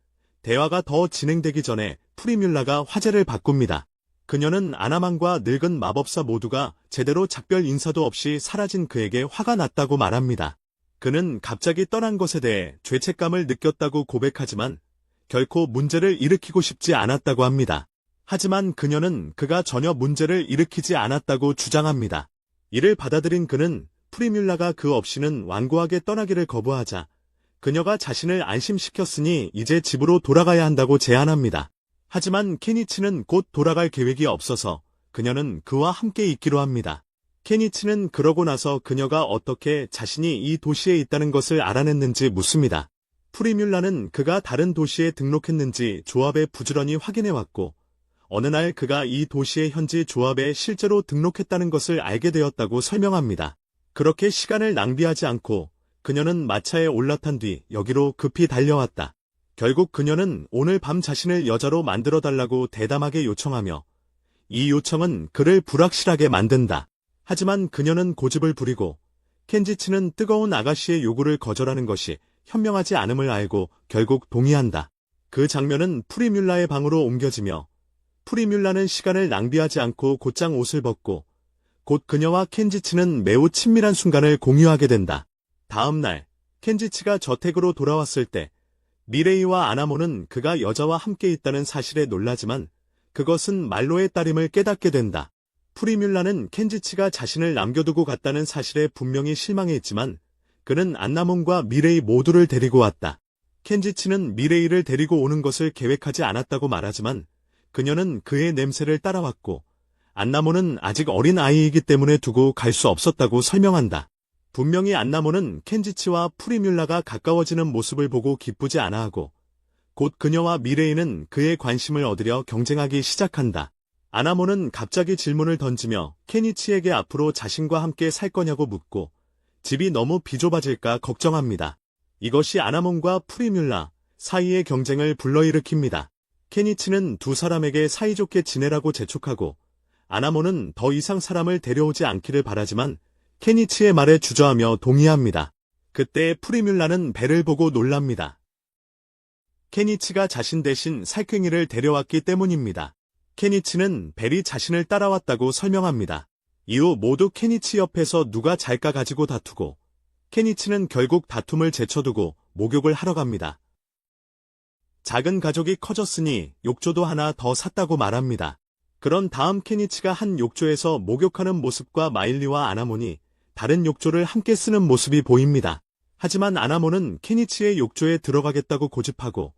대화가 더 진행되기 전에 프리뮬라가 화제를 바꿉니다. 그녀는 아나만과 늙은 마법사 모두가 제대로 작별 인사도 없이 사라진 그에게 화가 났다고 말합니다. 그는 갑자기 떠난 것에 대해 죄책감을 느꼈다고 고백하지만 결코 문제를 일으키고 싶지 않았다고 합니다. 하지만 그녀는 그가 전혀 문제를 일으키지 않았다고 주장합니다. 이를 받아들인 그는 프리뮬라가 그 없이는 완고하게 떠나기를 거부하자 그녀가 자신을 안심시켰으니 이제 집으로 돌아가야 한다고 제안합니다. 하지만 케니치는 곧 돌아갈 계획이 없어서 그녀는 그와 함께 있기로 합니다. 케니치는 그러고 나서 그녀가 어떻게 자신이 이 도시에 있다는 것을 알아냈는지 묻습니다. 프리뮬라는 그가 다른 도시에 등록했는지 조합에 부지런히 확인해왔고 어느 날 그가 이 도시의 현지 조합에 실제로 등록했다는 것을 알게 되었다고 설명합니다. 그렇게 시간을 낭비하지 않고 그녀는 마차에 올라탄 뒤 여기로 급히 달려왔다. 결국 그녀는 오늘 밤 자신을 여자로 만들어달라고 대담하게 요청하며 이 요청은 그를 불확실하게 만든다. 하지만 그녀는 고집을 부리고 켄지치는 뜨거운 아가씨의 요구를 거절하는 것이 현명하지 않음을 알고 결국 동의한다. 그 장면은 프리뮬라의 방으로 옮겨지며 프리뮬라는 시간을 낭비하지 않고 곧장 옷을 벗고 곧 그녀와 켄지치는 매우 친밀한 순간을 공유하게 된다. 다음 날 켄지치가 저택으로 돌아왔을 때 미레이와 아나모는 그가 여자와 함께 있다는 사실에 놀라지만 그것은 말로의 딸임을 깨닫게 된다. 프리뮬라는 켄지치가 자신을 남겨두고 갔다는 사실에 분명히 실망했지만 그는 안나몬과 미레이 모두를 데리고 왔다. 켄지치는 미레이를 데리고 오는 것을 계획하지 않았다고 말하지만 그녀는 그의 냄새를 따라왔고 안나몬은 아직 어린 아이이기 때문에 두고 갈 수 없었다고 설명한다. 분명히 안나몬은 켄지치와 프리뮬라가 가까워지는 모습을 보고 기쁘지 않아하고 곧 그녀와 미레이는 그의 관심을 얻으려 경쟁하기 시작한다. 아나몬은 갑자기 질문을 던지며 케니치에게 앞으로 자신과 함께 살 거냐고 묻고 집이 너무 비좁아질까 걱정합니다. 이것이 아나몬과 프리뮬라 사이의 경쟁을 불러일으킵니다. 케니치는 두 사람에게 사이좋게 지내라고 재촉하고 아나몬은 더 이상 사람을 데려오지 않기를 바라지만 케니치의 말에 주저하며 동의합니다. 그때 프리뮬라는 벨을 보고 놀랍니다. 케니치가 자신 대신 살쾡이를 데려왔기 때문입니다. 케니치는 벨이 자신을 따라왔다고 설명합니다. 이후 모두 케니치 옆에서 누가 잘까 가지고 다투고 케니치는 결국 다툼을 제쳐두고 목욕을 하러 갑니다. 작은 가족이 커졌으니 욕조도 하나 더 샀다고 말합니다. 그런 다음 케니치가 한 욕조에서 목욕하는 모습과 마일리와 아나몬이 다른 욕조를 함께 쓰는 모습이 보입니다. 하지만 아나모는 케니치의 욕조에 들어가겠다고 고집하고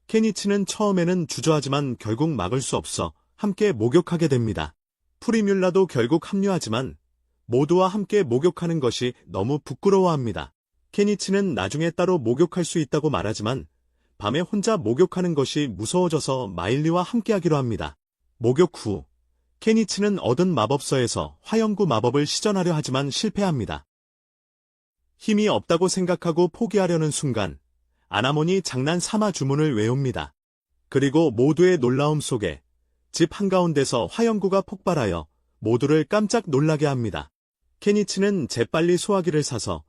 케니치는 처음에는 주저하지만 결국 막을 수 없어 함께 목욕하게 됩니다. 프리뮬라도 결국 합류하지만 모두와 함께 목욕하는 것이 너무 부끄러워합니다. 케니치는 나중에 따로 목욕할 수 있다고 말하지만 밤에 혼자 목욕하는 것이 무서워져서 마일리와 함께하기로 합니다. 목욕 후 케니치는 얻은 마법서에서 화영구 마법을 시전하려 하지만 실패합니다. 힘이 없다고 생각하고 포기하려는 순간 아나몬이 장난 삼아 주문을 외웁니다. 그리고 모두의 놀라움 속에 집 한가운데서 화영구가 폭발하여 모두를 깜짝 놀라게 합니다. 케니치는 재빨리 소화기를 사서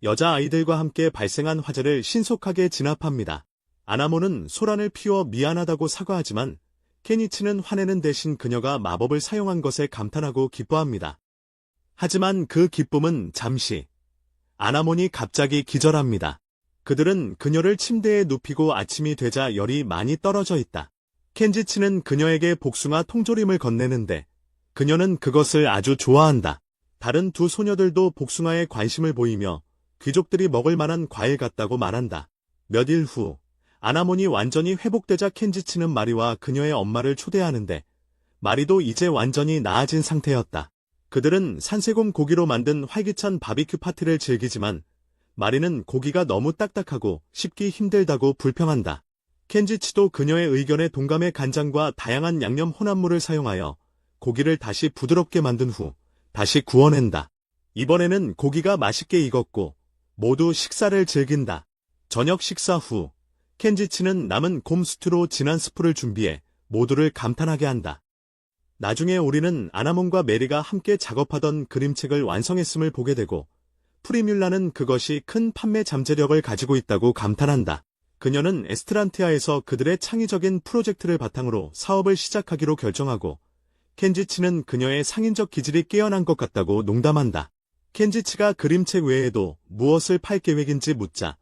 여자아이들과 함께 발생한 화재를 신속하게 진압합니다. 아나몬은 소란을 피워 미안하다고 사과하지만 케니치는 화내는 대신 그녀가 마법을 사용한 것에 감탄하고 기뻐합니다. 하지만 그 기쁨은 잠시. 아나몬이 갑자기 기절합니다. 그들은 그녀를 침대에 눕히고 아침이 되자 열이 많이 떨어져 있다. 켄지치는 그녀에게 복숭아 통조림을 건네는데 그녀는 그것을 아주 좋아한다. 다른 두 소녀들도 복숭아에 관심을 보이며 귀족들이 먹을 만한 과일 같다고 말한다. 몇 일 후 아나몬이 완전히 회복되자 켄지치는 마리와 그녀의 엄마를 초대하는데 마리도 이제 완전히 나아진 상태였다. 그들은 산세곰 고기로 만든 활기찬 바비큐 파티를 즐기지만 마리는 고기가 너무 딱딱하고 씹기 힘들다고 불평한다. 켄지치도 그녀의 의견에 동감해 간장과 다양한 양념 혼합물을 사용하여 고기를 다시 부드럽게 만든 후 다시 구워낸다. 이번에는 고기가 맛있게 익었고 모두 식사를 즐긴다. 저녁 식사 후 켄지치는 남은 곰 스튜로 진한 스프를 준비해 모두를 감탄하게 한다. 나중에 우리는 아나몬과 메리가 함께 작업하던 그림책을 완성했음을 보게 되고 프리뮬라는 그것이 큰 판매 잠재력을 가지고 있다고 감탄한다. 그녀는 에스트란티아에서 그들의 창의적인 프로젝트를 바탕으로 사업을 시작하기로 결정하고 켄지치는 그녀의 상인적 기질이 깨어난 것 같다고 농담한다. 켄지치가 그림책 외에도 무엇을 팔 계획인지 묻자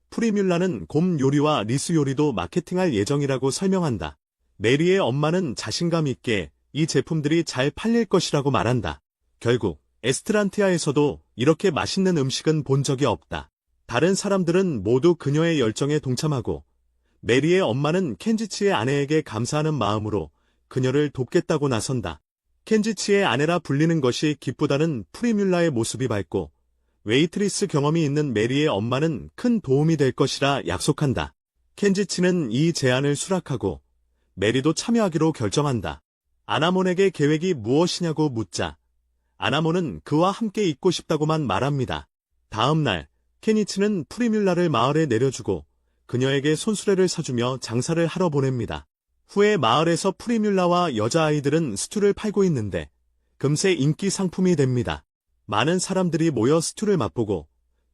프리뮬라는 곰 요리와 리스 요리도 마케팅할 예정이라고 설명한다. 메리의 엄마는 자신감 있게 이 제품들이 잘 팔릴 것이라고 말한다. 결국 에스트란티아에서도 이렇게 맛있는 음식은 본 적이 없다. 다른 사람들은 모두 그녀의 열정에 동참하고 메리의 엄마는 켄지치의 아내에게 감사하는 마음으로 그녀를 돕겠다고 나선다. 켄지치의 아내라 불리는 것이 기쁘다는 프리뮬라의 모습이 밝고 웨이트리스 경험이 있는 메리의 엄마는 큰 도움이 될 것이라 약속한다. 켄지치는 이 제안을 수락하고 메리도 참여하기로 결정한다. 아나몬에게 계획이 무엇이냐고 묻자 아나몬은 그와 함께 있고 싶다고만 말합니다. 다음 날 케니치는 프리뮬라를 마을에 내려주고 그녀에게 손수레를 사주며 장사를 하러 보냅니다. 후에 마을에서 프리뮬라와 여자아이들은 스튜를 팔고 있는데 금세 인기 상품이 됩니다. 많은 사람들이 모여 스튜를 맛보고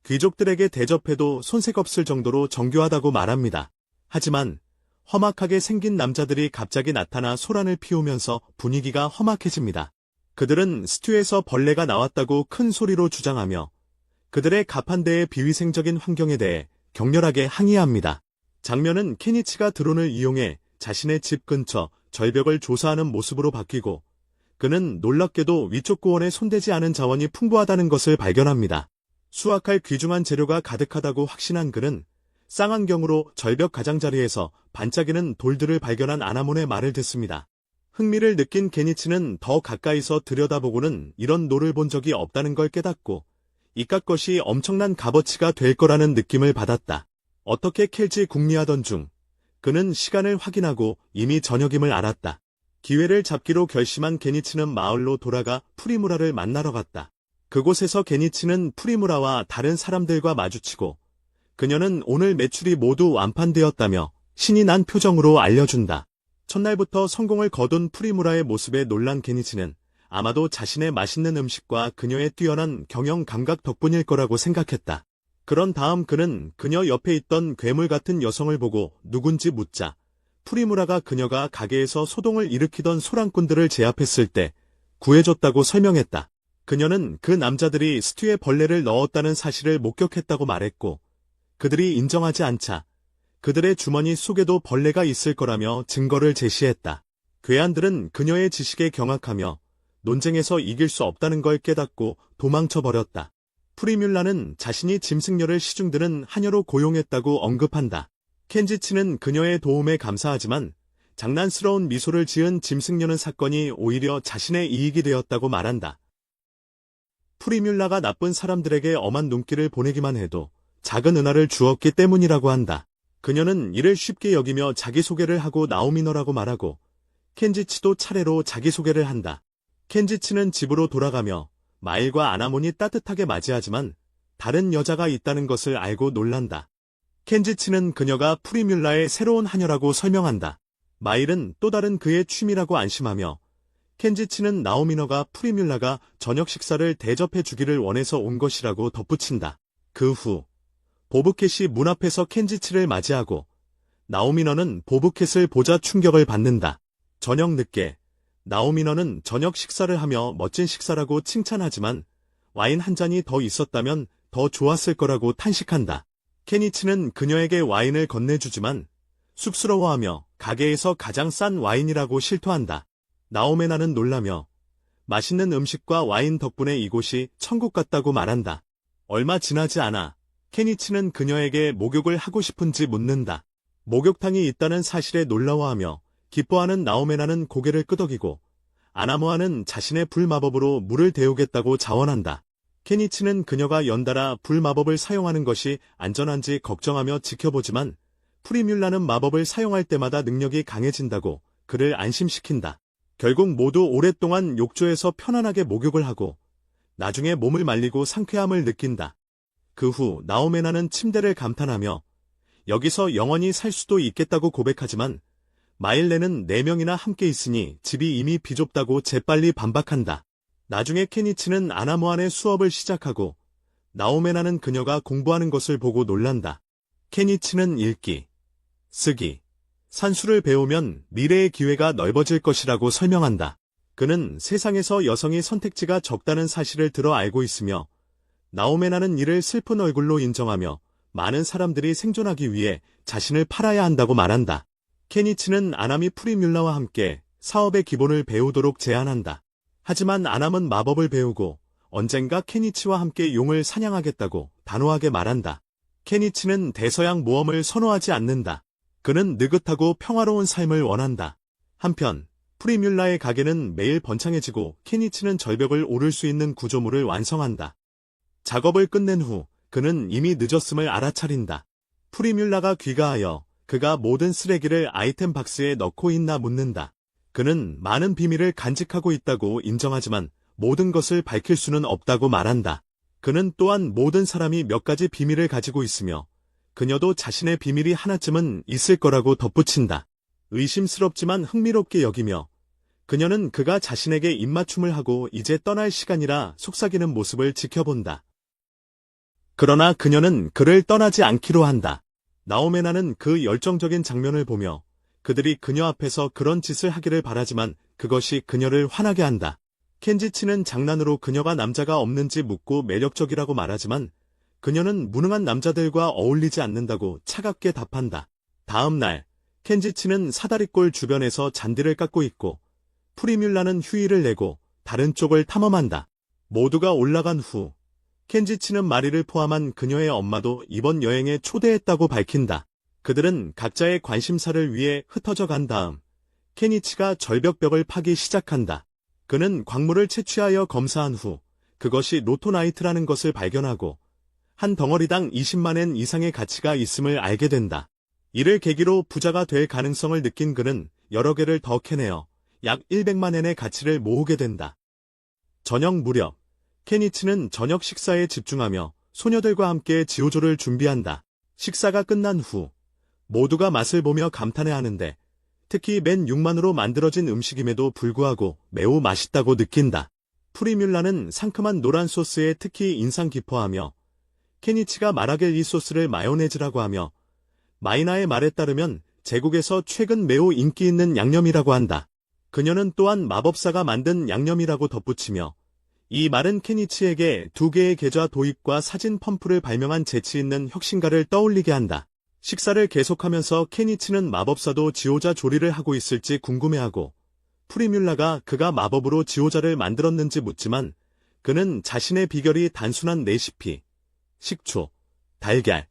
귀족들에게 대접해도 손색 없을 정도로 정교하다고 말합니다. 하지만 험악하게 생긴 남자들이 갑자기 나타나 소란을 피우면서 분위기가 험악해집니다. 그들은 스튜에서 벌레가 나왔다고 큰 소리로 주장하며 그들의 가판대의 비위생적인 환경에 대해 격렬하게 항의합니다. 장면은 케니치가 드론을 이용해 자신의 집 근처 절벽을 조사하는 모습으로 바뀌고 그는 놀랍게도 위쪽 고원에 손대지 않은 자원이 풍부하다는 것을 발견합니다. 수확할 귀중한 재료가 가득하다고 확신한 그는 쌍안경으로 절벽 가장자리에서 반짝이는 돌들을 발견한 아나몬의 말을 듣습니다. 흥미를 느낀 게니츠는 더 가까이서 들여다보고는 이런 돌을 본 적이 없다는 걸 깨닫고 이깟 것이 엄청난 값어치가 될 거라는 느낌을 받았다. 어떻게 캘지 궁리하던 중 그는 시간을 확인하고 이미 저녁임을 알았다. 기회를 잡기로 결심한 게니츠는 마을로 돌아가 프리무라를 만나러 갔다. 그곳에서 게니츠는 프리무라와 다른 사람들과 마주치고 그녀는 오늘 매출이 모두 완판되었다며 신이 난 표정으로 알려준다. 첫날부터 성공을 거둔 프리무라의 모습에 놀란 게니츠는 아마도 자신의 맛있는 음식과 그녀의 뛰어난 경영 감각 덕분일 거라고 생각했다. 그런 다음 그는 그녀 옆에 있던 괴물 같은 여성을 보고 누군지 묻자 프리무라가 그녀가 가게에서 소동을 일으키던 소란꾼들을 제압했을 때 구해줬다고 설명했다. 그녀는 그 남자들이 스튜에 벌레를 넣었다는 사실을 목격했다고 말했고 그들이 인정하지 않자 그들의 주머니 속에도 벌레가 있을 거라며 증거를 제시했다. 괴한들은 그녀의 지식에 경악하며 논쟁에서 이길 수 없다는 걸 깨닫고 도망쳐버렸다. 프리뮬라는 자신이 짐승녀를 시중드는 하녀로 고용했다고 언급한다. 켄지치는 그녀의 도움에 감사하지만 장난스러운 미소를 지은 짐승녀는 사건이 오히려 자신의 이익이 되었다고 말한다. 프리뮬라가 나쁜 사람들에게 엄한 눈길을 보내기만 해도 작은 은하를 주었기 때문이라고 한다. 그녀는 이를 쉽게 여기며 자기소개를 하고 나오미너라고 말하고 켄지치도 차례로 자기소개를 한다. 켄지치는 집으로 돌아가며 마일과 아나몬이 따뜻하게 맞이하지만 다른 여자가 있다는 것을 알고 놀란다. 켄지치는 그녀가 프리뮬라의 새로운 하녀라고 설명한다. 마일은 또 다른 그의 취미라고 안심하며 켄지치는 나오미너가 프리뮬라가 저녁 식사를 대접해 주기를 원해서 온 것이라고 덧붙인다. 그 후 보브캣이 문 앞에서 켄지치를 맞이하고 나오미너는 보브캣을 보자 충격을 받는다. 저녁 늦게 나오미너는 저녁 식사를 하며 멋진 식사라고 칭찬하지만 와인 한 잔이 더 있었다면 더 좋았을 거라고 탄식한다. 케니치는 그녀에게 와인을 건네주지만 쑥스러워하며 가게에서 가장 싼 와인이라고 실토한다. 나오메나는 놀라며 맛있는 음식과 와인 덕분에 이곳이 천국 같다고 말한다. 얼마 지나지 않아 케니치는 그녀에게 목욕을 하고 싶은지 묻는다. 목욕탕이 있다는 사실에 놀라워하며 기뻐하는 나오메나는 고개를 끄덕이고 아나모아는 자신의 불마법으로 물을 데우겠다고 자원한다. 케니치는 그녀가 연달아 불마법을 사용하는 것이 안전한지 걱정하며 지켜보지만 프리뮬라는 마법을 사용할 때마다 능력이 강해진다고 그를 안심시킨다. 결국 모두 오랫동안 욕조에서 편안하게 목욕을 하고 나중에 몸을 말리고 상쾌함을 느낀다. 그 후 나오메나는 침대를 감탄하며 여기서 영원히 살 수도 있겠다고 고백하지만 마일레는 4명이나 함께 있으니 집이 이미 비좁다고 재빨리 반박한다. 나중에 케니치는 아나모안의 수업을 시작하고 나오메나는 그녀가 공부하는 것을 보고 놀란다. 케니치는 읽기, 쓰기, 산수를 배우면 미래의 기회가 넓어질 것이라고 설명한다. 그는 세상에서 여성의 선택지가 적다는 사실을 들어 알고 있으며 나오메나는 이를 슬픈 얼굴로 인정하며 많은 사람들이 생존하기 위해 자신을 팔아야 한다고 말한다. 케니치는 아남이 프리뮬라와 함께 사업의 기본을 배우도록 제안한다. 하지만 아남은 마법을 배우고 언젠가 케니치와 함께 용을 사냥하겠다고 단호하게 말한다. 케니치는 대서양 모험을 선호하지 않는다. 그는 느긋하고 평화로운 삶을 원한다. 한편 프리뮬라의 가게는 매일 번창해지고 케니치는 절벽을 오를 수 있는 구조물을 완성한다. 작업을 끝낸 후 그는 이미 늦었음을 알아차린다. 프리뮬라가 귀가하여 그가 모든 쓰레기를 아이템 박스에 넣고 있나 묻는다. 그는 많은 비밀을 간직하고 있다고 인정하지만 모든 것을 밝힐 수는 없다고 말한다. 그는 또한 모든 사람이 몇 가지 비밀을 가지고 있으며 그녀도 자신의 비밀이 하나쯤은 있을 거라고 덧붙인다. 의심스럽지만 흥미롭게 여기며 그녀는 그가 자신에게 입맞춤을 하고 이제 떠날 시간이라 속삭이는 모습을 지켜본다. 그러나 그녀는 그를 떠나지 않기로 한다. 나오메나는 그 열정적인 장면을 보며 그들이 그녀 앞에서 그런 짓을 하기를 바라지만 그것이 그녀를 화나게 한다. 켄지치는 장난으로 그녀가 남자가 없는지 묻고 매력적이라고 말하지만 그녀는 무능한 남자들과 어울리지 않는다고 차갑게 답한다. 다음 날 켄지치는 사다리꼴 주변에서 잔디를 깎고 있고 프리뮬라는 휴일을 내고 다른 쪽을 탐험한다. 모두가 올라간 후 켄지치는 마리를 포함한 그녀의 엄마도 이번 여행에 초대했다고 밝힌다. 그들은 각자의 관심사를 위해 흩어져 간 다음 케니치가 절벽벽을 파기 시작한다. 그는 광물을 채취하여 검사한 후 그것이 로토나이트라는 것을 발견하고 한 덩어리당 20만 엔 이상의 가치가 있음을 알게 된다. 이를 계기로 부자가 될 가능성을 느낀 그는 여러 개를 더 캐내어 약 100만 엔의 가치를 모으게 된다. 저녁 무렵 케니치는 저녁 식사에 집중하며 소녀들과 함께 지오조를 준비한다. 식사가 끝난 후 모두가 맛을 보며 감탄해하는데 특히 맨 6만으로 만들어진 음식임에도 불구하고 매우 맛있다고 느낀다. 프리뮬라는 상큼한 노란 소스에 특히 인상 깊어하며 케니치가 말하길 이 소스를 마요네즈라고 하며 마이나의 말에 따르면 제국에서 최근 매우 인기 있는 양념이라고 한다. 그녀는 또한 마법사가 만든 양념이라고 덧붙이며 이 말은 케니치에게 2개의 계좌 도입과 사진 펌프를 발명한 재치 있는 혁신가를 떠올리게 한다. 식사를 계속하면서 케니치는 마법사도 지오자 조리를 하고 있을지 궁금해하고 프리뮬라가 그가 마법으로 지오자를 만들었는지 묻지만 그는 자신의 비결이 단순한 레시피, 식초, 달걀,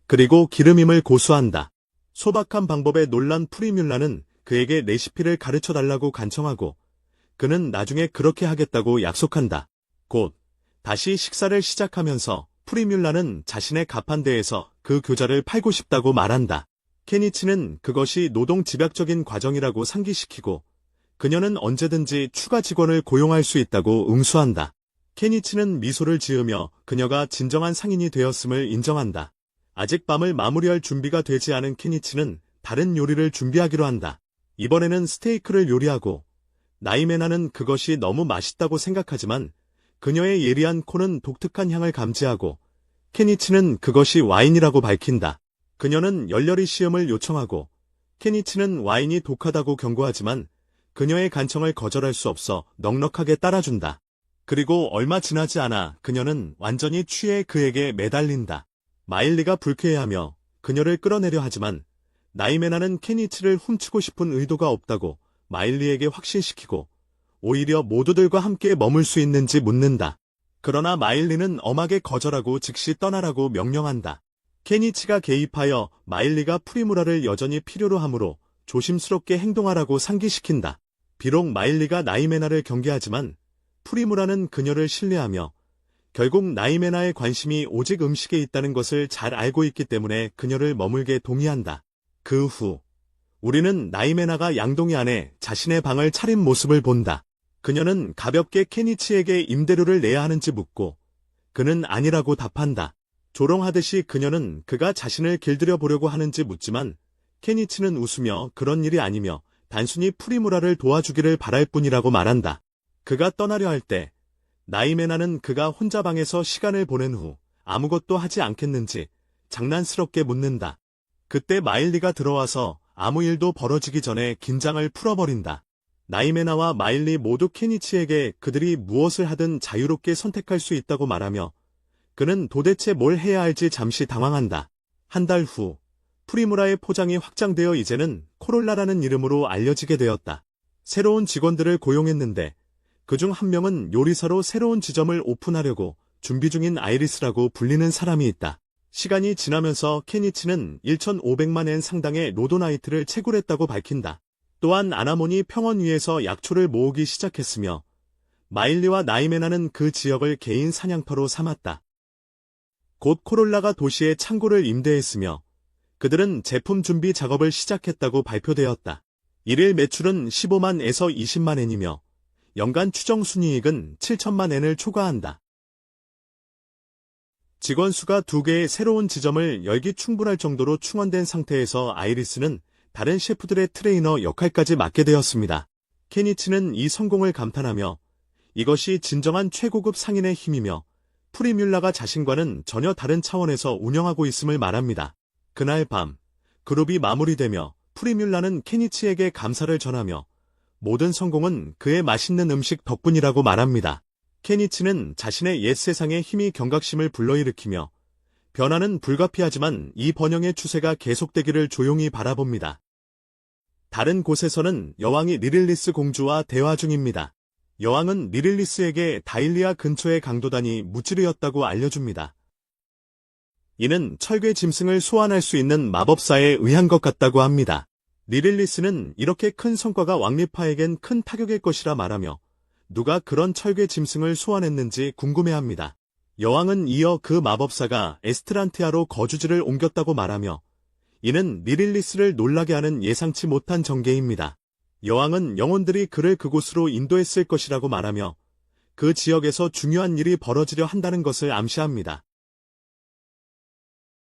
그리고 기름임을 고수한다. 소박한 방법에 놀란 프리뮬라는 그에게 레시피를 가르쳐 달라고 간청하고 그는 나중에 그렇게 하겠다고 약속한다. 곧 다시 식사를 시작하면서 프리뮬라는 자신의 가판대에서 그 교자를 팔고 싶다고 말한다. 케니치는 그것이 노동 집약적인 과정이라고 상기시키고 그녀는 언제든지 추가 직원을 고용할 수 있다고 응수한다. 케니치는 미소를 지으며 그녀가 진정한 상인이 되었음을 인정한다. 아직 밤을 마무리할 준비가 되지 않은 케니치는 다른 요리를 준비하기로 한다. 이번에는 스테이크를 요리하고 나이메나는 그것이 너무 맛있다고 생각하지만 그녀의 예리한 코는 독특한 향을 감지하고 케니치는 그것이 와인이라고 밝힌다. 그녀는 열렬히 시음을 요청하고 케니치는 와인이 독하다고 경고하지만 그녀의 간청을 거절할 수 없어 넉넉하게 따라준다. 그리고 얼마 지나지 않아 그녀는 완전히 취해 그에게 매달린다. 마일리가 불쾌해하며 그녀를 끌어내려 하지만 나이메나는 케니치를 훔치고 싶은 의도가 없다고 마일리에게 확신시키고 오히려 모두들과 함께 머물 수 있는지 묻는다. 그러나 마일리는 엄하게 거절하고 즉시 떠나라고 명령한다. 케니치가 개입하여 마일리가 프리무라를 여전히 필요로 하므로 조심스럽게 행동하라고 상기시킨다. 비록 마일리가 나이메나를 경계하지만 프리무라는 그녀를 신뢰하며 결국 나이메나의 관심이 오직 음식에 있다는 것을 잘 알고 있기 때문에 그녀를 머물게 동의한다. 그 후 우리는 나이메나가 양동이 안에 자신의 방을 차린 모습을 본다. 그녀는 가볍게 케니치에게 임대료를 내야 하는지 묻고 그는 아니라고 답한다. 조롱하듯이 그녀는 그가 자신을 길들여 보려고 하는지 묻지만 케니치는 웃으며 그런 일이 아니며 단순히 프리무라를 도와주기를 바랄 뿐이라고 말한다. 그가 떠나려 할 때 나이메나는 그가 혼자 방에서 시간을 보낸 후 아무것도 하지 않겠는지 장난스럽게 묻는다. 그때 마일리가 들어와서 아무 일도 벌어지기 전에 긴장을 풀어버린다. 나이메나와 마일리 모두 케니치에게 그들이 무엇을 하든 자유롭게 선택할 수 있다고 말하며 그는 도대체 뭘 해야 할지 잠시 당황한다. 한 달 후 프리무라의 포장이 확장되어 이제는 코롤라라는 이름으로 알려지게 되었다. 새로운 직원들을 고용했는데 그중 한 명은 요리사로 새로운 지점을 오픈하려고 준비 중인 아이리스라고 불리는 사람이 있다. 시간이 지나면서 케니치는 1,500만 엔 상당의 로도나이트를 채굴했다고 밝힌다. 또한 아나몬이 평원 위에서 약초를 모으기 시작했으며 마일리와 나이메나는 그 지역을 개인 사냥터로 삼았다. 곧 코롤라가 도시에 창고를 임대했으며 그들은 제품 준비 작업을 시작했다고 발표되었다. 일일 매출은 15만에서 20만 엔이며 연간 추정 순이익은 7천만 엔을 초과한다. 직원 수가 2개의 새로운 지점을 열기 충분할 정도로 충원된 상태에서 아이리스는 다른 셰프들의 트레이너 역할까지 맡게 되었습니다. 케니치는 이 성공을 감탄하며 이것이 진정한 최고급 상인의 힘이며 프리뮬라가 자신과는 전혀 다른 차원에서 운영하고 있음을 말합니다. 그날 밤 그룹이 마무리되며 프리뮬라는 케니치에게 감사를 전하며 모든 성공은 그의 맛있는 음식 덕분이라고 말합니다. 케니치는 자신의 옛 세상의 힘이 경각심을 불러일으키며 변화는 불가피하지만 이 번영의 추세가 계속되기를 조용히 바라봅니다. 다른 곳에서는 여왕이 리릴리스 공주와 대화 중입니다. 여왕은 리릴리스에게 다일리아 근처의 강도단이 무찌르였다고 알려줍니다. 이는 철괴 짐승을 소환할 수 있는 마법사에 의한 것 같다고 합니다. 리릴리스는 이렇게 큰 성과가 왕리파에겐 큰 타격일 것이라 말하며 누가 그런 철괴 짐승을 소환했는지 궁금해합니다. 여왕은 이어 그 마법사가 에스트란티아로 거주지를 옮겼다고 말하며 이는 리릴리스를 놀라게 하는 예상치 못한 전개입니다. 여왕은 영혼들이 그를 그곳으로 인도했을 것이라고 말하며 그 지역에서 중요한 일이 벌어지려 한다는 것을 암시합니다.